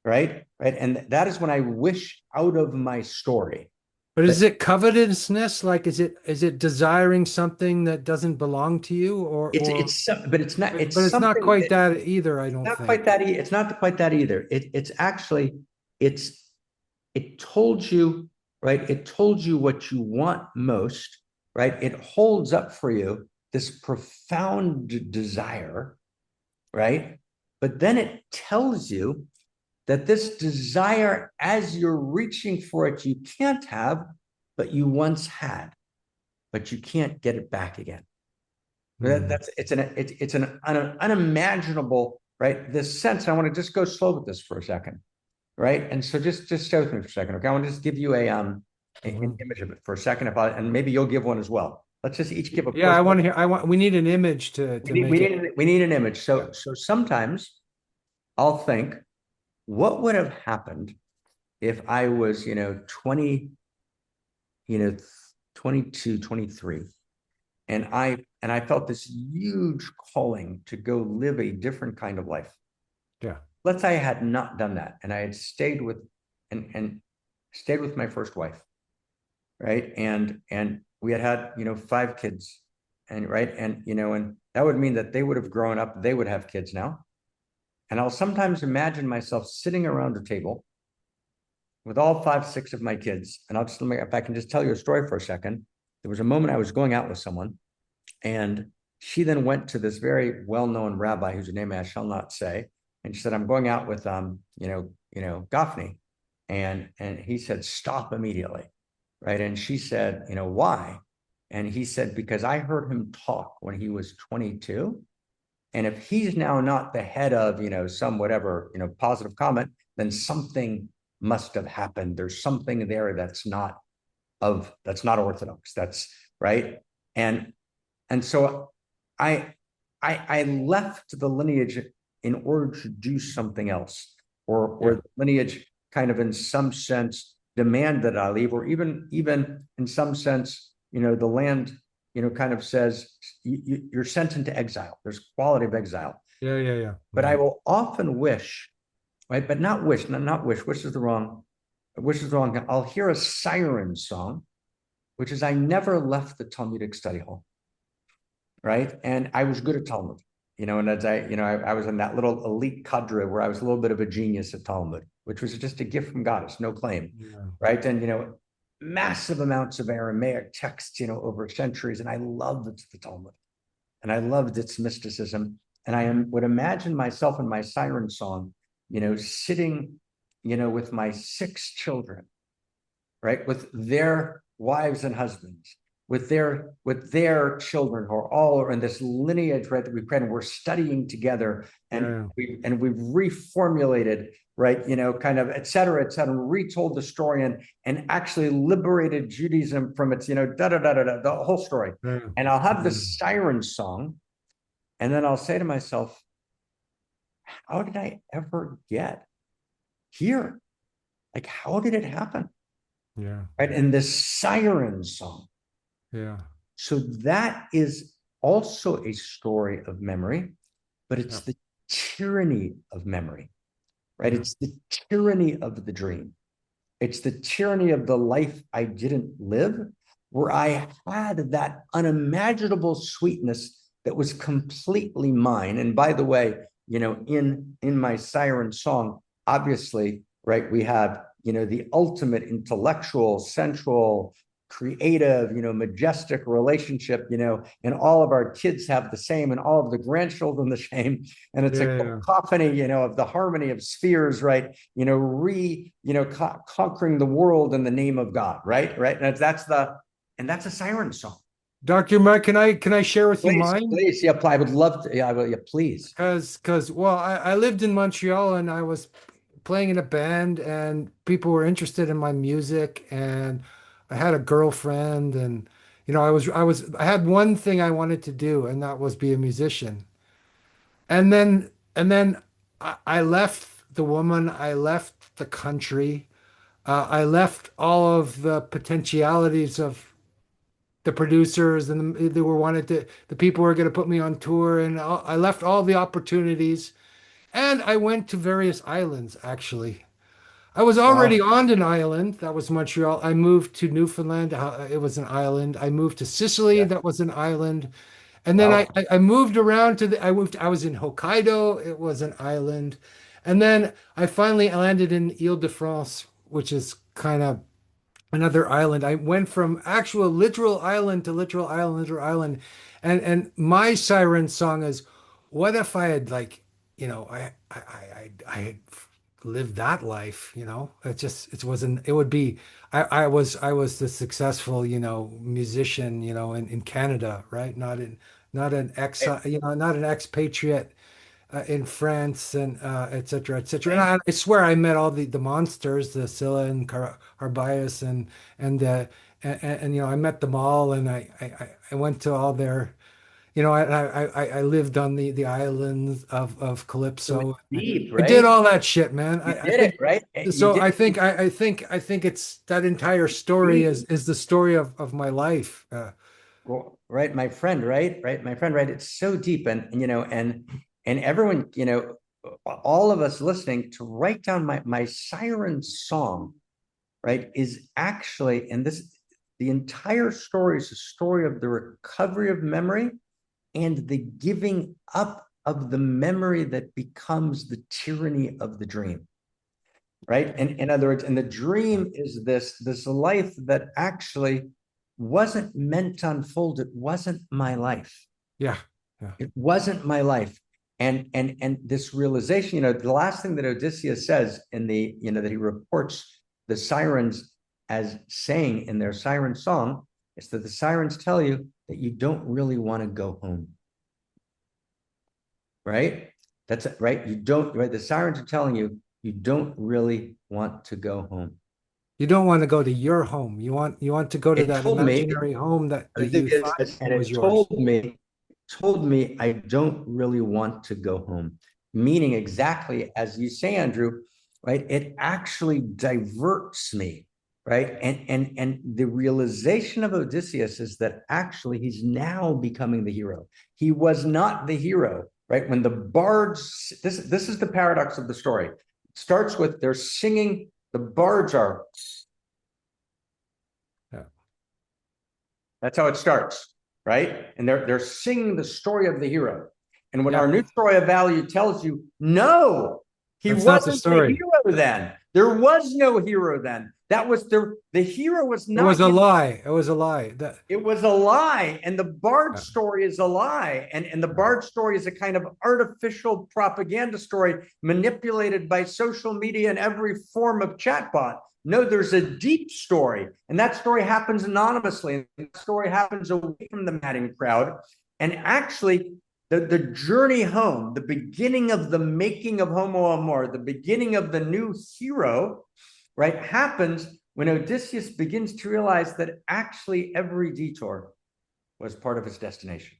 Right. And that is when I wish out of my story. But But is it covetousness? Like, is it desiring something that doesn't belong to you, but it's not, but it's not something quite that that either, I it's don't not quite think. that, it's not quite that either. It's actually, it's, it told you, right? It told you what you want most, right? It holds up for you this profound desire, right? But then it tells you that this desire, as you're reaching for it, you can't have, but you once had, but you can't get it back again. Hmm. It's an unimaginable, right? This sense. I want to just go slow with this for a second, right? And so just stay with me for a second, okay? I want to just give you an Mhm. image of it for a second, and maybe you'll give one as well. Let's just each give a Yeah, quick. I want to hear. We need an image to make it. We need an image. Yeah. So sometimes I'll think, what would have happened if I was, 20, you know, 22, 23, and I felt this huge calling to go live a different kind of life. Yeah. Let's say I had not done that and I had stayed with and stayed with my first wife, right? And we had, 5 kids, and right, and and that would mean that they would have grown up, they would have kids now. And I'll sometimes imagine myself sitting around a table with all five, six of my kids. And I'll just, if I can just tell you a story for a second. There was a moment I was going out with someone, and she then went to this very well-known rabbi whose name I shall not say, and she said, "I'm going out with Gafni," and he said, "Stop immediately," right? And she said, "Why?" And he said, "Because I heard him talk when he was 22, and if he's now not the head of some whatever positive comment, then something must have happened. There's something there that's not orthodox. That's right." And so I, I left the lineage in order to do something else, or Yeah. the lineage kind of in some sense demand that I leave, or even in some sense, the land, kind of says you're sent into exile. There's quality of exile. Yeah. Yeah. Yeah. But I Mhm. will often wish, right? But not wish, not wish. Wish is the wrong. Wish is the wrong. I'll hear a siren song, which is I never left the Talmudic study hall, right? And I was good at Talmud, and as I was in that little elite cadre where I was a little bit of a genius at Talmud, which was just a gift from God. It's no claim, Yeah. right? And, massive amounts of Aramaic texts, over centuries. And I loved the Talmud, and I loved its mysticism. And would imagine myself in my siren song, sitting, with my 6 children, right, with their wives and husbands, with their children who are all in this lineage, right, that we've created. We're studying together, and Yeah. we've reformulated, right, kind of et cetera, retold the story, and actually liberated Judaism from its, da da da da da, the whole story. Yeah. And I'll have the Yeah. siren song, and then I'll say to myself, how did I ever get here? Like, how did it happen? Yeah. Right. And this siren song. Yeah. So that is also a story of memory, but Yeah. it's the tyranny of memory, right? Yeah. It's the tyranny of the dream. It's the tyranny of the life I didn't live, where I had that unimaginable sweetness that was completely mine. And by the way, in my siren song, obviously, right, we have, the ultimate intellectual, sensual, creative, majestic relationship, and all of our kids have the same, and all of the grandchildren the same. And it's a Yeah. cacophony, of the harmony of spheres, right? Conquering the world in the name of God, right? Right. And that's a siren song. Dr. Mark, can I share with you Please, mine? please. Yeah, I would love to. Yeah, I will. Yeah, please. Because well, I lived in Montreal and I was playing in a band and people were interested in my music and I had a girlfriend and I had one thing I wanted to do and that was be a musician. And then I left the woman. I left the country. I left all of the potentialities of the producers and they were wanted to, the people who were going to put me on tour. And I left all the opportunities and I went to various islands, actually. I was already Wow. on an island. That was Montreal. I moved to Newfoundland. It was an island. I moved to Sicily. Yeah. That was an island. And then Wow. I moved around to I moved, I was in Hokkaido. It was an island. And then I finally landed in Ile-de-France, which is kind of another island. I went from actual literal island to literal island, literal island. And my siren song is, what if I had like, I had lived that life, it wasn't, it would be, I was the successful, musician, in Canada, right? Not an ex, Right. not an expatriate in France and et cetera, et cetera. And Right. I swear I met all the monsters, the Scylla and Arbias and I met them all and I went to all their, I lived on the islands of So it's Calypso. deep, I did right? all that shit, man. You I did think it, right? You so. did it. I think it's that entire story Deep. is the story of my life. Well, right, my friend, right, my friend, right. It's so deep, and everyone, all of us listening to write down my siren song, right, is actually, and this, the entire story is a story of the recovery of memory and the giving up of the memory that becomes the tyranny of the dream, right? And in other words, and the dream is this life that actually wasn't meant to unfold. It wasn't my life. Yeah, yeah, It wasn't my life. And this realization, the last thing that Odysseus says in the, that he reports the sirens as saying in their siren song is that the sirens tell you that you don't really want to go home. Right? That's it, right? You don't, right? The sirens are telling you you don't really want to go home. you don't want to go to your home. You want to go to It that told me, imaginary home that you thought and was it yours. told me I don't really want to go home. Meaning exactly as you say, Andrew, right? It actually diverts me, right? And the realization of Odysseus is that actually he's now becoming the hero. He was not the hero, right? When the bards, this is the paradox of the story. It starts with they're singing, the bards are. Yeah, That's how it starts, right? And they're singing the story of the hero. And when yeah. our new story of value tells you, no, he That's not the wasn't the story. hero then. There was no hero then. That was the hero was It was not a yet. lie. It was a lie. That It was a lie. And the Bard yeah, story is a lie. And the yeah. Bard story is a kind of artificial propaganda story manipulated by social media and every form of chatbot. No, there's a deep story. And that story happens anonymously. And that story happens away from the madding crowd. And actually, the journey home, the beginning of the making of Homo Amor, the beginning of the new hero, right, happens when Odysseus begins to realize that actually every detour was part of his destination,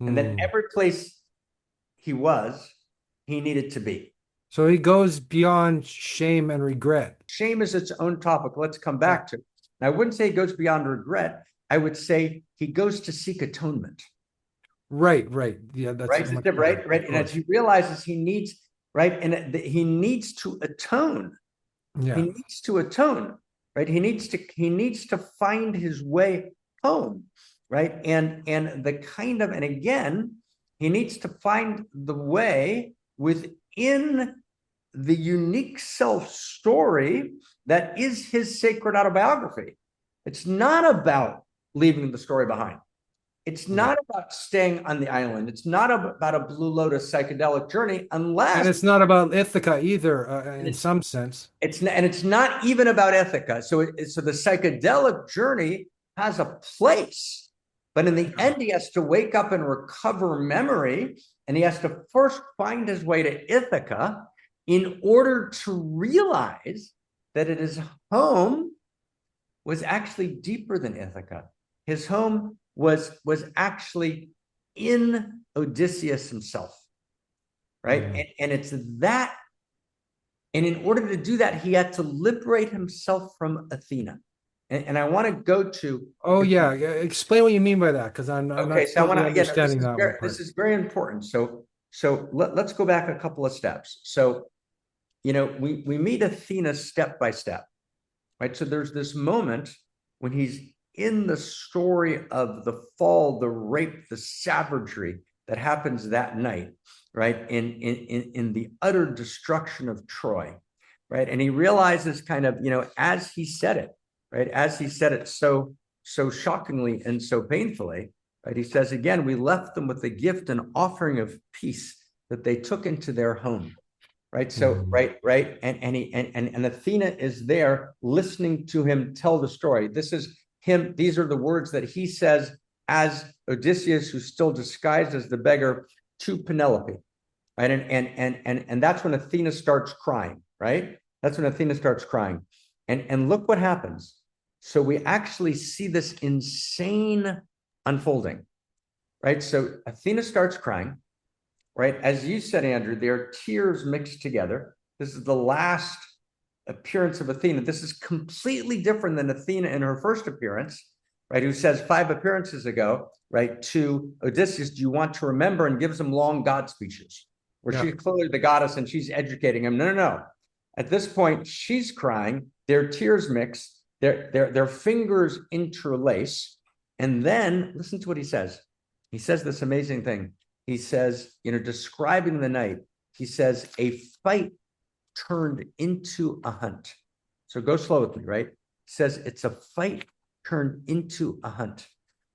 and that Hmm. every place he was, he needed to be. So he goes beyond shame and regret. Shame is its own topic. Let's come Yeah. back to it. I wouldn't say he goes beyond regret. I would say he goes to seek atonement. Right, right. Yeah, that's Right, much better, right, right. of And as course. he realizes he needs, right, and he needs to atone. He Yeah, needs to atone, right? He needs to find his way home, right? And the kind of, and again, he needs to find the way within the unique self story that is his sacred autobiography. It's not about leaving the story behind. It's yeah. not about staying on the island. It's not about a Blue Lotus psychedelic journey, And unless, it's not about Ithaca either, and in some sense. it's not even about Ithaca. So the psychedelic journey has a place, but in the end, he has to wake up and recover memory, and he has to first find his way to Ithaca in order to realize that his home was actually deeper than Ithaca. His home was actually in Odysseus himself, right? Mm. And it's that And in order to do that, he had to liberate himself from Athena. And I want to go to. Oh yeah, yeah. Explain what you mean by that, because I'm Okay, not so I want totally to, again, understanding that one this part. is very important. So let's go back a couple of steps. So, we meet Athena step by step, right? So there's this moment when he's in the story of the fall, the rape, the savagery that happens that night, right? In the utter destruction of Troy, right? And he realizes kind of, as he said it, right? As he said it so shockingly and so painfully, right? He says again, we left them with a gift and offering of peace that they took into their home. Right. So, Mm. right. And Athena is there listening to him tell the story. This is him. These are the words that he says as Odysseus, who's still disguised as the beggar, to Penelope. Right. And that's when Athena starts crying. Right. That's when Athena starts crying. And look what happens. So we actually see this insane unfolding. Right. So Athena starts crying. Right? As you said, Andrew, there are tears mixed together. This is the last appearance of Athena. This is completely different than Athena in her first appearance, right? Who says 5 appearances ago, right, to Odysseus, do you want to remember, and gives him long God speeches, where Yeah. she's clearly the goddess and she's educating him. No. At this point, she's crying, their tears mix, their fingers interlace. And then listen to what he says. He says this amazing thing. He says, describing the night, he says, a fight turned into a hunt. So go slow with me, right? He says it's a fight turned into a hunt.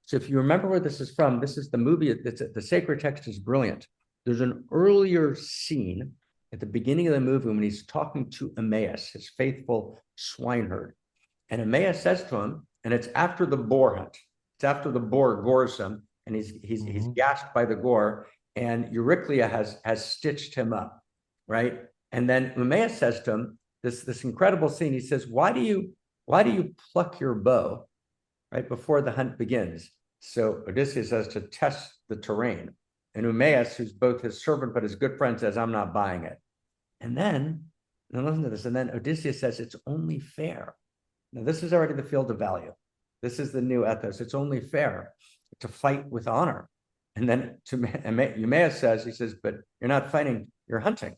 So if you remember where this is from, this is the movie. The sacred text is brilliant. There's an earlier scene at the beginning of the movie when he's talking to Emmaus, his faithful swineherd. And Emmaus says to him, and it's after the boar hunt. It's after the boar gores him, and he's gasped by the gore, and Euryclea has stitched him up, right? And then Emmaus says to him, this incredible scene. He says, "Why do you pluck your bow, right, before the hunt begins?" So Odysseus says, to test the terrain, and Emmaus, who's both his servant but his good friend, says, "I'm not buying it." And then, now listen to this. And then Odysseus says, "It's only fair." Now this is already the field of value. This is the new ethos. It's only fair to fight with honor. And then to Eumaeus says, he says, "But you're not fighting, you're hunting,"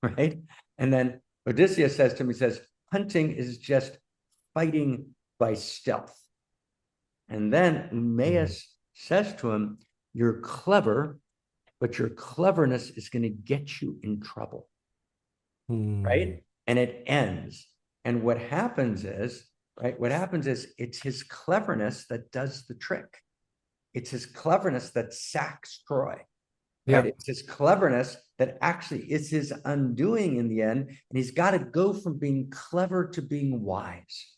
right? And then Odysseus says to him, he says, "Hunting is just fighting by stealth." And then Eumaeus says to him, "You're clever, but your cleverness is going to get you in trouble," right? And it ends. And what happens is, right, it's his cleverness that does the trick. It's his cleverness that sacks Troy. Right? Yeah. It's his cleverness that actually is his undoing in the end. And he's got to go from being clever to being wise.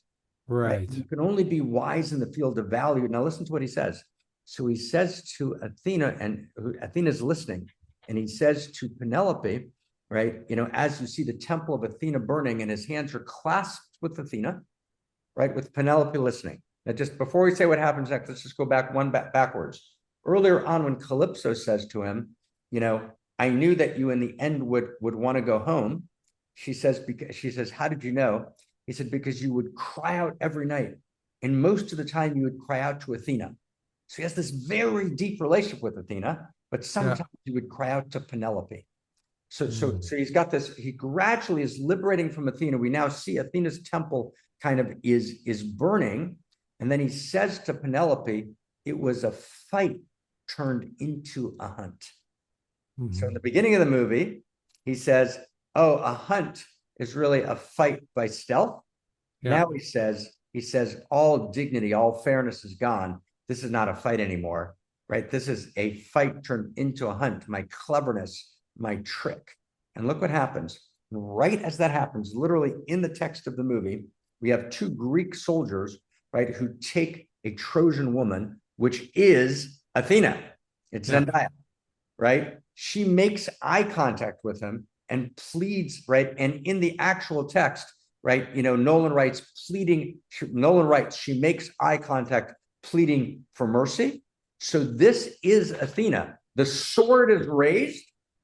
Right? Right. You can only be wise in the field of value. Now listen to what he says. So he says to Athena, and Athena's listening, and he says to Penelope, right, as you see the temple of Athena burning and his hands are clasped with Athena, right, with Penelope listening. Now, just before we say what happens next, let's just go back backwards. Earlier on, when Calypso says to him, "I knew that you in the end would want to go home," she says, "How did you know?" He said, "Because you would cry out every night. And most of the time you would cry out to Athena." So he has this very deep relationship with Athena, but sometimes he would cry out to Penelope. So he's got this, he gradually is liberating from Athena. We now see Athena's temple kind of is burning. And then he says to Penelope, it was a fight turned into a hunt. So in the beginning of the movie, he says, "Oh, a hunt is really a fight by stealth." Now he says, all dignity, all fairness is gone. This is not a fight anymore, right? This is a fight turned into a hunt. My cleverness, my trick. And look what happens. Right as that happens, literally in the text of the movie, we have 2 Greek soldiers, right, who take a Trojan woman, which is Athena. It's Zendaya, right? She makes eye contact with him and pleads, right? And in the actual text, right, Nolan writes, she makes eye contact, pleading for mercy. So this is Athena. The sword is raised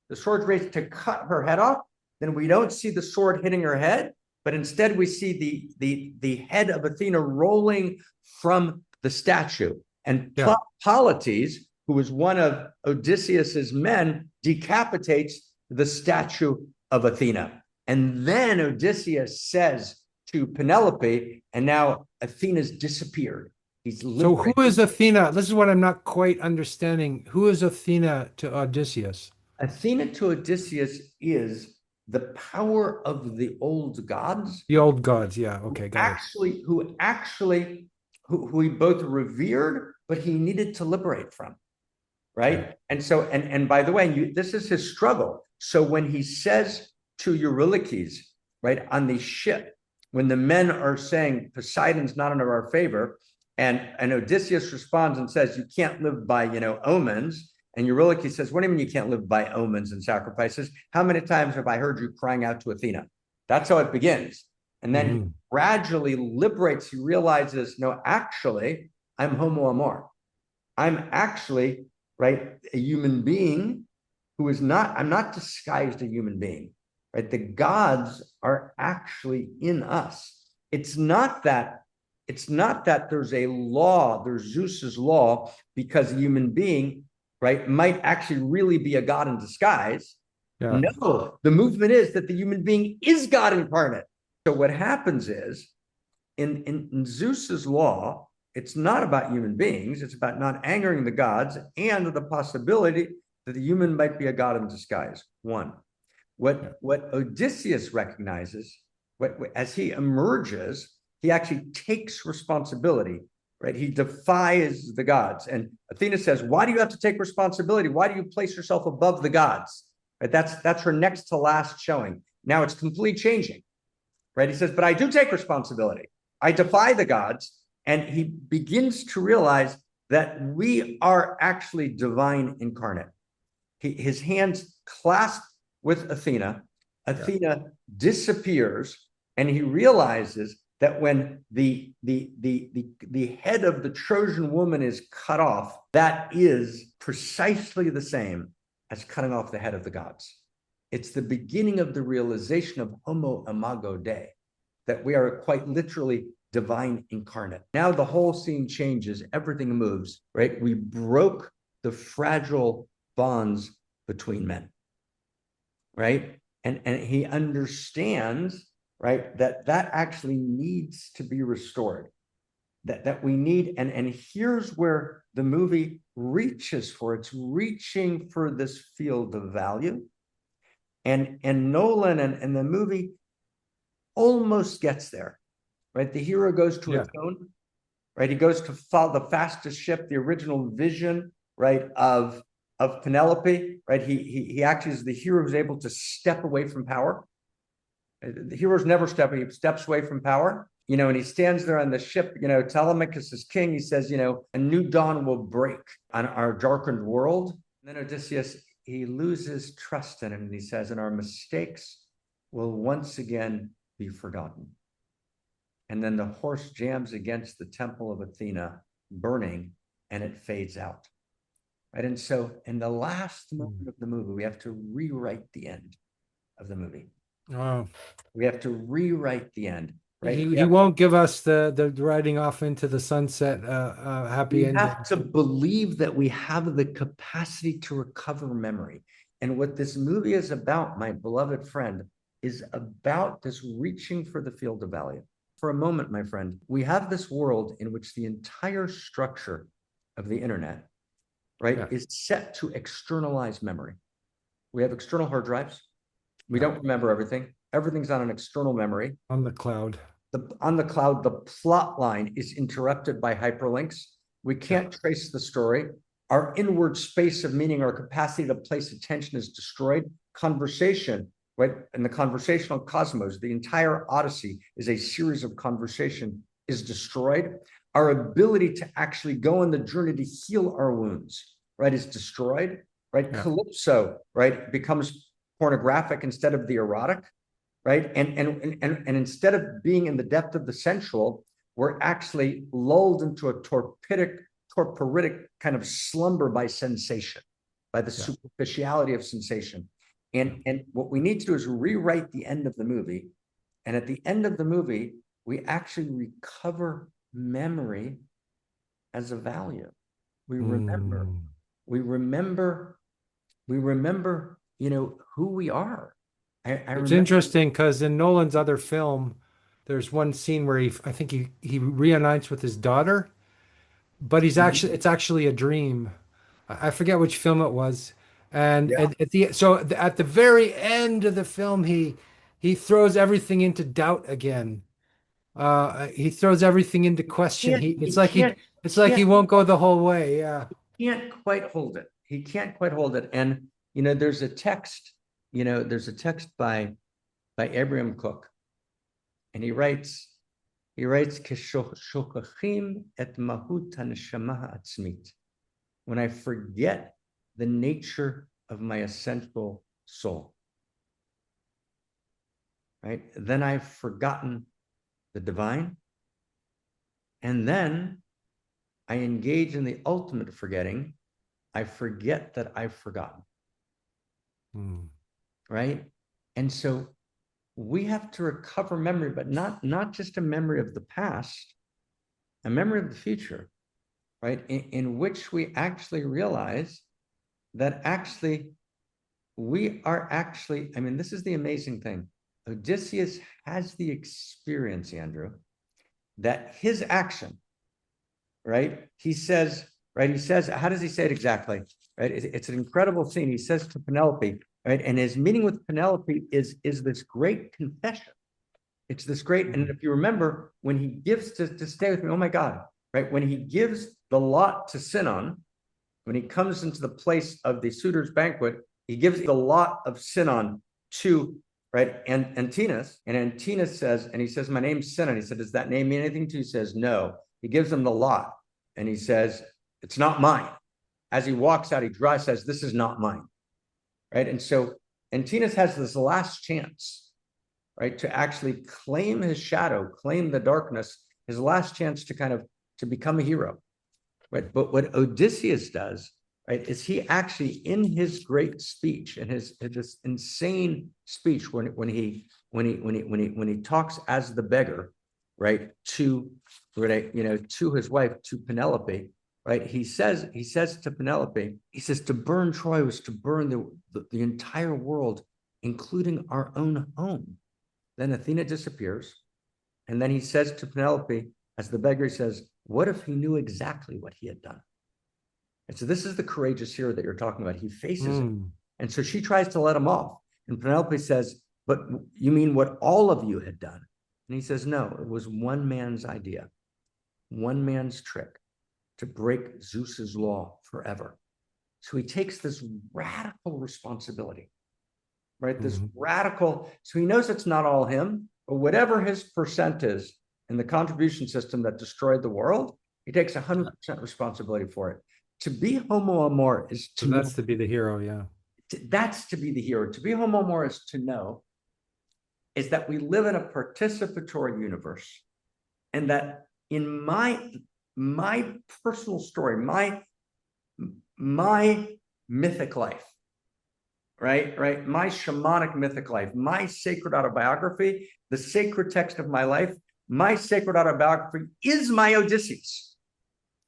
to cut her head off. then we don't see the sword hitting her head, but instead we see the head of Athena rolling from the statue. And Yeah. Polites, who was one of Odysseus's men, decapitates the statue of Athena. And then Odysseus says to Penelope, and now Athena's disappeared. He's So who liberated. is Athena? This is what I'm not quite understanding. Who is Athena to Odysseus? Athena to Odysseus is the power of the old gods, The old gods. Yeah. Okay. Got it. who he both revered, but he needed to liberate from. Right. Okay. And so, and by the way, this is his struggle. So when he says to Eurylochus, right, on the ship, when the men are saying Poseidon's not in our favor, and Odysseus responds and says, you can't live by, omens. And Eurylochus says, what do you mean you can't live by omens and sacrifices? How many times have I heard you crying out to Athena? That's how it begins. And then he gradually liberates. He realizes, no, actually, I'm homo amor. I'm actually, right, a human being who is not, I'm not disguised a human being, right? The gods are actually in us. It's not that there's a law, there's Zeus's law, because a human being, right, might actually really be a god in disguise. Yeah. No, the movement is that the human being is God incarnate. So what happens is, in Zeus's law, it's not about human beings, it's about not angering the gods and the possibility that the human might be a god in disguise. One. What Odysseus recognizes, as he emerges, he actually takes responsibility, right? He defies the gods. And Athena says, why do you have to take responsibility? Why do you place yourself above the gods? Right? That's her next to last showing. Now it's completely changing, right? He says, but I do take responsibility. I defy the gods. And he begins to realize that we are actually divine incarnate. His hands clasp with Athena. Athena disappears, and he realizes that when the head of the Trojan woman is cut off, that is precisely the same as cutting off the head of the gods. It's the beginning of the realization of homo imago Dei, that we are quite literally divine incarnate. Now the whole scene changes, everything moves, right? We broke the fragile bonds between men, right? And he understands, right, that actually needs to be restored, that we need, and here's where the movie reaches for, it's reaching for this field of value. And Nolan and the movie almost gets there, right? The hero goes to atone, right? He goes to follow the fastest ship, the original vision, right, of Penelope, right? He actually is the hero who's able to step away from power. The hero's never stepping, he steps away from power, and he stands there on the ship, Telemachus is king. He says, a new dawn will break on our darkened world. And then Odysseus, he loses trust in him, and he says, and our mistakes will once again be forgotten. And then the horse jams against the temple of Athena, burning, and it fades out. Right. And so in the last moment of the movie, we have to rewrite the end of the movie. Oh. We have to rewrite the end. Right. He won't give us the riding off into the sunset happy ending. We have to believe that we have the capacity to recover memory. And what this movie is about, my beloved friend, is about this reaching for the field of value. For a moment, my friend, we have this world in which the entire structure of the internet, right, is set to externalize memory. We have external hard drives. We don't remember everything. Everything's on an external memory. On the cloud. On the cloud, the plot line is interrupted by hyperlinks. We can't trace the story. Our inward space of meaning, our capacity to place attention is destroyed. Conversation, right? In the conversational cosmos, the entire Odyssey is a series of conversation, is destroyed. Our ability to actually go on the journey to heal our wounds, right, is destroyed, right? Yeah. Calypso, right, becomes pornographic instead of the erotic, right? And instead of being in the depth of the sensual, we're actually lulled into a torporitic kind of slumber by sensation, by the superficiality of sensation. And what we need to do is rewrite the end of the movie. And at the end of the movie, we actually recover memory as a value. We remember, Mm. we remember, we remember, who we are. I It's remember. interesting because in Nolan's other film, there's one scene where I think he reunites with his daughter, but Mhm. it's actually a dream. I forget which film it was. And Yeah. at the very end of the film, he throws everything into doubt again. He throws everything into question. It's like he Can't, won't go the whole way. Yeah. can't quite hold it. He can't quite hold it. And, there's a text by Abraham Cook, and he writes, "Shochachim et mahut haneshama ha'atzmit." When I forget the nature of my essential soul, right? Then I've forgotten the divine. And then I engage in the ultimate forgetting. I forget that I've forgotten, Hmm. right? And so we have to recover memory, but not just a memory of the past, a memory of the future, right? In which we actually realize that actually we are actually, I mean, this is the amazing thing. Odysseus has the experience, Andrew, that his action, right? He says, how does he say it exactly? Right? It's an incredible scene. He says to Penelope, right? And his meeting with Penelope is this great confession. It's this great, and if you remember, when he gives to stay with me, oh my God, right? When he gives the lot to Sinon, when he comes into the place of the suitor's banquet, he gives the lot of Sinon to, right, and Antinous, and Antinous says, and he says, my name's Sinon. He said, does that name mean anything to you? He says, no. He gives him the lot, and he says, it's not mine. As he walks out, he says, this is not mine, right? And so Antinous has this last chance, right, to actually claim his shadow, claim the darkness, his last chance to become a hero, right? But what Odysseus does, right, is he actually, in his great speech, in his this insane speech, when he talks as the beggar, right, to his wife, to Penelope, right? He says to Penelope, he says, to burn Troy was to burn the entire world, including our own home. Then Athena disappears. And then he says to Penelope, as the beggar, he says, what if he knew exactly what he had done? And so this is the courageous hero that you're talking about. He faces it. Hmm. And so she tries to let him off. And Penelope says, but you mean what all of you had done? And he says, no, it was one man's idea, one man's trick to break Zeus's law forever. So he takes this radical responsibility, right? This Hmm. radical, so he knows it's not all him, but whatever his percent is in the contribution system that destroyed the world, he takes 100% responsibility for it. To be homo amor is So to know, that's to be the hero. Yeah. that's to be the hero. To be homo amor is to know is that we live in a participatory universe, and that in my personal story, my mythic life, right, my shamanic mythic life, my sacred autobiography, the sacred text of my life, my sacred autobiography is my Odysseus,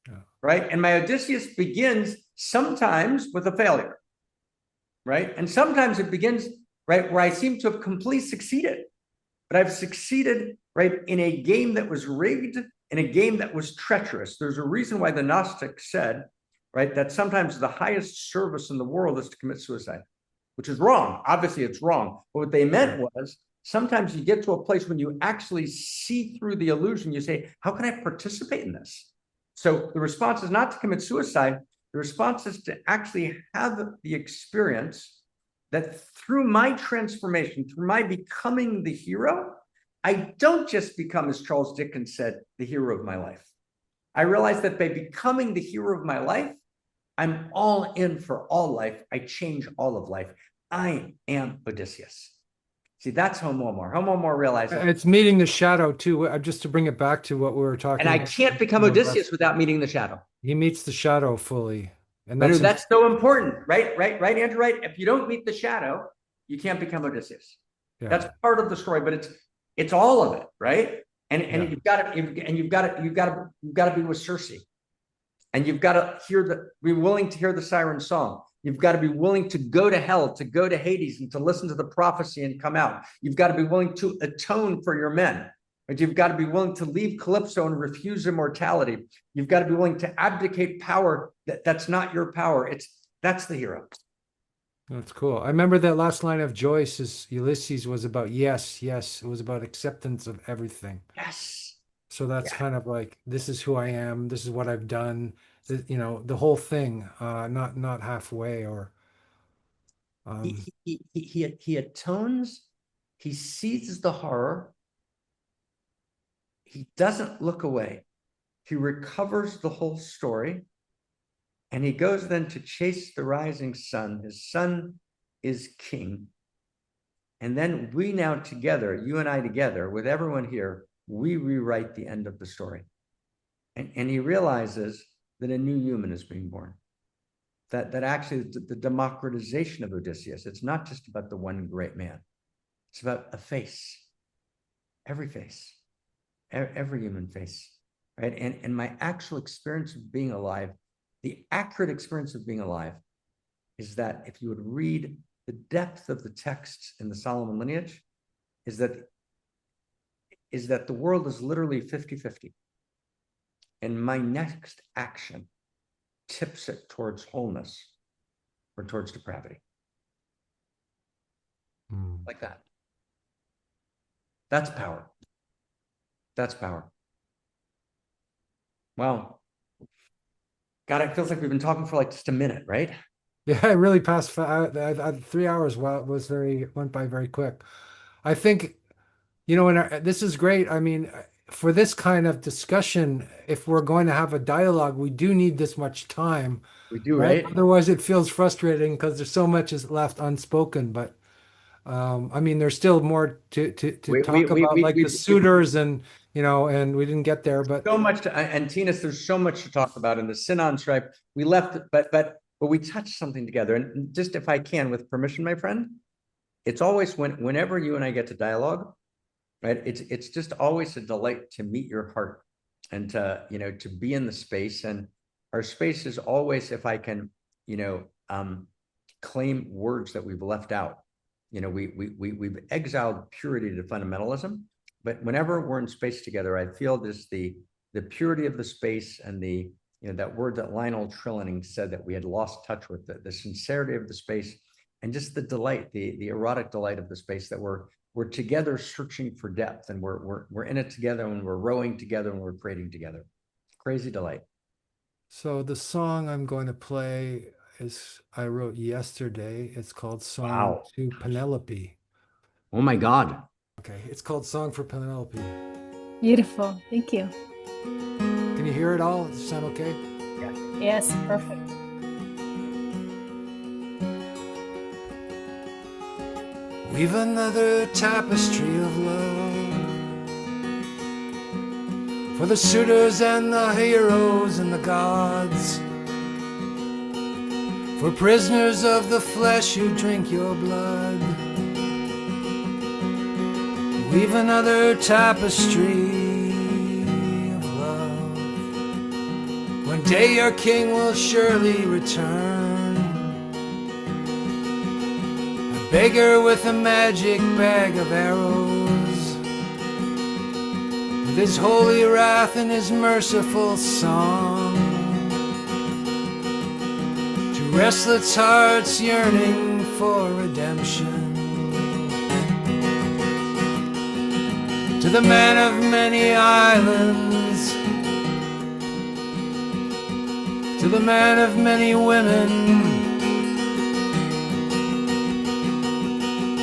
Yeah. right? And my Odysseus begins sometimes with a failure, right? And sometimes it begins, right, where I seem to have completely succeeded, but I've succeeded, right, in a game that was rigged, in a game that was treacherous. There's a reason why the Gnostics said, right, that sometimes the highest service in the world is to commit suicide, which is wrong. Obviously, it's wrong. But what they meant was sometimes you get to a place when you actually see through the illusion. You say, how can I participate in this? So the response is not to commit suicide. The response is to actually have the experience that through my transformation, through my becoming the hero, I don't just become, as Charles Dickens said, the hero of my life. I realize that by becoming the hero of my life, I'm all in for all life. I change all of life. I am Odysseus. See, that's Homo Amor. Homo Amor realized that. It's meeting the shadow too. Just to bring it back to what we were And talking I about. can't become Odysseus without meeting the shadow. He meets the shadow fully, and But that's that's so important, right? Right, Andrew, right? If you don't meet the shadow, You can't become Odysseus. Yeah. That's part of the story, but it's all of it, right? And Yeah. you've got to be with Circe, and you've got to be willing to hear the siren song. You've got to be willing to go to hell, to go to Hades, and to listen to the prophecy and come out. You've got to be willing to atone for your men. But you've got to be willing to leave Calypso and refuse immortality. You've got to be willing to abdicate power that's not your power. That's the hero. That's cool. I remember that last line of Joyce's Ulysses was about yes, yes. It was about acceptance of everything. Yes. So that's kind of like, this is who I am. This is what I've done. You know, the whole thing, not halfway or. He atones. He seizes the horror. He doesn't look away. He recovers the whole story. And he goes then to chase the rising sun. His son is king. And then we now together, you and I together, with everyone here, we rewrite the end of the story. And he realizes that a new human is being born. That actually the democratization of Odysseus, it's not just about the one great man. It's about a face, every human face, right? And my actual experience of being alive, the accurate experience of being alive, is that if you would read the depth of the texts in the Solomon lineage, is that the world is literally 50-50. And my next action tips it towards wholeness or towards depravity. Like that. That's power. That's power. Wow. God, it feels like we've been talking for like just a minute, right? Yeah, it really passed. 3 hours. Well, it went by very quick. I think, you know, this is great. I mean, for this kind of discussion, if we're going to have a dialogue, we do need this much time, We do, right? right? Otherwise, it feels frustrating because there's so much is left unspoken. But I mean, there's still more to talk about, like the suitors and, you know, and we didn't get there, but so much and Tinas, there's so much to talk about in the Sinon stripe. We left, but we touched something together. And just if I can, with permission, my friend, it's always whenever you and I get to dialogue, right? It's just always a delight to meet your heart and to, you know, to be in the space. And our space is always, if I can, you know, claim words that we've left out. You know, we've exiled purity to fundamentalism, but whenever we're in space together, I feel this the purity of the space and the, you know, that word that Lionel Trillining said that we had lost touch with, the sincerity of the space, and just the delight, the erotic delight of the space, that we're together searching for depth, and we're in it together, and we're rowing together, and we're creating together. Crazy delight. So the song I'm going to play I wrote yesterday. It's called Song to Penelope. Oh my God. Okay, it's called Song for Penelope. Beautiful. Thank you. Can you hear it all? Does it sound okay? Yes, perfect. We've another tapestry of love for the suitors and the heroes and the gods, for prisoners of the flesh who drink your blood. We've another tapestry of love. One day your king will surely return, a beggar with a magic bag of arrows, with his holy wrath and his merciful song, to restless hearts yearning for redemption. To the man of many islands, to the man of many women,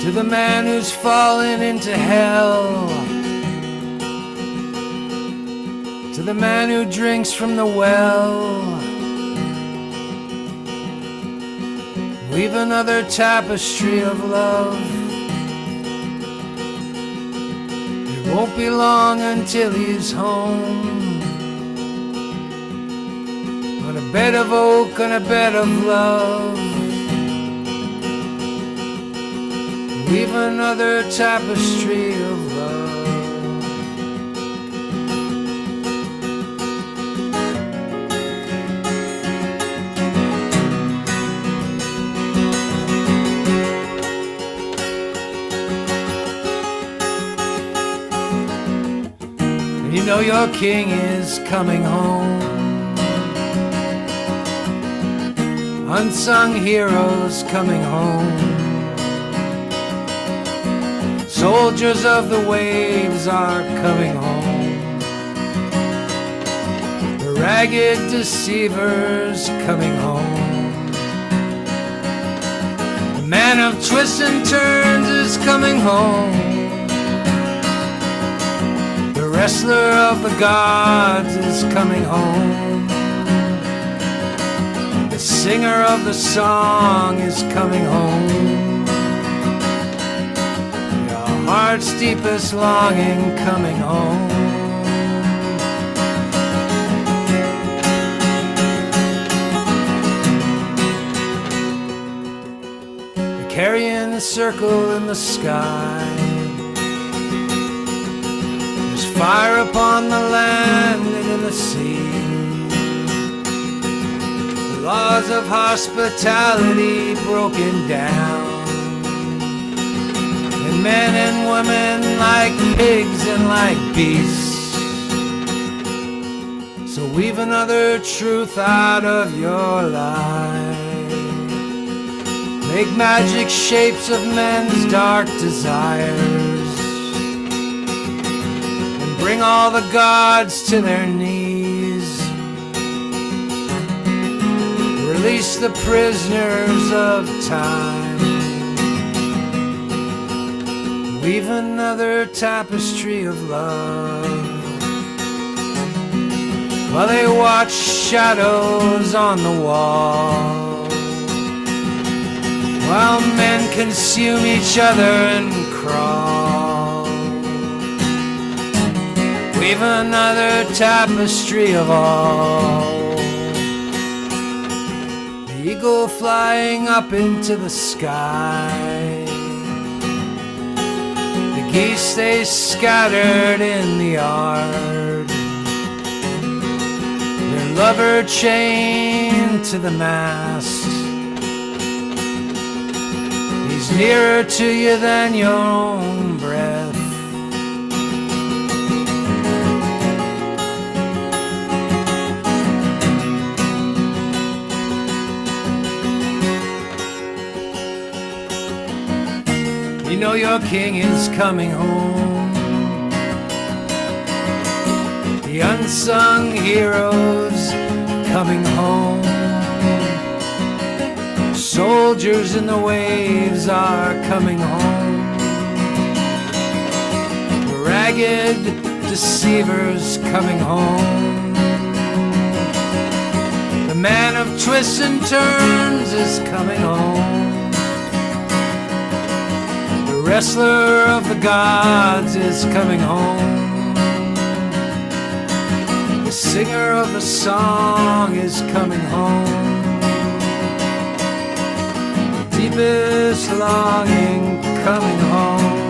to the man who's fallen into hell, to the man who drinks from the well, we've another tapestry of love. Won't be long until he's home, on a bed of oak, on a bed of love. weave another tapestry of love. And you know your king is coming home. Unsung heroes coming home. Soldiers of the waves are coming home. The ragged deceivers coming home. The man of twists and turns is coming home. The wrestler of the gods is coming home. The singer of the song is coming home. Heart's deepest longing coming home. They're carrying a circle in the sky. There's fire upon the land and in the sea. The laws of hospitality broken down. Men and women like pigs and like beasts. So weave another truth out of your life. Make magic shapes of men's dark desires. And bring all the gods to their knees. Release the prisoners of time. Weave another tapestry of love. While they watch shadows on the wall. While men consume each other and crawl. Weave another tapestry of all. The eagle flying up into the sky. Geese they scattered in the yard. Their lover chained to the mast. He's nearer to you than your own breath. You know your king is coming home. The unsung heroes coming home. Soldiers in the waves are coming home. The ragged deceivers coming home. The man of twists and turns is coming home. The wrestler of the gods is coming home. The singer of the song is coming home. The deepest longing coming home.